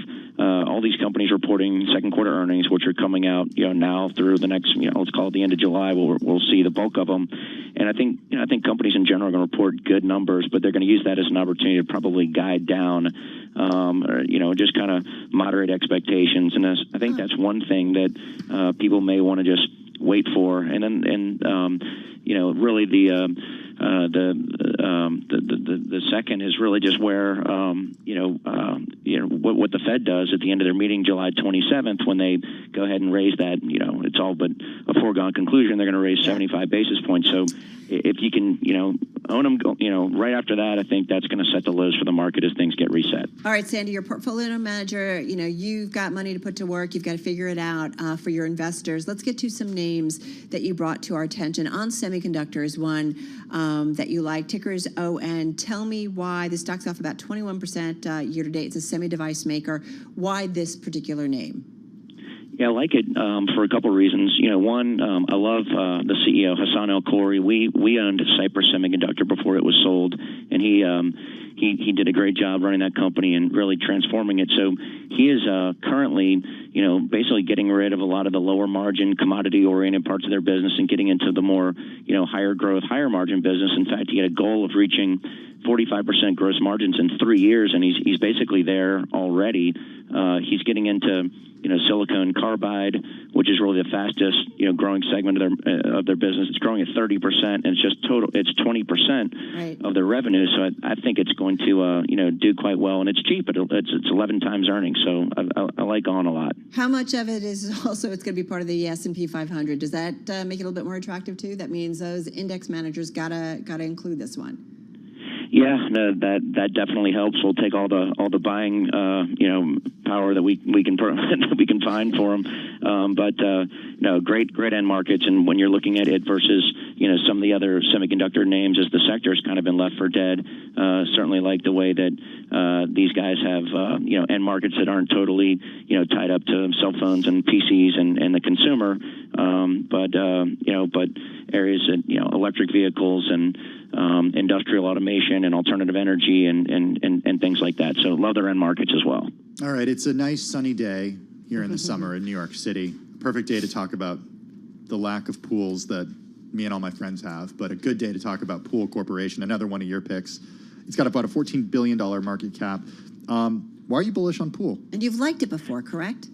all these companies reporting second quarter earnings, which are coming out, now through the next, let's call it the end of July. We'll see the bulk of them. And I think companies in general are going to report good numbers, but they're going to use that as an opportunity to probably guide down, or, just kind of moderate expectations. And I think that's one thing that people may want to just wait for. And then, really the second is really just where, what the Fed does at the end of their meeting, July 27th, when they go ahead and raise that, it's all but a foregone conclusion. They're going to raise 75 basis points. So if you can, own them, right after that, I think that's going to set the lows for the market as things get reset. All right, Sandy, your portfolio manager, you've got money to put to work. You've got to figure it out for your investors. Let's get to some names that you brought to our attention. On Semiconductor is one that you like. Ticker is ON. Tell me why. The stock's off about 21% year to date. It's a semi-device maker. Why this particular name? Yeah, I like it for a couple of reasons. One, I love the CEO, Hassan El-Khoury. We owned Cypress Semiconductor before it was sold, and he did a great job running that company and really transforming it. So he is currently, basically getting rid of a lot of the lower margin, commodity-oriented parts of their business and getting into the more, higher growth, higher margin business. In fact, he had a goal of reaching 45% gross margins in 3 years, and he's basically there already. He's getting into silicon carbide, which is really the fastest growing segment of their business. It's growing at 30%, and it's 20% of their revenue. So I think it's going to do quite well, and it's cheap. It's 11 times earnings, so I like ON a lot. How much of it is also it's going to be part of the S&P 500? Does that make it a little bit more attractive too? That means those index managers gotta include this one. Yeah, no, that definitely helps. We'll take all the buying power that we can that we can find for them. But great end markets, and when you're looking at it versus some of the other semiconductor names, as the sector's kind of been left for dead. Certainly like the way that these guys have end markets that aren't totally tied up to cell phones and PCs and the consumer, but areas that electric vehicles and industrial automation and alternative energy and things like that. So love their end markets as well. All right, it's a nice sunny day here in the summer in New York City. Perfect day to talk about the lack of pools that me and all my friends have, but a good day to talk about Pool Corporation, another one of your picks. It's got about a $14 billion market cap. Why are you bullish on Pool? And you've liked it before, correct?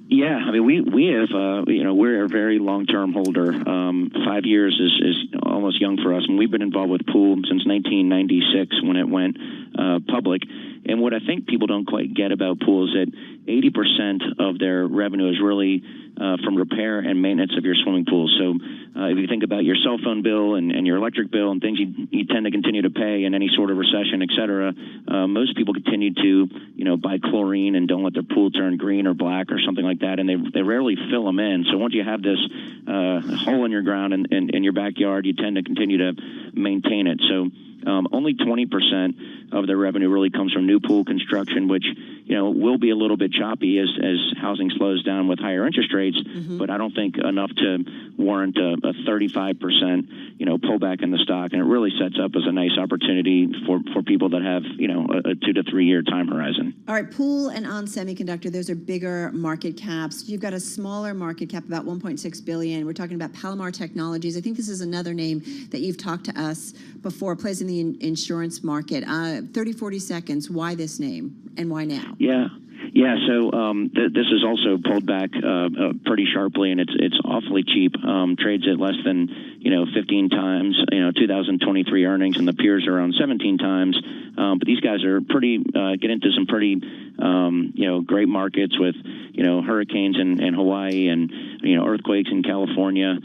Yeah, I mean, we have, we're a very long-term holder. 5 years is almost young for us, and we've been involved with Pool since 1996 when it went public. And what I think people don't quite get about Pool is that 80% of their revenue is really from repair and maintenance of your swimming pools. So if you think about your cell phone bill and your electric bill and things you tend to continue to pay in any sort of recession, et cetera, most people continue to, buy chlorine and don't let their pool turn green or black or something like that, and they rarely fill them in. So once you have this hole in your ground in your backyard, you tend to continue to maintain it. So only 20% of their revenue really comes from new pool construction, which will be a little bit choppy as housing slows down with higher interest rates. But I don't think enough to warrant a 35% pullback in the stock, and it really sets up as a nice opportunity for people that have a 2 to 3 year time horizon. All right, Pool and On Semiconductor, those are bigger market caps. You've got a smaller market cap, about $1.6 billion. We're talking about Palomar Technologies. I think this is another name that you've talked to us before, plays in the insurance market. 30, 40 seconds, why this name and why now? Yeah. So this is also pulled back pretty sharply, and it's awfully cheap. Trades at less than 15 times 2023 earnings, and the peers are around 17 times. But these guys are get into some pretty great markets with hurricanes in Hawaii and earthquakes in California.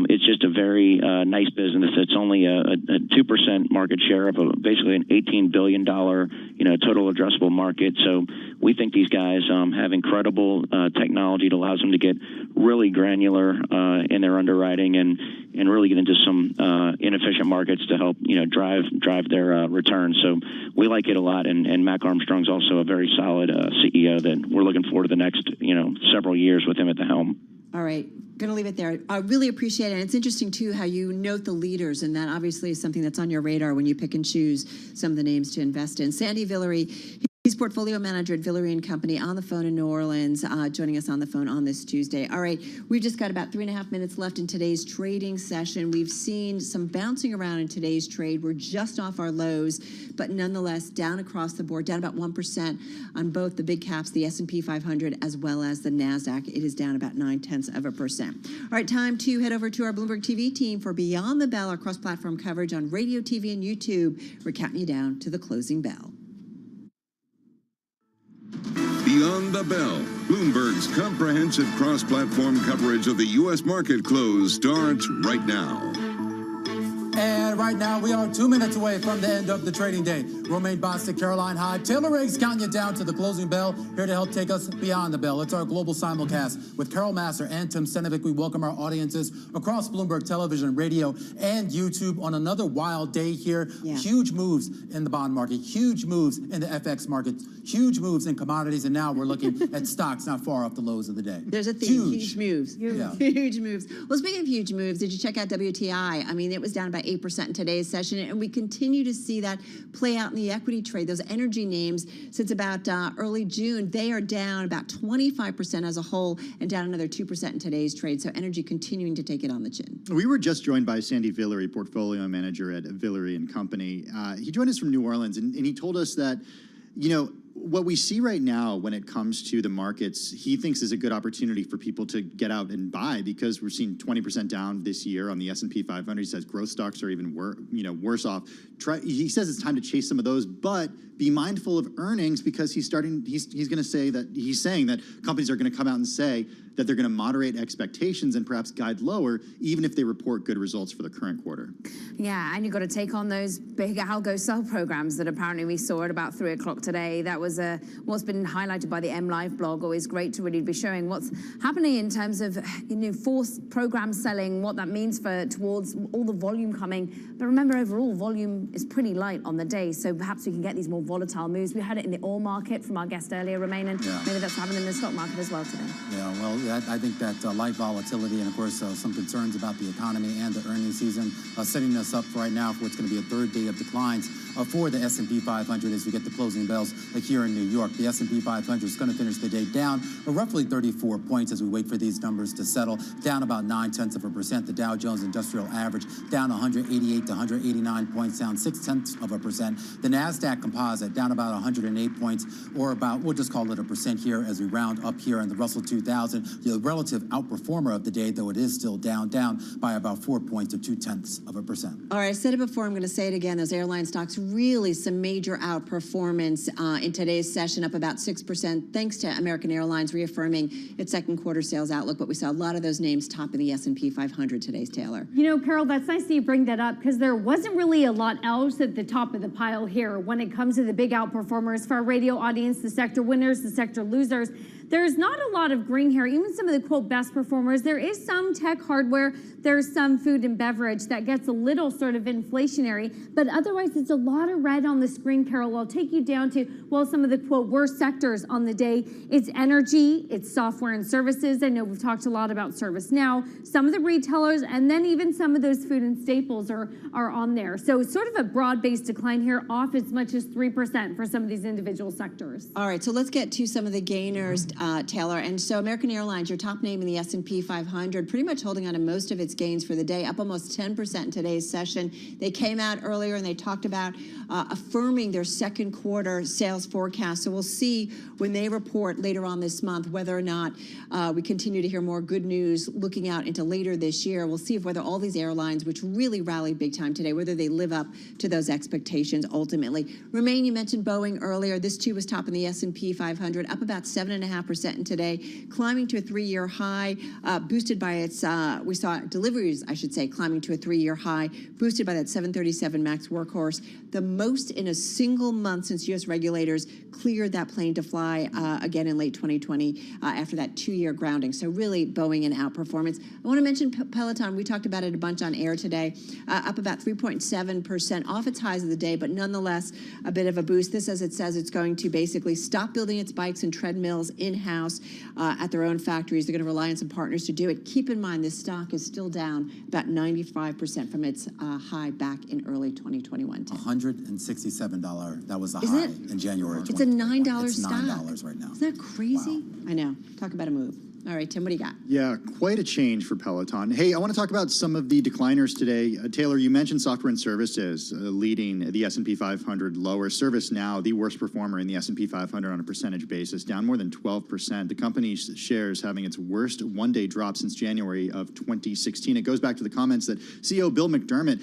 It's just a very nice business. It's only a 2% market share of basically an $18 billion total addressable market. So we think these guys have incredible technology that allows them to get really granular in their underwriting and really get into some inefficient markets to help drive their returns. So we like it a lot, and Mac Armstrong's also a very solid CEO that we're looking forward to the next several years with him at the helm. All right. Going to leave it there. I really appreciate it. And it's interesting, too, how you note the leaders, and that obviously is something that's on your radar when you pick and choose some of the names to invest in. Sandy Villery, he's portfolio manager at Villery & Company on the phone in New Orleans, joining us on the phone on this Tuesday. All right, we've just got about 3.5 minutes left in today's trading session. We've seen some bouncing around in today's trade. We're just off our lows, but nonetheless down across the board, down about 1% on both the big caps, the S&P 500, as well as the NASDAQ. It is down about 0.9%. All right, time to head over to our Bloomberg TV team for Beyond the Bell, our cross-platform coverage on radio, TV, and YouTube. We're counting you down to the closing bell. Beyond the Bell, Bloomberg's comprehensive cross-platform coverage of the U.S. market close starts right now. And right now, we are 2 minutes away from the end of the trading day. Romaine Bostic, Caroline Hyde, Taylor Riggs counting you down to the closing bell, here to help take us beyond the bell. It's our global simulcast with Carol Massar and Tim Senovic. We welcome our audiences across Bloomberg Television, radio, and YouTube on another wild day here. Yeah. Huge moves in the bond market, huge moves in the FX market, huge moves in commodities, and now we're looking at stocks not far off the lows of the day. There's a theme, huge moves. Yeah. Huge moves. Well, speaking of huge moves, did you check out WTI? I mean, it was down about 8% in today's session, and we continue to see that play out in the equity trade. Those energy names, since about early June, they are down about 25% as a whole and down another 2% in today's trade. So energy continuing to take it on the chin. We were just joined by Sandy Villery, portfolio manager at Villery & Company. He joined us from New Orleans, and he told us that, what we see right now when it comes to the markets, he thinks is a good opportunity for people to get out and buy, because we're seeing 20% down this year on the S&P 500. He says growth stocks are even worse off. He says it's time to chase some of those, but be mindful of earnings, because he's saying that companies are going to come out and say that they're going to moderate expectations and perhaps guide lower, even if they report good results for the current quarter. Yeah, and you've got to take on those big algo sell programs that apparently we saw at about 3 o'clock today. That was what's been highlighted by the MLive blog. Always great to really be showing what's happening in terms of forced program selling, what that means towards all the volume coming. But remember, overall volume is pretty light on the day, so perhaps we can get these more volatile moves. We had it in the oil market from our guest earlier, Romaine, and maybe that's happening in the stock market as well today. Yeah, well, I think that light volatility and, of course, some concerns about the economy and the earnings season setting us up right now for what's going to be a third day of declines for the S&P 500 as we get the closing bells here in New York. The S&P 500 is going to finish the day down roughly 34 points as we wait for these numbers to settle, down about 0.9%. The Dow Jones Industrial Average down 188 to 189 points, down 0.6%. The NASDAQ Composite down about 108 points, or about, we'll just call it 1% here as we round up here in the Russell 2000. The relative outperformer of the day, though it is still down by about 4 points to 0.2%. All right, I said it before, I'm going to say it again. Those airline stocks, really some major outperformance in today's session, up about 6%, thanks to American Airlines reaffirming its second quarter sales outlook. But we saw a lot of those names top in the S&P 500 today's, Taylor. Carol, that's nice that you bring that up, because there wasn't really a lot else at the top of the pile here when it comes to the big outperformers for our radio audience, the sector winners, the sector losers. There's not a lot of green here. Even some of the, quote, best performers, there is some tech hardware, there's some food and beverage that gets a little sort of inflationary, but otherwise it's a lot of red on the screen, Carol. I'll take you down to, well, some of the, quote, worst sectors on the day. It's energy, it's software and services. I know we've talked a lot about ServiceNow, some of the retailers, and then even some of those food and staples are on there. So it's sort of a broad-based decline here, off as much as 3% for some of these individual sectors. All right, so let's get to some of the gainers, Taylor. And so American Airlines, your top name in the S&P 500, pretty much holding on to most of its gains for the day, up almost 10% in today's session. They came out earlier and they talked about affirming their second quarter sales forecast. So we'll see when they report later on this month whether or not we continue to hear more good news looking out into later this year. We'll see if whether all these airlines, which really rallied big time today, whether they live up to those expectations ultimately. Romaine, you mentioned Boeing earlier. This too was top in the S&P 500, up about 7.5%. 2.5% today, climbing to a 3-year high, boosted by its, we saw deliveries, I should say, climbing to a 3-year high, boosted by that 737 MAX workhorse, the most in a single month since U.S. regulators cleared that plane to fly again in late 2020 after that 2-year grounding. So really Boeing an outperformance. I want to mention Peloton. We talked about it a bunch on air today, up about 3.7% off its highs of the day, but nonetheless a bit of a boost. This, as it says, it's going to basically stop building its bikes and treadmills in-house at their own factories. They're going to rely on some partners to do it. Keep in mind, this stock is still down about 95% from its high back in early 2021. $167. That was the Isn't high it? in January. It's a $9 It's stock. $9 right now. Isn't that crazy? Wow. I know. Talk about a move. All right, Tim, what do you got? Yeah, quite a change for Peloton. Hey, I want to talk about some of the decliners today. Taylor, you mentioned software and services leading the S&P 500 lower. ServiceNow, the worst performer in the S&P 500 on a percentage basis, down more than 12%. The company's shares having its worst one-day drop since January of 2016. It goes back to the comments that CEO Bill McDermott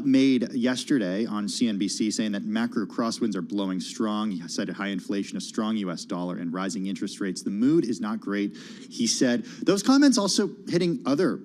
made yesterday on CNBC, saying that macro crosswinds are blowing strong. He cited high inflation, a strong U.S. dollar, and rising interest rates. The mood is not great, he said. Those comments also hitting other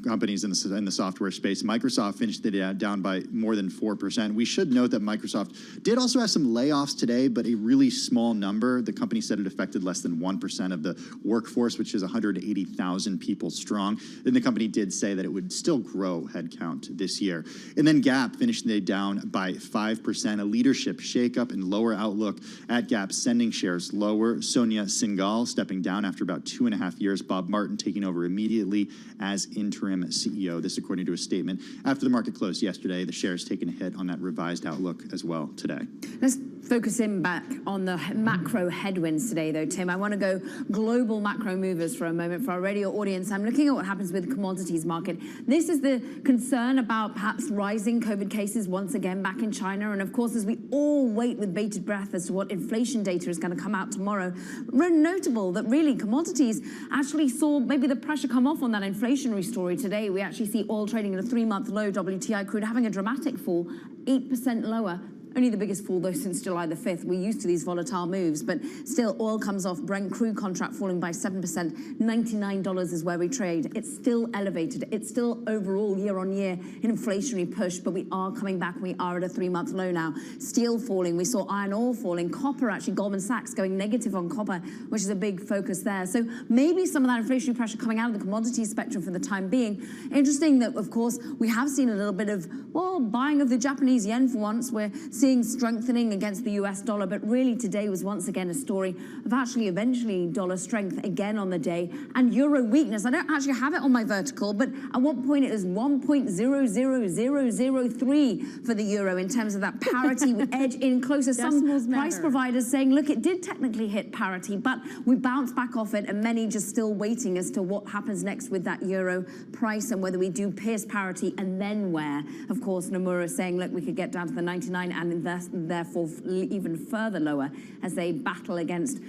companies in the software space. Microsoft finished the day down by more than 4%. We should note that Microsoft did also have some layoffs today, but a really small number. The company said it affected less than 1% of the workforce, which is 180,000 people strong. And the company did say that it would still grow headcount this year. And then Gap finished the day down by 5%. A leadership shakeup and lower outlook at Gap, sending shares lower. Sonia Singhal stepping down after about 2.5 years. Bob Martin taking over immediately as interim CEO. This according to a statement after the market closed yesterday. The shares taking a hit on that revised outlook as well today. Let's focus in back on the macro headwinds today, though, Tim. I want to go global macro movers for a moment for our radio audience. I'm looking at what happens with the commodities market. This is the concern about perhaps rising COVID cases once again back in China. And of course, as we all wait with bated breath as to what inflation data is going to come out tomorrow, notable that really commodities actually saw maybe the pressure come off on that inflationary story today. We actually see oil trading at a 3-month low, WTI crude having a dramatic fall, 8% lower. Only the biggest fall, though, since July the 5th. We're used to these volatile moves, but still oil comes off. Brent crude contract falling by 7%. $99 is where we trade. It's still elevated. It's still overall year-on-year an inflationary push, but we are coming back. We are at a 3-month low now. Steel falling. We saw iron ore falling. Copper, actually, Goldman Sachs going negative on copper, which is a big focus there. So maybe some of that inflationary pressure coming out of the commodities spectrum for the time being. Interesting that, of course, we have seen a little bit of, well, buying of the Japanese yen for once. We're seeing strengthening against the US dollar, but really today was once again a story of actually eventually dollar strength again on the day and euro weakness. I don't actually have it on my vertical, but at one point it was 1.00003 for the euro in terms of that parity edge in closer. Some price providers saying, look, it did technically hit parity, but we bounced back off it, and many just still waiting as to what happens next with that euro price and whether we do pierce parity and then where. Of course, Nomura saying, look, we could get down to the 99 and therefore even further lower as they battle against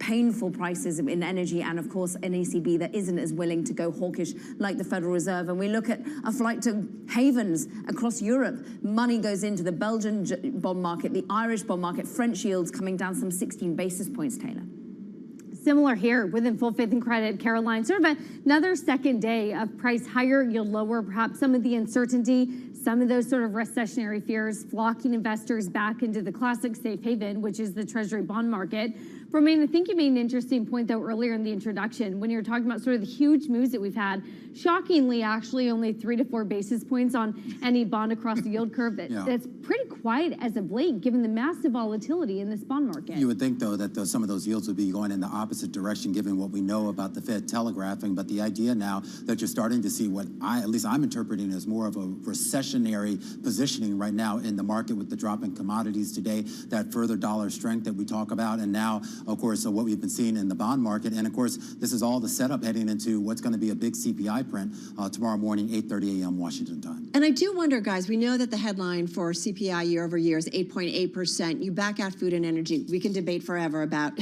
painful prices in energy and, of course, an ECB that isn't as willing to go hawkish like the Federal Reserve. And we look at a flight to havens across Europe. Money goes into the Belgian bond market, the Irish bond market, French yields coming down some 16 basis points, Taylor. Similar here within full faith and credit, Caroline. Sort of another second day of price higher, yield lower, perhaps some of the uncertainty, some of those sort of recessionary fears flocking investors back into the classic safe haven, which is the Treasury bond market. Romaine, I think you made an interesting point, though, earlier in the introduction when you were talking about sort of the huge moves that we've had. Shockingly, actually, only 3 to 4 basis points on any bond across the yield curve. That's pretty quiet as of late, given the massive volatility in this bond market. You would think, though, that some of those yields would be going in the opposite direction, given what we know about the Fed telegraphing. But the idea now that you're starting to see what at least I'm interpreting as more of a recessionary positioning right now in the market with the drop in commodities today, that further dollar strength that we talk about, and now, of course, what we've been seeing in the bond market. And, of course, this is all the setup heading into what's going to be a big CPI print tomorrow morning, 8:30 a.m. Washington time. And I do wonder, guys, we know that the headline for CPI year over year is 8.8%. You back out food and energy. We can debate forever about,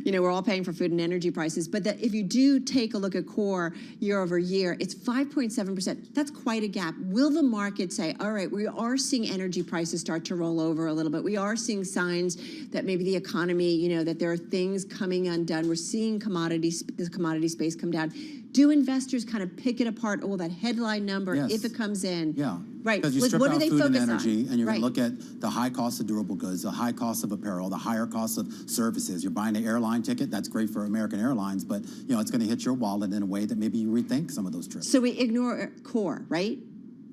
we're all paying for food and energy prices. But that if you do take a look at core year over year, it's 5.7%. That's quite a gap. Will the market say, all right, we are seeing energy prices start to roll over a little bit. We are seeing signs that maybe the economy, that There are things coming undone. We're seeing the commodity space come down. Do investors kind of pick it apart? Oh, that headline number, Yes. if it comes in. Yeah. Right. Because you Like, strip what do out they food and focus energy, on? and you're Right. going to look at the high cost of durable goods, the high cost of apparel, the higher cost of services. You're buying an airline ticket. That's great for American Airlines, but it's going to hit your wallet in a way that maybe you rethink some of those trips. So we ignore core, right?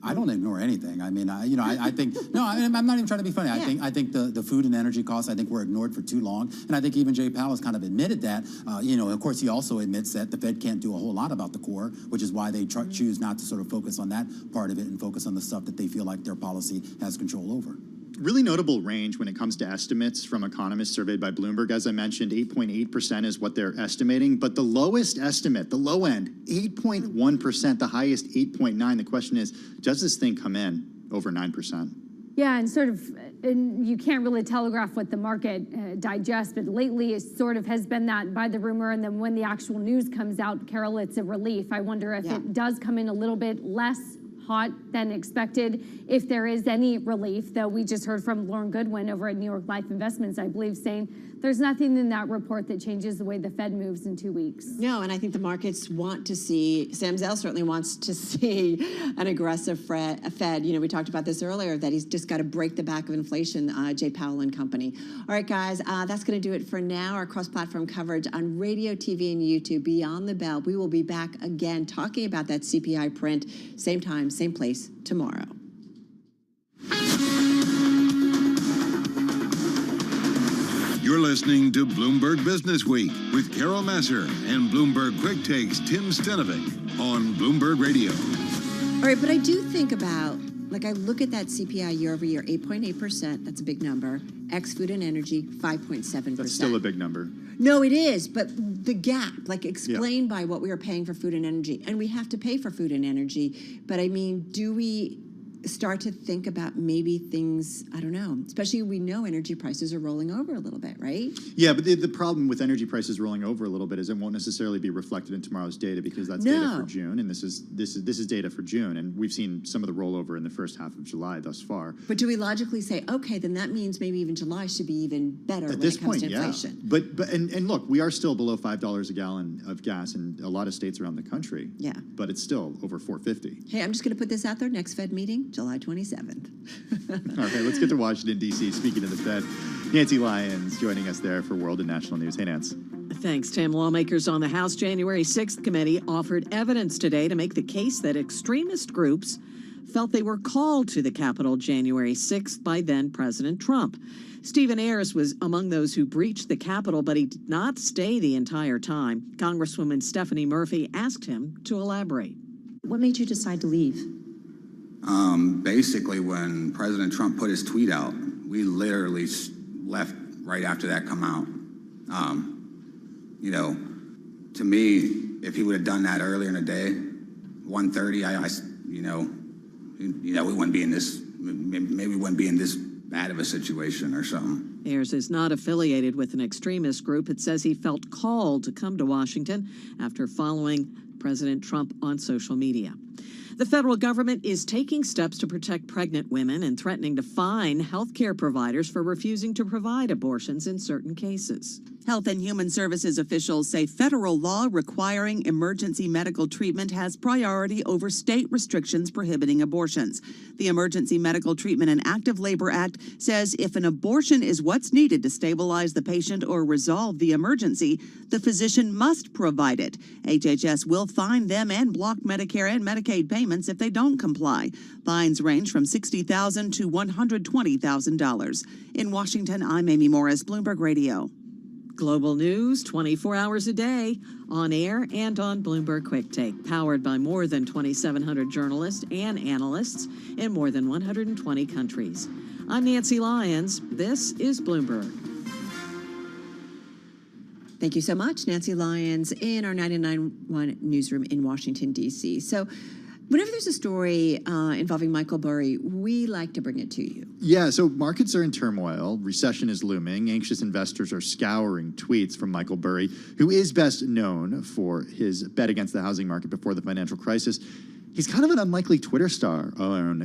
I don't ignore anything. I mean, I think I'm not even trying to be funny. I think the food and energy costs, I think, were ignored for too long, and I think even Jay Powell has kind of admitted that. Of course, he also admits that the Fed can't do a whole lot about the core, which is why they choose not to sort of focus on that part of it and focus on the stuff that they feel like their policy has control over. Really notable range when it comes to estimates from economists surveyed by Bloomberg. As I mentioned, 8.8% is what they're estimating, but the lowest estimate, the low end, 8.1%, the highest 8.9%. The question is, does this thing come in over 9%? Yeah, and you can't really telegraph what the market digests, but lately it sort of has been that by the rumor, and then when the actual news comes out, Carol, it's a relief. I wonder if it does come in a little bit less hot than expected, if there is any relief, though we just heard from Lauren Goodwin over at New York Life Investments, I believe, saying there's nothing in that report that changes the way the Fed moves in 2 weeks. No, and I think the markets want to see, Sam Zell certainly wants to see an aggressive Fed. We talked about this earlier, that he's just got to break the back of inflation, Jay Powell and company. All right, guys, that's going to do it for now. Our cross-platform coverage on radio, TV, and YouTube, Beyond the Bell. We will be back again talking about that CPI print, same time, same place, tomorrow. You're listening to Bloomberg Business Week with Carol Messer and Bloomberg Quick Takes Tim Stenovic on Bloomberg Radio. All right, but I do think about, I look at that CPI year over year, 8.8%, that's a big number. Ex food and energy, 5.7%. That's still a big number. No, it is, but the gap, explained by what we are paying for food and energy. And we have to pay for food and energy. But I mean, do we start to think about maybe things, I don't know, especially we know energy prices are rolling over a little bit, right? Yeah, but the problem with energy prices rolling over a little bit is it won't necessarily be reflected in tomorrow's data, because that's data for June, and this is data for June, and we've seen some of the rollover in the first half of July thus far. But do we logically say, okay, then that means maybe even July should be even better at when this it comes point, to inflation? Yeah. But look, we are still below $5 a gallon of gas in a lot of states around the country. Yeah. But it's still over $4.50. Hey, I'm just going to put this out there. Next Fed meeting, July 27th. All right, let's get to Washington, D.C. Speaking of the Fed, Nancy Lyons joining us there for World and National News. Hey, Nance. Thanks, Tim. Lawmakers on the House January 6th committee offered evidence today to make the case that extremist groups felt they were called to the Capitol January 6th by then President Trump. Stephen Ayers was among those who breached the Capitol, but he did not stay the entire time. Congresswoman Stephanie Murphy asked him to elaborate. What made you decide to leave? Basically, when President Trump put his tweet out, we literally left right after that come out. To me, if he would have done that earlier in the day, 1:30, we wouldn't be in this. Maybe we wouldn't be in this bad of a situation or something. Ayers is not affiliated with an extremist group. It says he felt called to come to Washington after following President Trump on social media. The federal government is taking steps to protect pregnant women and threatening to fine healthcare providers for refusing to provide abortions in certain cases. Health and Human Services officials say federal law requiring emergency medical treatment has priority over state restrictions prohibiting abortions. The Emergency Medical Treatment and Active Labor Act says if an abortion is what's needed to stabilize the patient or resolve the emergency, the physician must provide it. HHS will fine them and block Medicare and Medicaid payments if they don't comply. Fines range from $60,000 to $120,000. In Washington, I'm Amy Morris, Bloomberg Radio. Global news 24 hours a day, on air and on Bloomberg Quick Take, powered by more than 2,700 journalists and analysts in more than 120 countries. I'm Nancy Lyons. This is Bloomberg. Thank you so much, Nancy Lyons, in our 99.1 newsroom in Washington, D.C. So whenever there's a story involving Michael Burry, we like to bring it to you. Yeah, so markets are in turmoil. Recession is looming. Anxious investors are scouring tweets from Michael Burry, who is best known for his bet against the housing market before the financial crisis. He's kind of an unlikely Twitter star,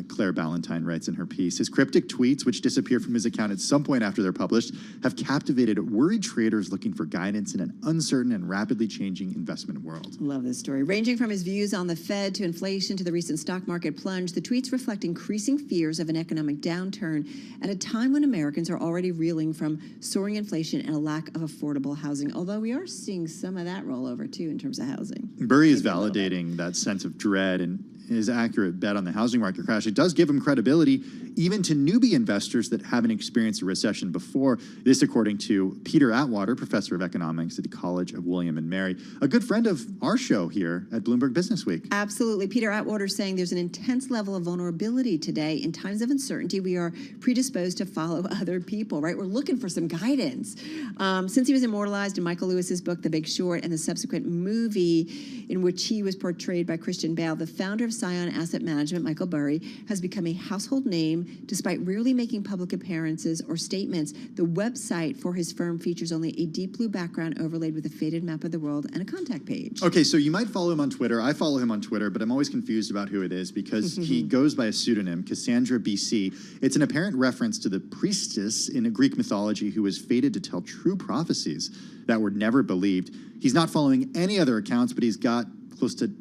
Claire Ballantyne writes in her piece. His cryptic tweets, which disappear from his account at some point after they're published, have captivated worried traders looking for guidance in an uncertain and rapidly changing investment world. Love this story. Ranging from his views on the Fed to inflation to the recent stock market plunge, the tweets reflect increasing fears of an economic downturn at a time when Americans are already reeling from soaring inflation and a lack of affordable housing, although we are seeing some of that roll over, too, in terms of housing. Burry is validating that sense of dread and his accurate bet on the housing market crash. It does give him credibility, even to newbie investors that haven't experienced a recession before. This, according to Peter Atwater, professor of economics at the College of William and Mary, a good friend of our show here at Bloomberg Business Week. Absolutely. Peter Atwater saying there's an intense level of vulnerability today. In times of uncertainty, we are predisposed to follow other people, right? We're looking for some guidance. Since he was immortalized in Michael Lewis's book, The Big Short, and the subsequent movie in which he was portrayed by Christian Bale, the founder of Scion Asset Management, Michael Burry, has become a household name despite rarely making public appearances or statements. The website for his firm features only a deep blue background overlaid with a faded map of the world and a contact page. Okay, so you might follow him on Twitter. I follow him on Twitter, but I'm always confused about who it is because he goes by a pseudonym, Cassandra BC. It's an apparent reference to the priestess in Greek mythology who was fated to tell true prophecies that were never believed. He's not following any other accounts, but he's got close to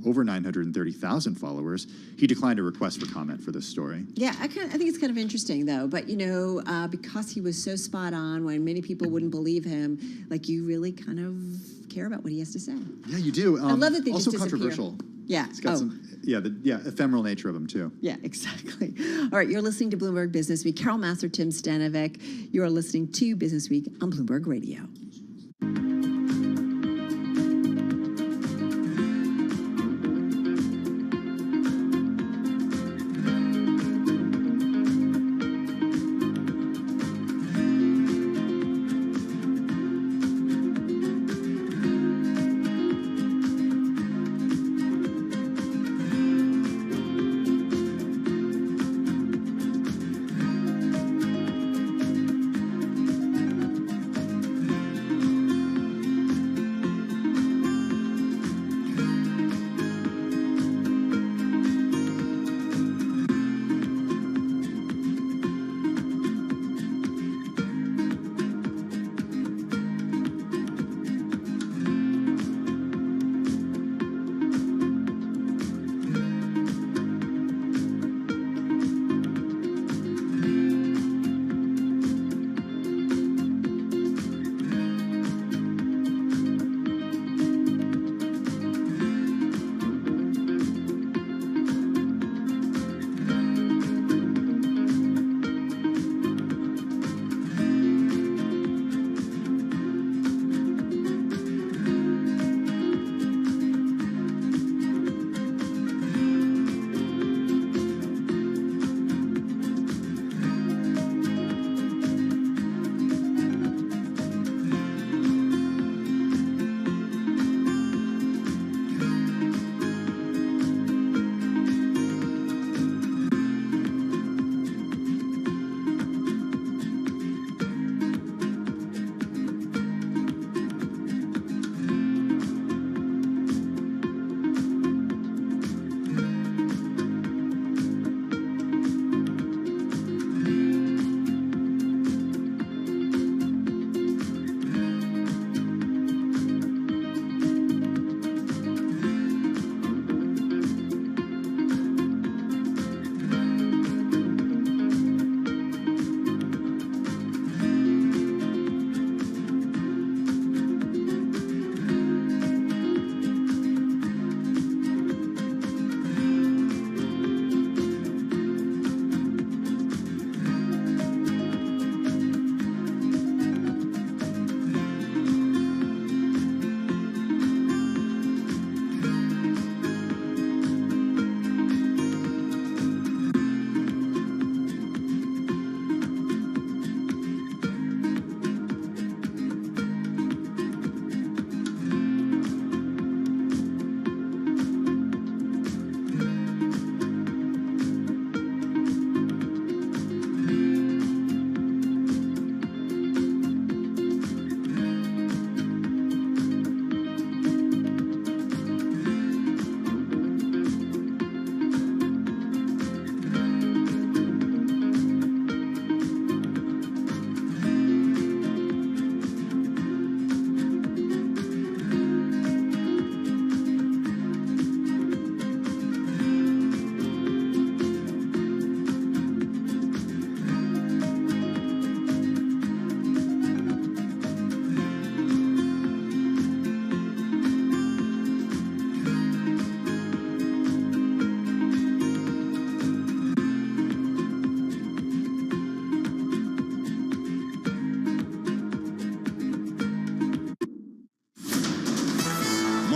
over 930,000 followers. He declined a request for comment for this story. Yeah, I think it's kind of interesting, though. But, because he was so spot on when many people wouldn't believe him, you really kind of care about what he has to say. Yeah, you do. I love that they also just disappear. controversial. Yeah. It's got some, ephemeral nature of him, too. Yeah, exactly. All right, you're listening to Bloomberg Business Week. Carol Massar, Tim Stanovic. You are listening to Business Week on Bloomberg Radio.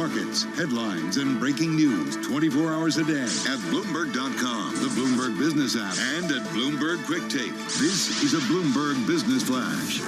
markets, headlines, and breaking news 24 hours a day at Bloomberg.com, the Bloomberg Business app, and at Bloomberg Quick Take. This is a Bloomberg Business Flash.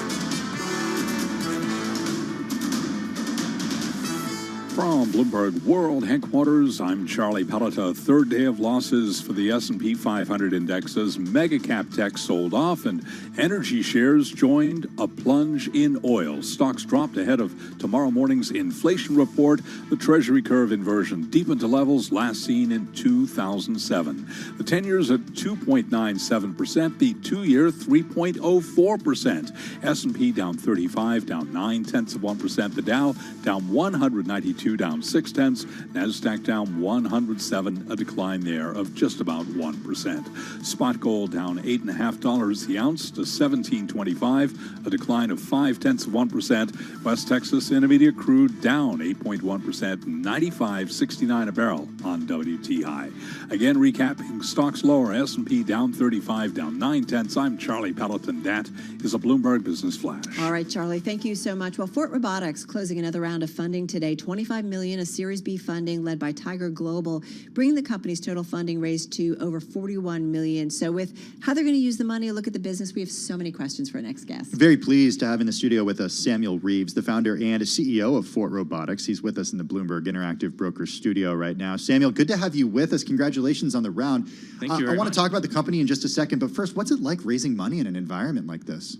From Bloomberg World Headquarters, I'm Charlie Pellet. Third day of losses for the S&P 500 indexes. Mega cap tech sold off, and energy shares joined a plunge in oil. Stocks dropped ahead of tomorrow morning's inflation report. The Treasury curve inversion deepened to levels last seen in 2007. The 10-year's at 2.97%, the 2-year 3.04%. S&P down 35, down 0.9%. The Dow down 192, down 0.6. NASDAQ down 107, a decline there of just about 1%. Spot gold down $8.50 the ounce to $17.25, a decline of 0.5%. West Texas Intermediate crude down 8.1%, 95.69 a barrel on WTI. Again, recapping stocks lower. S&P down 35, down 0.9. I'm Charlie Pelleton. That is a Bloomberg Business Flash. All right, Charlie, thank you so much. Well, Fort Robotics closing another round of funding today, $25 million, a Series B funding led by Tiger Global, bringing the company's total funding raised to over $41 million. So with how they're going to use the money, a look at the business, we have so many questions for our next guest. Very pleased to have in the studio with us Samuel Reeves, the founder and CEO of Fort Robotics. He's with us in the Bloomberg Interactive Brokers studio right now. Samuel, good to have you with us. Congratulations on the round. Thank you very I want much. to talk about the company in just a second, but first, what's it like raising money in an environment like this?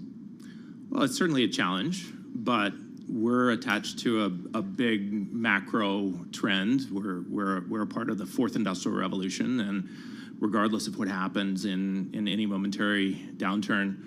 Well, it's certainly a challenge, but we're attached to a big macro trend. We're a part of the fourth industrial revolution, and regardless of what happens in any momentary downturn,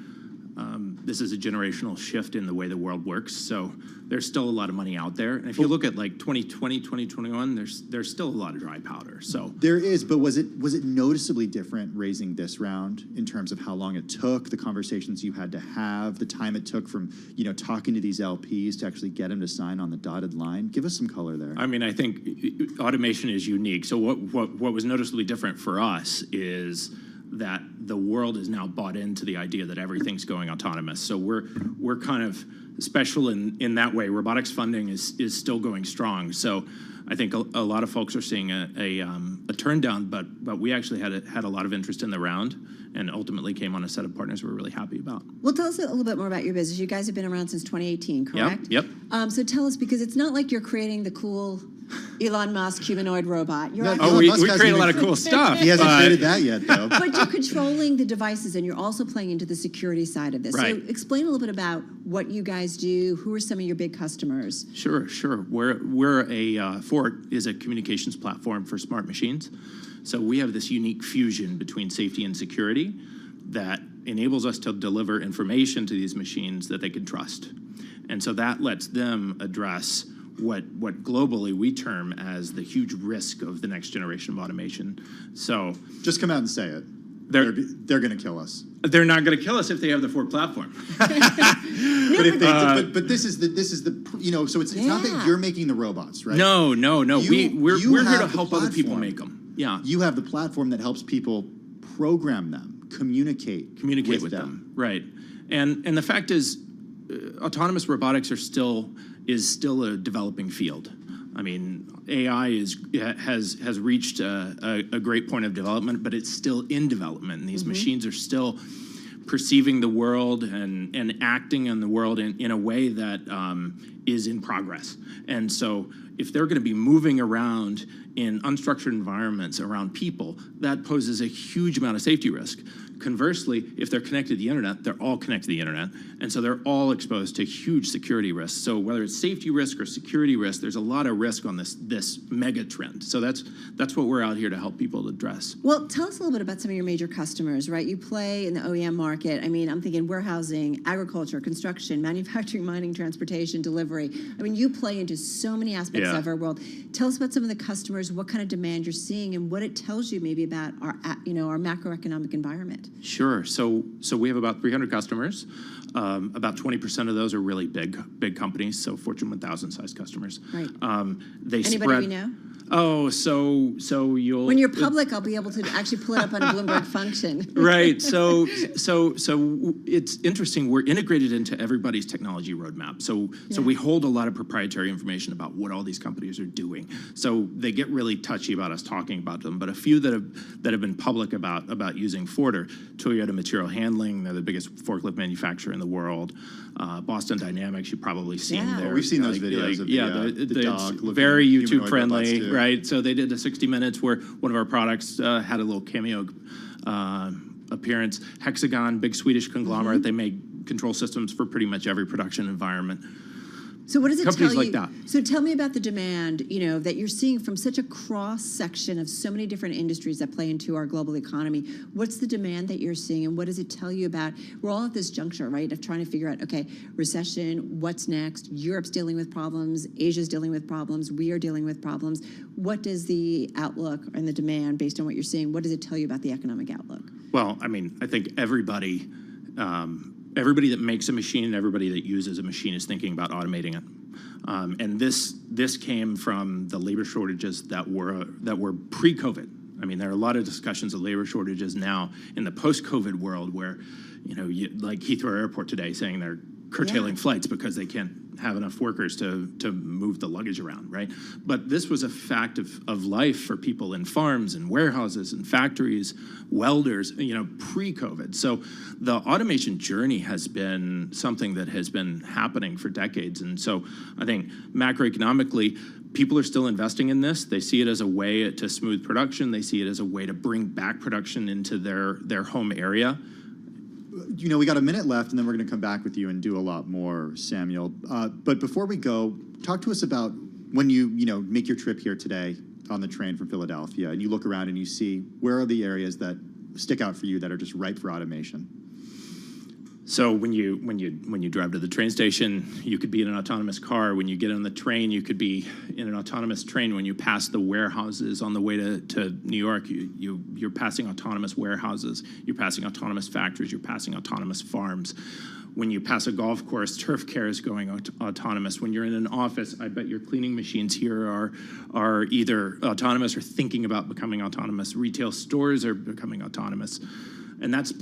this is a generational shift in the way the world works. So there's still a lot of money out there. And if you look at like 2020, 2021, there's still a lot of dry powder. So There is, but was it noticeably different raising this round in terms of how long it took, the conversations you had to have, the time it took from talking to these LPs to actually get them to sign on the dotted line? Give us some color there. I mean, I think automation is unique. So what was noticeably different for us is that the world is now bought into the idea that everything's going autonomous. So we're kind of special in that way. Robotics funding is still going strong. So I think a lot of folks are seeing a turn down, but we actually had a lot of interest in the round and ultimately came on a set of partners we're really happy about. Well, tell us a little bit more about your business. You guys have been around since 2018, correct? Yep. So tell us, because it's not like you're creating the cool Elon Musk humanoid robot. You're we create a lot of cool stuff. He hasn't created that yet, though. But you're controlling the devices, and you're also playing into the security side of this. Right. So explain a little bit about what you guys do. Who are some of your big customers? Sure. Fort is a communications platform for smart machines. So we have this unique fusion between safety and security that enables us to deliver information to these machines that they can trust. And so that lets them address what globally we term as the huge risk of the next generation of automation. So just come out and say it. They're going to kill us. They're not going to kill us if they have the Ford platform. But this is the so it's not that you're making the robots, right? No. We're here to help other people make them. Yeah. You have the platform that helps people program them, communicate with them. Right. And the fact is, autonomous robotics is still a developing field. I mean, AI has reached a great point of development, but it's still in development. And these machines are still perceiving the world and acting on the world in a way that is in progress. And so if they're going to be moving around in unstructured environments around people, that poses a huge amount of safety risk. Conversely, if they're connected to the internet, they're all connected to the internet. And so they're all exposed to huge security risks. So whether it's safety risk or security risk, there's a lot of risk on this mega trend. So that's what we're out here to help people address. Well, tell us a little bit about some of your major customers, right? You play in the OEM market. I mean, I'm thinking warehousing, agriculture, construction, manufacturing, mining, transportation, delivery. I mean, you play into so many aspects of our world. Tell us about some of the customers, what kind of demand you're seeing, and what it tells you maybe about our macroeconomic environment. Sure. So we have about 300 customers. About 20% of those are really big companies, so Fortune 1000 size customers. Right. They Anybody spread. we know? Oh, so you'll. When you're public, I'll be able to actually pull it up on a Bloomberg function. Right. So it's interesting. We're integrated into everybody's technology roadmap. So we hold a lot of proprietary information about what all these companies are doing. So they get really touchy about us talking about them. But a few that have been public about using Ford are Toyota Material Handling. They're the biggest forklift manufacturer in the world. Boston Dynamics, you've probably seen there. We've seen those videos of the dog looking very humanoid YouTube friendly, robots, too. right? So they did a 60 Minutes where one of our products had a little cameo appearance. Hexagon, big Swedish conglomerate, they make control systems for pretty much every production environment. So what does it Companies tell you? like that. So tell me about the demand, that you're seeing from such a cross section of so many different industries that play into our global economy. What's the demand that you're seeing, and what does it tell you about? We're all at this juncture, right, of trying to figure out, okay, recession, what's next? Europe's dealing with problems, Asia's dealing with problems, we are dealing with problems. What does the outlook and the demand, based on what you're seeing, what does it tell you about the economic outlook? Well, I mean, I think everybody that makes a machine and everybody that uses a machine is thinking about automating it. And this came from the labor shortages that were pre-COVID. I mean, there are a lot of discussions of labor shortages now in the post-COVID world where, like Heathrow Airport today saying they're curtailing flights because they can't have enough workers to move the luggage around, right? But this was a fact of life for people in farms and warehouses and factories, welders, pre-COVID. So the automation journey has been something that has been happening for decades. And so I think macroeconomically, people are still investing in this. They see it as a way to smooth production. They see it as a way to bring back production into their home area. We got a minute left, and then we're going to come back with you and do a lot more, Samuel. But before we go, talk to us about when you make your trip here today on the train from Philadelphia, and you look around and you see where are the areas that stick out for you that are just ripe for automation. So when you drive to the train station, you could be in an autonomous car. When you get on the train, you could be in an autonomous train. When you pass the warehouses on the way to New York, you're passing autonomous warehouses. You're passing autonomous factories. You're passing autonomous farms. When you pass a golf course, turf care is going autonomous. When you're in an office, I bet your cleaning machines here are either autonomous or thinking about becoming autonomous. Retail stores are becoming autonomous. And that's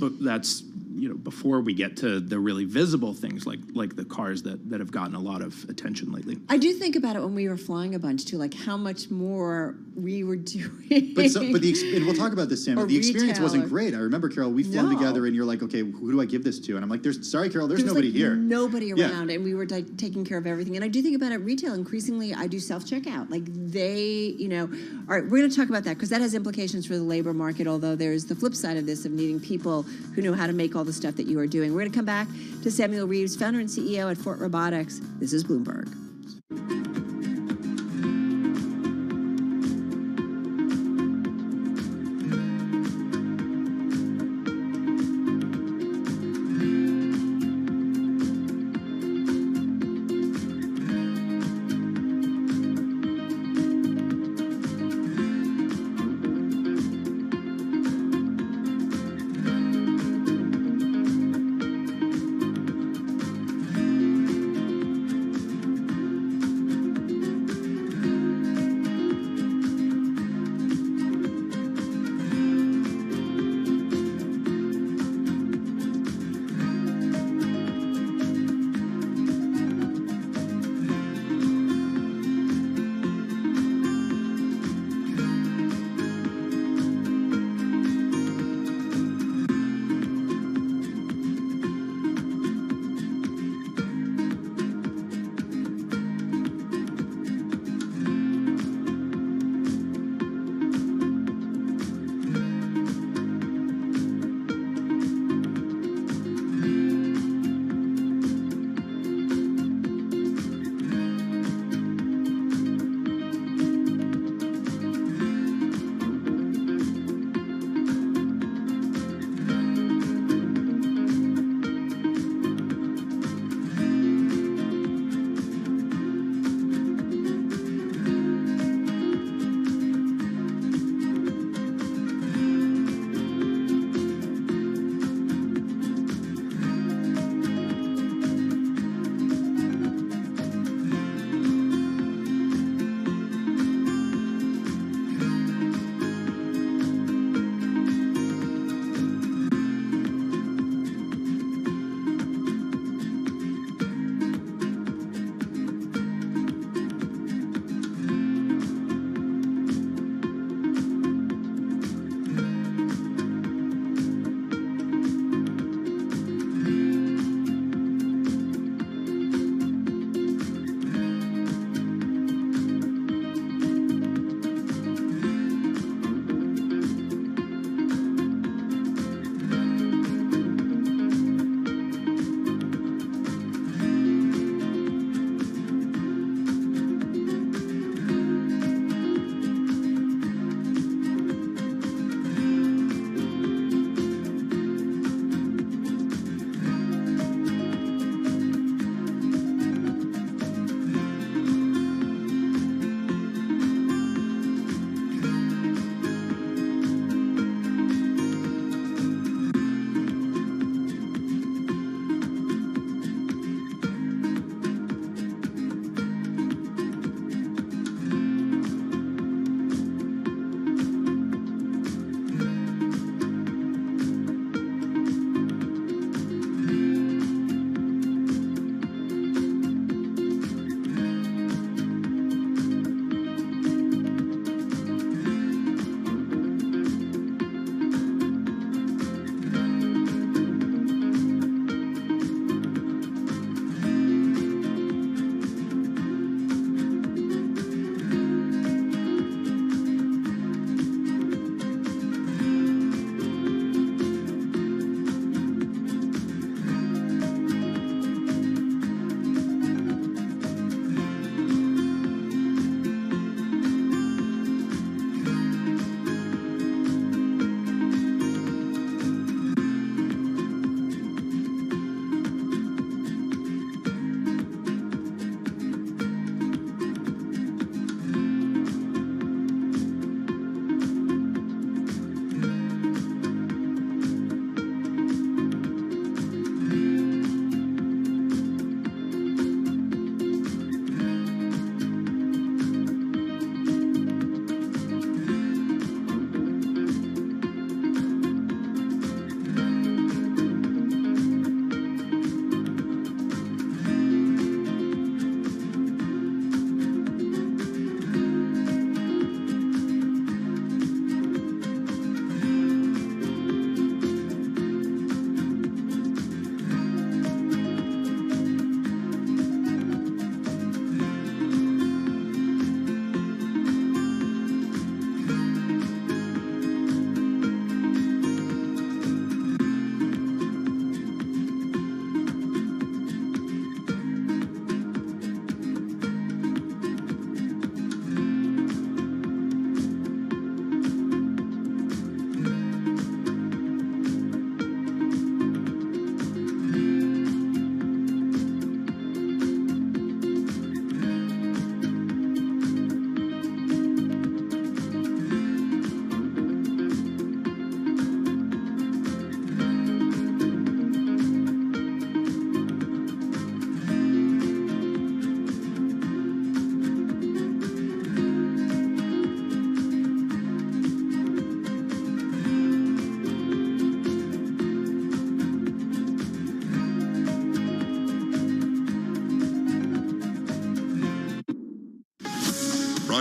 before we get to the really visible things like the cars that have gotten a lot of attention lately. I do think about it when we were flying a bunch too, like how much more we were doing. And we'll talk about this, Sam. The experience wasn't retailer. great. I remember, Carol, we flew together, and you're like, okay, who do I give this to? And I'm like, sorry, Carol, there's nobody here. Nobody around, and we were taking care of everything. And I do think about it retail. Increasingly, I do self-checkout. Like they, all right, we're going to talk about that because that has implications for the labor market. Although there's the flip side of this of needing people who know how to make all the stuff that you are doing. We're going to come back to Samuel Reeves, founder and CEO at Fort Robotics. This is Bloomberg.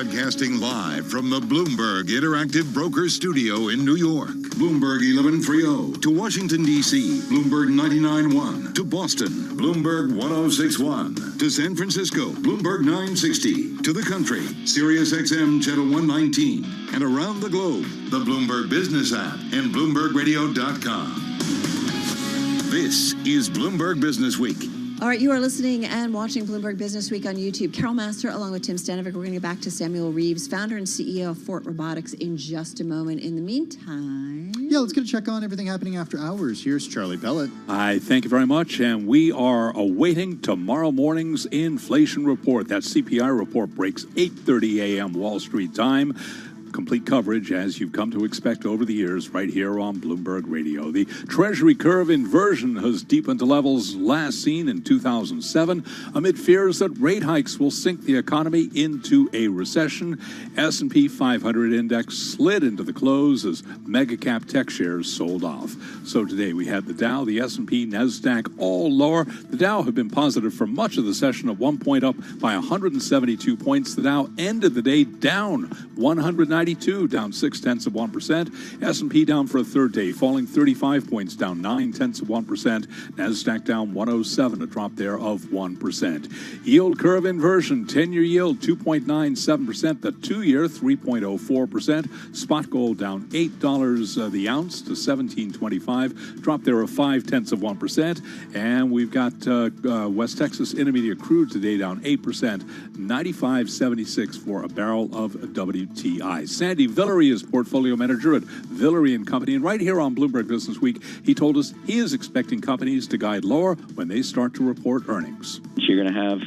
Broadcasting live from the Bloomberg Interactive Broker Studio in New York. Bloomberg 1130. To Washington, D.C., Bloomberg 99.1. To Boston, Bloomberg 1061. To San Francisco, Bloomberg 960. To the country, Sirius XM Channel 119. And around the globe, the Bloomberg Business app and BloombergRadio.com. This is Bloomberg Business Week. All right, you are listening and watching Bloomberg Business Week on YouTube. Carol Master, along with Tim Stanovic. We're going to get back to Samuel Reeves, founder and CEO of Fort Robotics, in just a moment. In the meantime... Yeah, let's get a check on everything happening after hours. Here's Charlie Pellet. Hi, thank you very much. And we are awaiting tomorrow morning's inflation report. That CPI report breaks 8:30 a.m. Wall Street time. Complete coverage, as you've come to expect over the years, right here on Bloomberg Radio. The Treasury curve inversion has deepened to levels last seen in 2007 amid fears that rate hikes will sink the economy into a recession. S&P 500 index slid into the close as mega-cap tech shares sold off. So today we had the Dow, the S&P, NASDAQ all lower. The Dow had been positive for much of the session, at one point up by 172 points. The Dow ended the day down 192, down 0.6%. S&P down for a third day, falling 35 points, down 0.9%. NASDAQ down 107, a drop there of 1%. Yield curve inversion, 10-year yield 2.97%, the 2-year 3.04%. Spot gold down $8 the ounce to $17.25, drop there of 0.5%. And we've got West Texas Intermediate crude today down 8%, 95.76 for a barrel of WTI. Sandy Villery is portfolio manager at Villery & Company. And right here on Bloomberg Business Week, he told us he is expecting companies to guide lower when they start to report earnings. So you're going to have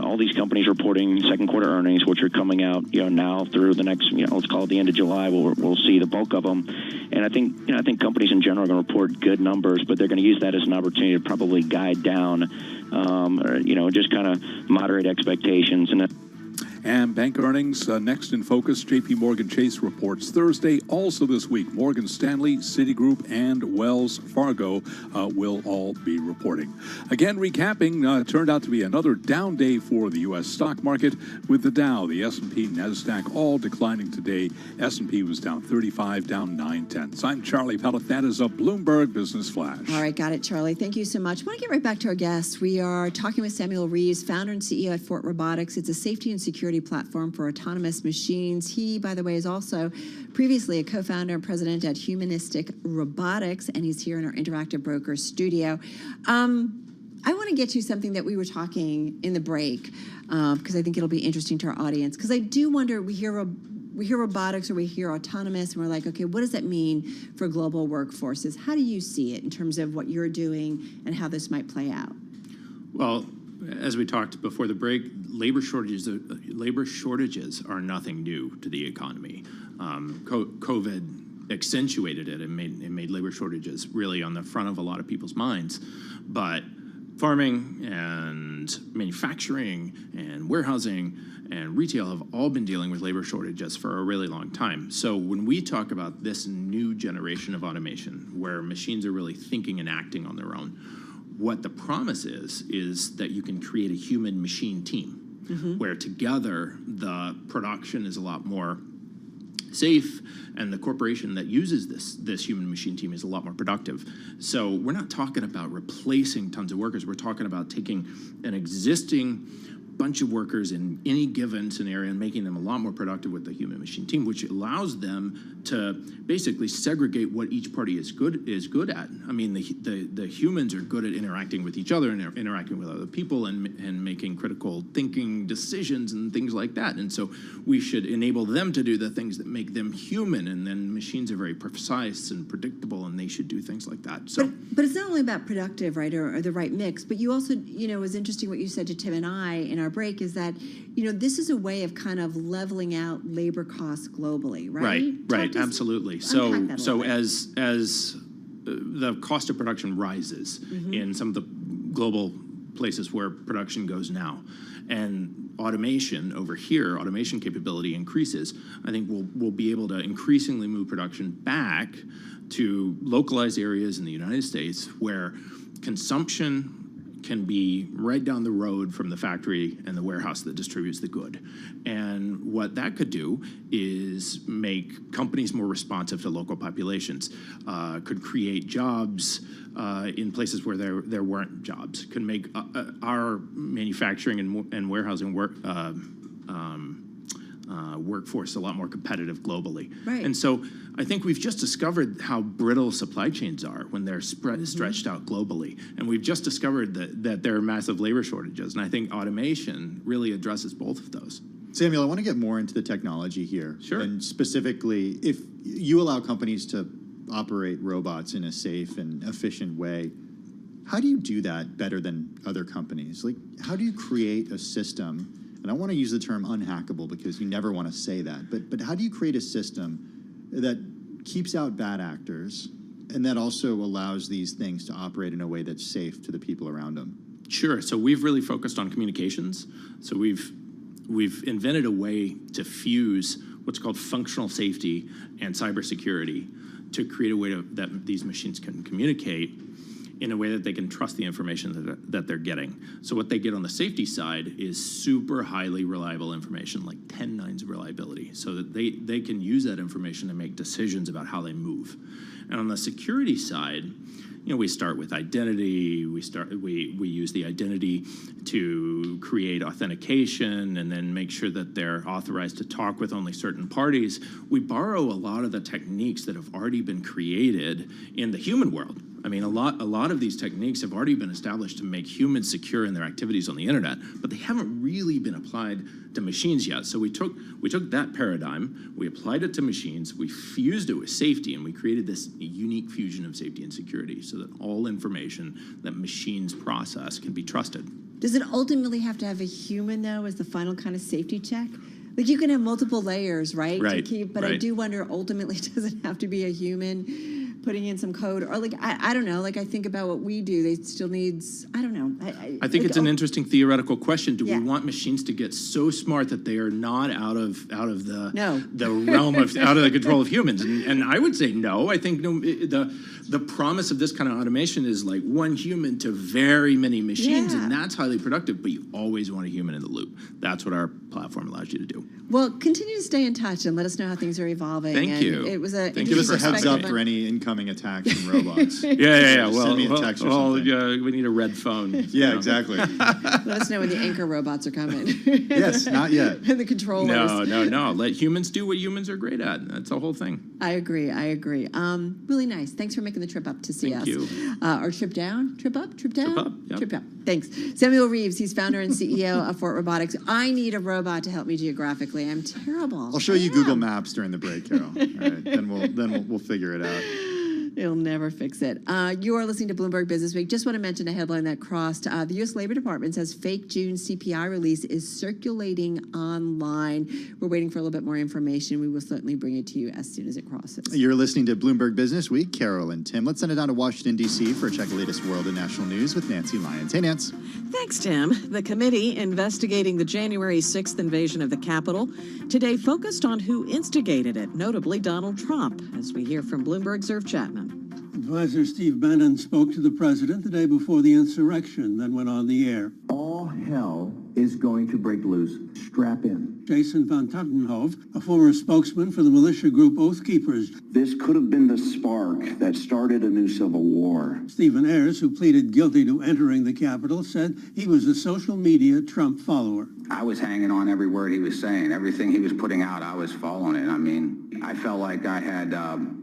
all these companies reporting second quarter earnings, which are coming out, now through the next, let's call it the end of July. We'll see the bulk of them. And I think companies in general are going to report good numbers, but they're going to use that as an opportunity to probably guide down, or just kind of moderate expectations. And bank earnings next in focus. J.P. Morgan Chase reports Thursday. Also this week, Morgan Stanley, Citigroup, and Wells Fargo will all be reporting. Again, recapping, turned out to be another down day for the U.S. stock market, with the Dow, the S&P, NASDAQ all declining today. S&P was down 35, down 0.9. I'm Charlie Pellet. That is a Bloomberg Business Flash. All right, got it, Charlie. Thank you so much. I want to get right back to our guests. We are talking with Samuel Reeves, founder and CEO at Fort Robotics. It's a safety and security platform for autonomous machines. He, by the way, is also previously a co-founder and president at Humanistic Robotics, and he's here in our Interactive Broker studio. I want to get to something that we were talking in the break, because I think it'll be interesting to our audience, because I do wonder, we hear robotics or we hear autonomous, and we're like, okay, what does that mean for global workforces? How do you see it in terms of what you're doing and how this might play out? Well, as we talked before the break, labor shortages are nothing new to the economy. COVID accentuated it and made labor shortages really on the front of a lot of people's minds. But farming and manufacturing and warehousing and retail have all been dealing with labor shortages for a really long time. So when we talk about this new generation of automation, where machines are really thinking and acting on their own, what the promise is that you can create a human-machine team, where together the production is a lot more safe, and the corporation that uses this human-machine team is a lot more productive. So we're not talking about replacing tons of workers. We're talking about taking an existing bunch of workers in any given scenario and making them a lot more productive with the human-machine team, which allows them to basically segregate what each party is good at. I mean, the humans are good at interacting with each other and interacting with other people and making critical thinking decisions and things like that. And so we should enable them to do the things that make them human, and then machines are very precise and predictable, and they should do things like that. So, but it's not only about productive, right, or the right mix, but you also, it was interesting what you said to Tim and I in our break, is that, this is a way of kind of leveling out labor costs globally, right? Right, absolutely. So as the cost of production rises in some of the global places where production goes now, and automation capability increases, I think we'll be able to increasingly move production back to localized areas in the United States where consumption can be right down the road from the factory and the warehouse that distributes the good. And what that could do is make companies more responsive to local populations, could create jobs in places where there weren't jobs, could make our manufacturing and warehousing workforce a lot more competitive globally. Right. And so I think we've just discovered how brittle supply chains are when they're stretched out globally. And we've just discovered that there are massive labor shortages. And I think automation really addresses both of those. Samuel, I want to get more into the technology here. Sure. And specifically, if you allow companies to operate robots in a safe and efficient way, how do you do that better than other companies? Like, how do you create a system? And I want to use the term unhackable because you never want to say that. But how do you create a system that keeps out bad actors and that also allows these things to operate in a way that's safe to the people around them? Sure. So we've really focused on communications. So we've invented a way to fuse what's called functional safety and cybersecurity to create a way that these machines can communicate in a way that they can trust the information that they're getting. So what they get on the safety side is super highly reliable information, like 10 nines reliability, so that they can use that information to make decisions about how they move. And on the security side, we start with identity. We use the identity to create authentication and then make sure that they're authorized to talk with only certain parties. We borrow a lot of the techniques that have already been created in the human world. I mean, a lot of these techniques have already been established to make humans secure in their activities on the internet, but they haven't really been applied to machines yet. So we took that paradigm, we applied it to machines, we fused it with safety, and we created this unique fusion of safety and security so that all information that machines process can be trusted. Does it ultimately have to have a human, though, as the final kind of safety check? Like, you can have multiple layers, right? Right, To keep, but right. I do wonder, ultimately, does it have to be a human putting in some code? Or, like, I don't know. Like, I think about what we do. They still needs, I don't know. I think it's an interesting theoretical question. Do Yeah. we want machines to get so smart that they are not out of the No. realm of out of the control of humans? And I would say no. I think the promise of this kind of automation is like one human to very many machines, Yeah. and that's highly productive. But you always want a human in the loop. That's what our platform allows you to do. Well, continue to stay in touch and let us know how things are evolving. Thank And you. It was a Give us a heads up perspective. for any incoming attacks from robots. Yeah. Send me a text or something. We need a red phone. Yeah, exactly. Let us know when the anchor robots are coming. Yes, not yet. And the controllers. No. Let humans do what humans are great at. That's the whole thing. I agree. Really nice. Thanks for making the trip up to see us. Thank you. Or trip down? Trip up? Trip down? Trip up, yep. Trip up. Thanks. Samuel Reeves, he's founder and CEO of Fort Robotics. I need a robot to help me geographically. I'm terrible. I'll show you Google Maps during the break, Carol. All right, then we'll figure it out. It'll never fix it. You are listening to Bloomberg Business Week. Just want to mention a headline that crossed. The U.S. Labor Department says fake June CPI release is circulating online. We're waiting for a little bit more information. We will certainly bring it to you as soon as it crosses. You're listening to Bloomberg Business Week. Carol and Tim. Let's send it down to Washington, D.C. for a check of the latest world and national news with Nancy Lyons. Hey, Nance. Thanks, Tim. The committee investigating the January 6th invasion of the Capitol today focused on who instigated it, notably Donald Trump, as we hear from Bloomberg's Irv Chapman. Advisor Steve Bannon spoke to the president the day before the insurrection, then went on the air. All hell is going to break loose. Strap in. Jason van Tatenhove, a former spokesman for the militia group Oath Keepers. This could have been the spark that started a new civil war. Stephen Ayers, who pleaded guilty to entering the Capitol, said he was a social media Trump follower. I was hanging on every word he was saying. Everything he was putting out, I was following it. I mean, I felt like I had,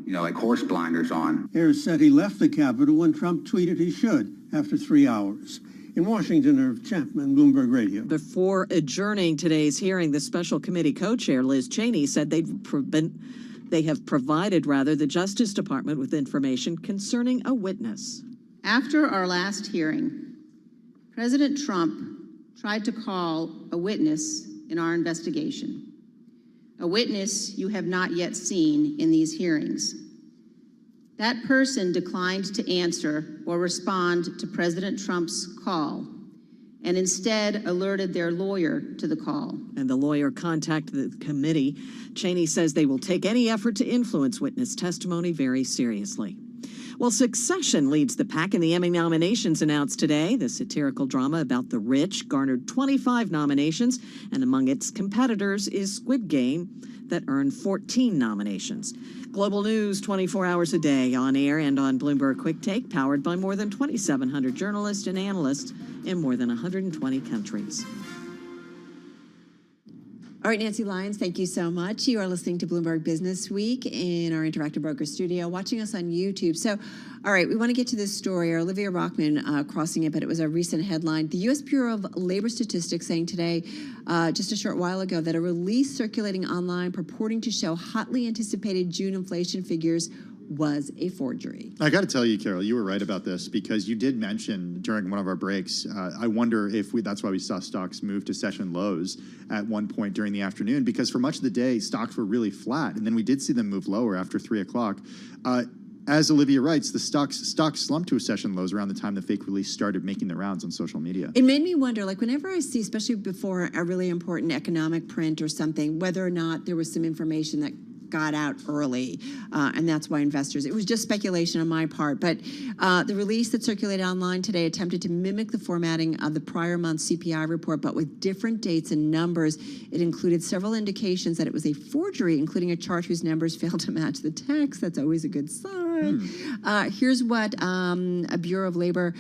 like horse blinders on. Ayers said he left the Capitol when Trump tweeted he should after 3 hours. In Washington, Irv Chapman, Bloomberg Radio. Before adjourning today's hearing, the special committee co-chair, Liz Cheney, said they have provided the Justice Department with information concerning a witness. After our last hearing, President Trump tried to call a witness in our investigation, a witness you have not yet seen in these hearings. That person declined to answer or respond to President Trump's call and instead alerted their lawyer to the call. And the lawyer contacted the committee. Cheney says they will take any effort to influence witness testimony very seriously. Well, Succession leads the pack in the Emmy nominations announced today. The satirical drama about the rich garnered 25 nominations, and among its competitors is Squid Game, that earned 14 nominations. Global news 24 hours a day, on air and on Bloomberg Quick Take, powered by more than 2,700 journalists and analysts in more than 120 countries. All right, Nancy Lyons, thank you so much. You are listening to Bloomberg Business Week in our Interactive Broker studio, watching us on YouTube. So, all right, we want to get to this story. Olivia Rockman crossing it, but it was a recent headline. The U.S. Bureau of Labor Statistics saying today, just a short while ago, that a release circulating online purporting to show hotly anticipated June inflation figures was a forgery. I got to tell you, Carol, you were right about this because you did mention during one of our breaks, I wonder if that's why we saw stocks move to session lows at one point during the afternoon, because for much of the day, stocks were really flat. And then we did see them move lower after 3 o'clock. As Olivia writes, the stocks slumped to a session lows around the time the fake release started making the rounds on social media. It made me wonder, like whenever I see, especially before a really important economic print or something, whether or not there was some information that got out early, and that's why investors, it was just speculation on my part, but the release that circulated online today attempted to mimic the formatting of the prior month's CPI report, but with different dates and numbers. It included several indications that it was a forgery, including a chart whose numbers failed to match the text. That's always a good sign. Here's what a Bureau of Labor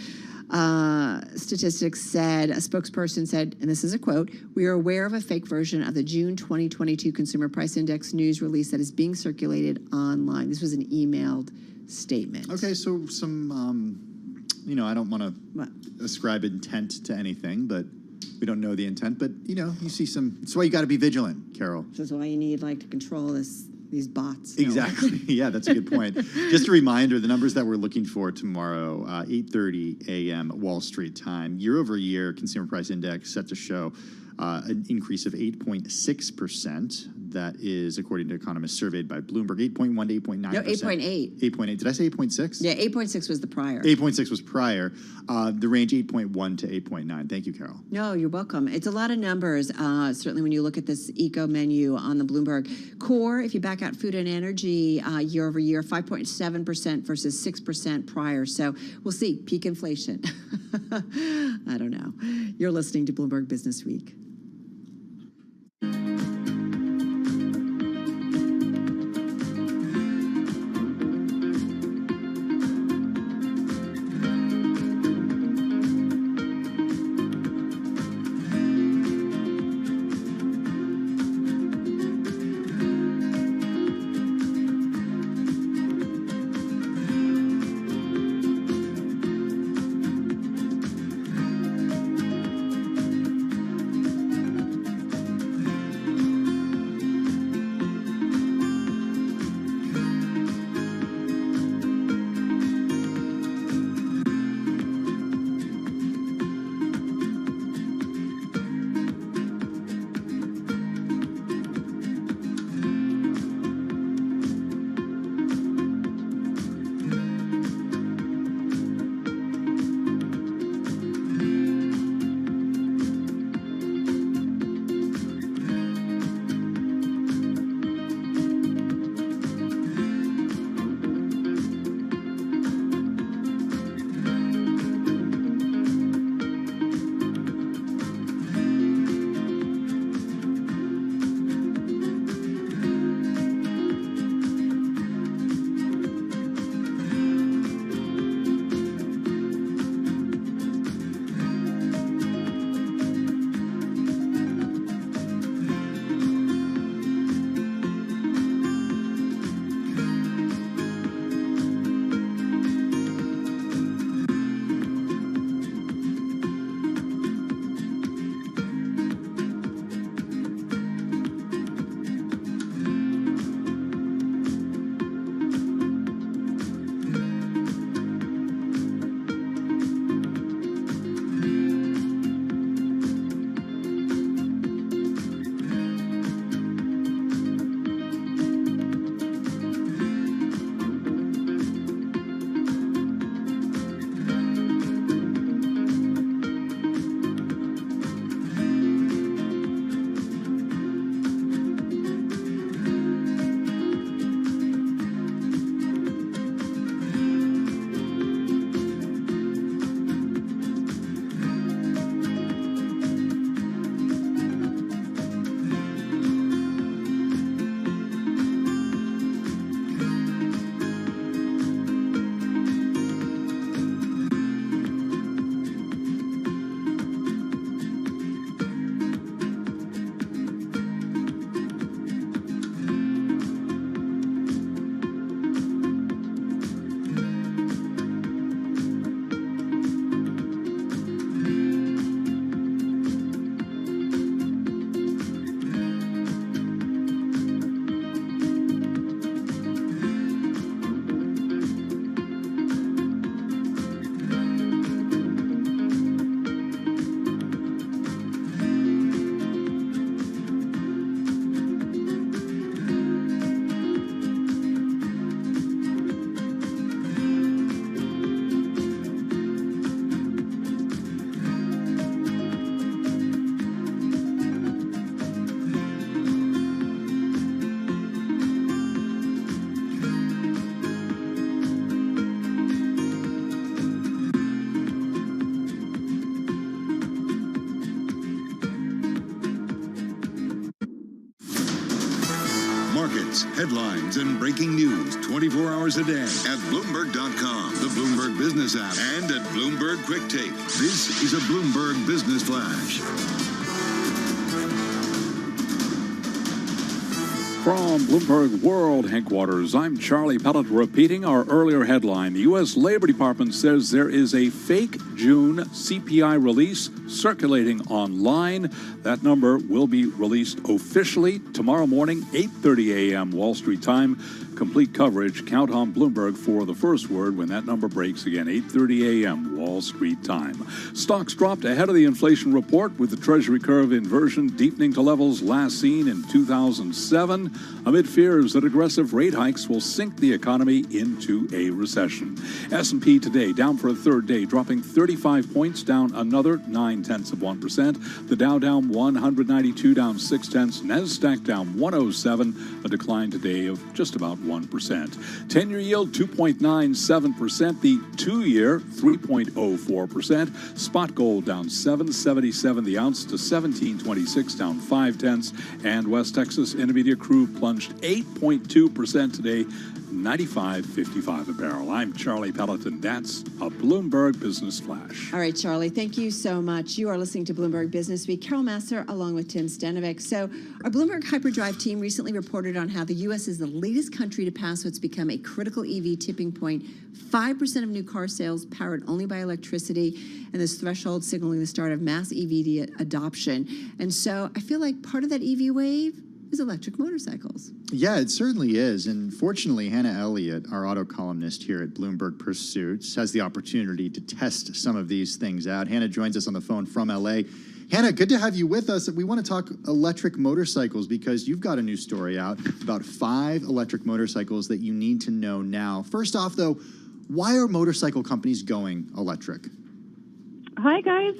statistics said. A spokesperson said, and this is a quote, "We are aware of a fake version of the June 2022 Consumer Price Index news release that is being circulated online." This was an emailed statement. Okay, so some, I don't want to ascribe intent to anything, but we don't know the intent. But, you see some, that's why you got to be vigilant, Carol. That's why you need, to control these bots. Exactly. Yeah, that's a good point. Just a reminder, the numbers that we're looking for tomorrow, 8:30 a.m. Wall Street time. Year over year, Consumer Price Index set to show an increase of 8.6%. That is, according to economists surveyed by Bloomberg, 8.1 to 8.9%. No, 8.8. 8.8. Did I say 8.6? Yeah, 8.6 was the prior. 8.6 was prior. The range 8.1 to 8.9. Thank you, Carol. No, you're welcome. It's a lot of numbers, certainly when you look at this eco menu on the Bloomberg. Core, if you back out food and energy year over year, 5.7% versus 6% prior. So we'll see. Peak inflation. I don't know. You're listening to Bloomberg Business Week. markets, headlines, and breaking news 24 hours a day at Bloomberg.com, the Bloomberg Business app, and at Bloomberg Quick Take. This is a Bloomberg Business Flash. From Bloomberg World Headquarters, I'm Charlie Pellet repeating our earlier headline. The U.S. Labor Department says there is a fake June CPI release circulating online. That number will be released officially tomorrow morning, 8:30 a.m. Wall Street time. Complete coverage. Count on Bloomberg for the first word when that number breaks again, 8:30 a.m. Wall Street time. Stocks dropped ahead of the inflation report with the Treasury curve inversion deepening to levels last seen in 2007 amid fears that aggressive rate hikes will sink the economy into a recession. S&P today down for a third day, dropping 35 points, down another 0.9%. The Dow down 192, down 0.6. NASDAQ down 107, a decline today of just about 1%. 10-year yield 2.97%. The 2-year 3.04%. Spot gold down 7.77 the ounce to 17.26, down 0.5. And West Texas Intermediate crude plunged 8.2% today, 95.55 a barrel. I'm Charlie Pelleton. That's a Bloomberg Business Flash. All right, Charlie, thank you so much. You are listening to Bloomberg Business Week. Carol Massar along with Tim Stanovic. So our Bloomberg Hyperdrive team recently reported on how the U.S. is the latest country to pass what's become a critical EV tipping point. 5% of new car sales powered only by electricity, and this threshold signaling the start of mass EV adoption. And so I feel like part of that EV wave is electric motorcycles. Yeah, it certainly is. And fortunately, Hannah Elliott, our auto columnist here at Bloomberg Pursuits, has the opportunity to test some of these things out. Hannah joins us on the phone from LA. Hannah, good to have you with us. We want to talk electric motorcycles because you've got a new story out about 5 electric motorcycles that you need to know now. First off, though, why are motorcycle companies going electric? Hi, guys.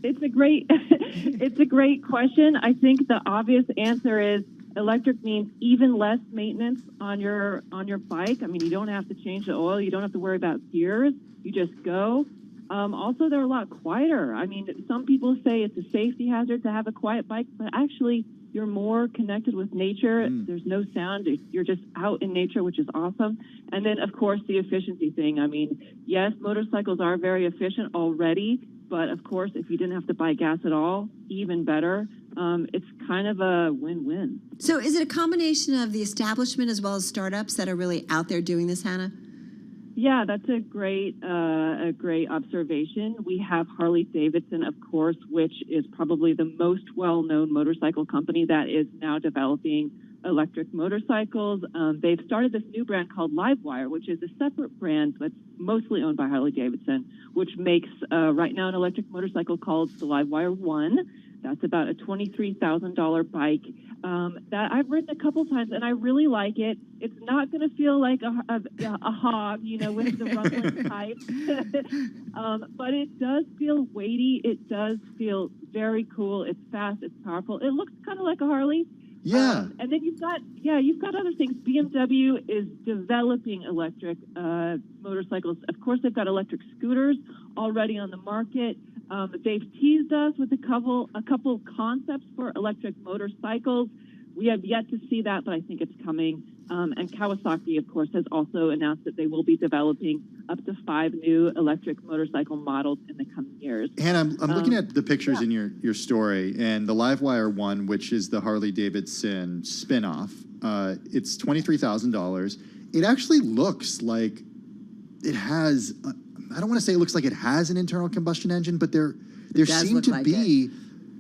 It's a great it's a great question. I think the obvious answer is electric means even less maintenance on your bike. I mean, you don't have to change the oil. You don't have to worry about gears. You just go. Also, they're a lot quieter. I mean, some people say it's a safety hazard to have a quiet bike, but actually you're more connected with nature. There's no sound. You're just out in nature, which is awesome. And then, of course, the efficiency thing. I mean, yes, motorcycles are very efficient already, but of course, if you didn't have to buy gas at all, even better. It's kind of a win-win. So is it a combination of the establishment as well as startups that are really out there doing this, Hannah? Yeah, that's a great observation. We have Harley-Davidson, of course, which is probably the most well-known motorcycle company that is now developing electric motorcycles. They've started this new brand called Livewire, which is a separate brand that's mostly owned by Harley-Davidson, which makes right now an electric motorcycle called the Livewire 1. That's about a $23,000 bike that I've ridden a couple times, and I really like it. It's not going to feel like a hog, you know, with the rumbling pipes, but it does feel weighty. It does feel very cool. It's fast. It's powerful. It looks kind of like a Harley. Yeah. And then you've got other things. BMW is developing electric motorcycles. Of course, they've got electric scooters already on the market. They've teased us with a couple concepts for electric motorcycles. We have yet to see that, but I think it's coming. And Kawasaki, of course, has also announced that they will be developing up to 5 new electric motorcycle models in the coming years. Hannah, I'm looking at the pictures in your story, and the Livewire 1, which is the Harley-Davidson spinoff, it's $23,000. It actually looks like it has, I don't want to say it looks like it has an internal combustion engine, but there seem to be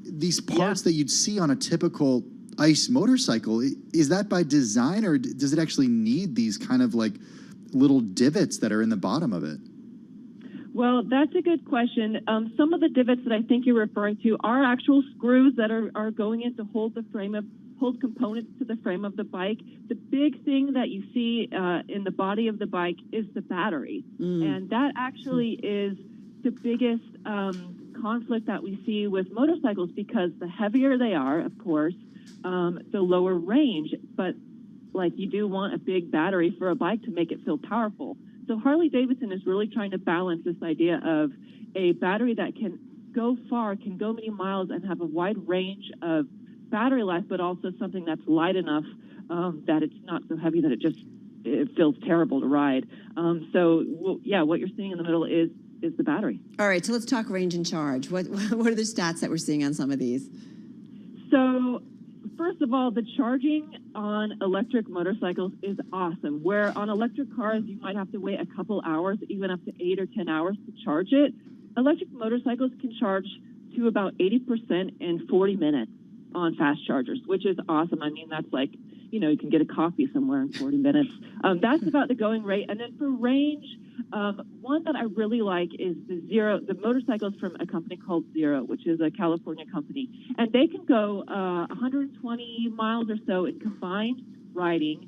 these parts that you'd see on a typical ICE motorcycle. Is that by design, or does it actually need these kind of like little divots that are in the bottom of it? Well, that's a good question. Some of the divots that I think you're referring to are actual screws that are going in to hold components to the frame of the bike. The big thing that you see in the body of the bike is the battery, and that actually is the biggest conflict that we see with motorcycles, because the heavier they are, of course, the lower range, but like you do want a big battery for a bike to make it feel powerful. So Harley-Davidson is really trying to balance this idea of a battery that can go far, can go many miles and have a wide range of battery life, but also something that's light enough that it's not so heavy that it feels terrible to ride. What you're seeing in the middle is the battery. All right, so let's talk range and charge. What are the stats that we're seeing on some of these? So, first of all, the charging on electric motorcycles is awesome. Where on electric cars, you might have to wait a couple hours, even up to 8 or 10 hours to charge it. Electric motorcycles can charge to about 80% in 40 minutes on fast chargers, which is awesome. I mean, that's like, you can get a coffee somewhere in 40 minutes. That's about the going rate. And then for range, one that I really like is the motorcycles from a company called Zero, which is a California company. And they can go 120 miles or so in combined riding,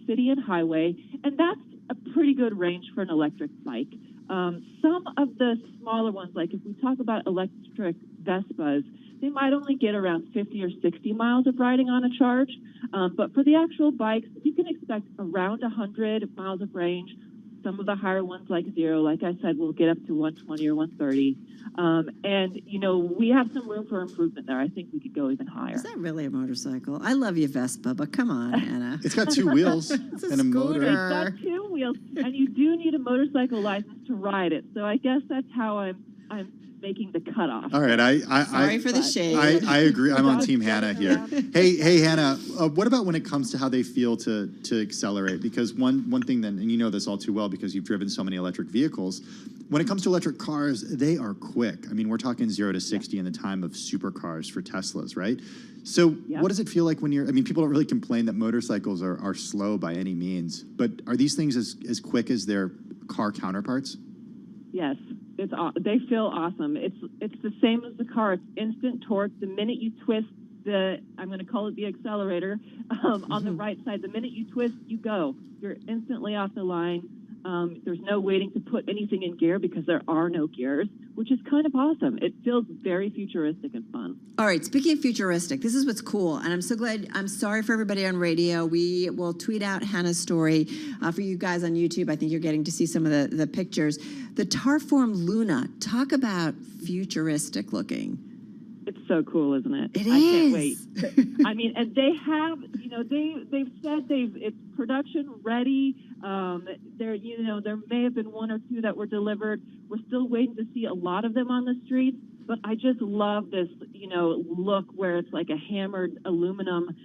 city and highway. And that's a pretty good range for an electric bike. Some of the smaller ones, like if we talk about electric Vespas, they might only get around 50 or 60 miles of riding on a charge. But for the actual bikes, you can expect around 100 miles of range. Some of the higher ones like Zero, like I said, will get up to 120 or 130. We have some room for improvement there. I think we could go even higher. Is that really a motorcycle? I love you, Vespa, but come on, Anna. It's got 2 wheels It's and a motor. It's got 2 wheels, and you do need a motorcycle license to ride it. So I guess that's how I'm making the cutoff. All right, Sorry for the shade. I agree. I'm on Team Hannah here. Hey, Hannah. What about when it comes to how they feel to accelerate? Because one thing that, and you know this all too well because you've driven so many electric vehicles. When it comes to electric cars, they are quick. I mean, we're talking 0 to 60 in the time of supercars for Teslas, right? So what does it feel like when people don't really complain that motorcycles are slow by any means, but are these things as quick as their car counterparts? Yes. They feel awesome. It's the same as the car. It's instant torque. The minute you twist I'm going to call it the accelerator, on the right side, the minute you twist, you go. You're instantly off the line. There's no waiting to put anything in gear because there are no gears, which is kind of awesome. It feels very futuristic and fun. All right, speaking of futuristic, this is what's cool, and I'm so glad. I'm sorry for everybody on radio. We will tweet out Hannah's story for you guys on YouTube. I think you're getting to see some of the pictures. The Tarform Luna, talk about futuristic looking. It's so cool, isn't it? It I is. can't wait. I mean, and they have, they've said it's production ready. There may have been 1 or 2 that were delivered. We're still waiting to see a lot of them on the streets. But I just love this, look where it's like a hammered aluminum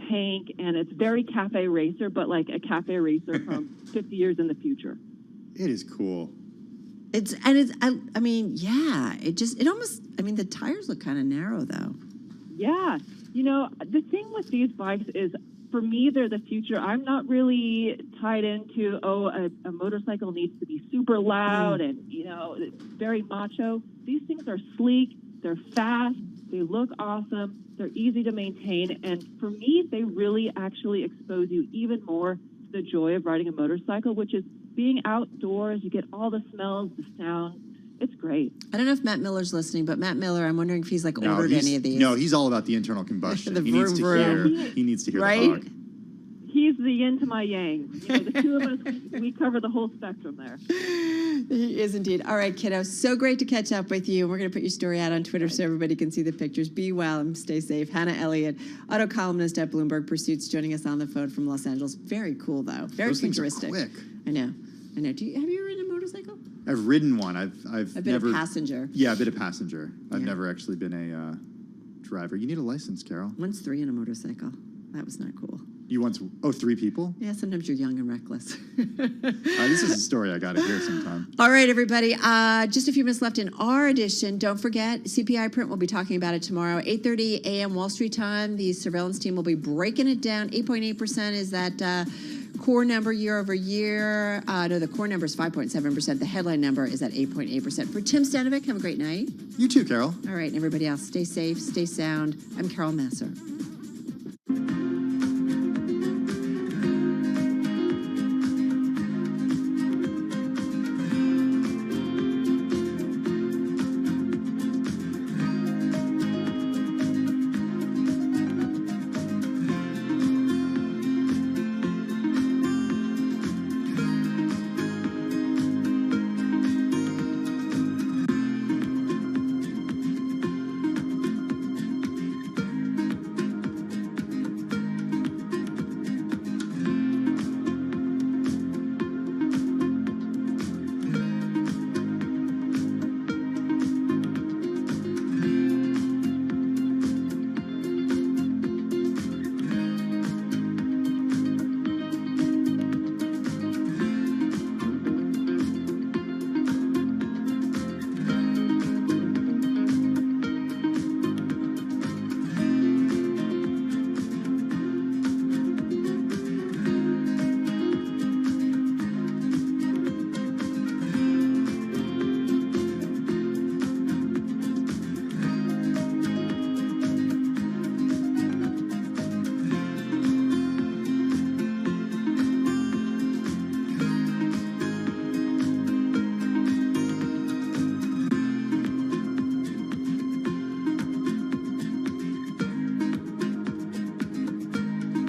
tank, and it's very Cafe Racer, but like a Cafe Racer from 50 years in the future. It is cool. The tires look kind of narrow though. Yeah. The thing with these bikes is, for me, they're the future. I'm not really tied into, a motorcycle needs to be super loud and, very macho. These things are sleek, they're fast, they look awesome, they're easy to maintain. And for me, they really actually expose you even more to the joy of riding a motorcycle, which is being outdoors. You get all the smells, the sound. It's great. I don't know if Matt Miller's listening, but Matt Miller, I'm wondering if he's ordered any of these. No, he's all about the internal combustion. The he needs to vroom, hear. He needs to hear right? the hog. He's the yin to my yang. The two of us, we cover the whole spectrum there. He is indeed. All right, kiddo. So great to catch up with you. We're going to put your story out on Twitter so everybody can see the pictures. Be well and stay safe. Hannah Elliott, auto columnist at Bloomberg Pursuits, joining us on the phone from Los Angeles. Very cool, though. Very futuristic. Things are quick. I know. Have you ridden a motorcycle? I've ridden one. I've been never a passenger. Yeah, I've been a passenger. I've never actually been a driver. You need a license, Carol. Once 3 in a motorcycle. That was not cool. You once 3 people? Yeah, sometimes you're young and reckless. This is a story I got to hear sometime. All right, everybody. Just a few minutes left in our edition. Don't forget, CPI print. We'll be talking about it tomorrow, 8:30 a.m. Wall Street time. The surveillance team will be breaking it down. 8.8% is that core number year over year. No, the core number is 5.7%. The headline number is at 8.8%. For Tim Stanovic, have a great night. You too, Carol. All right, and everybody else, stay safe, stay sound. I'm Carol Masser.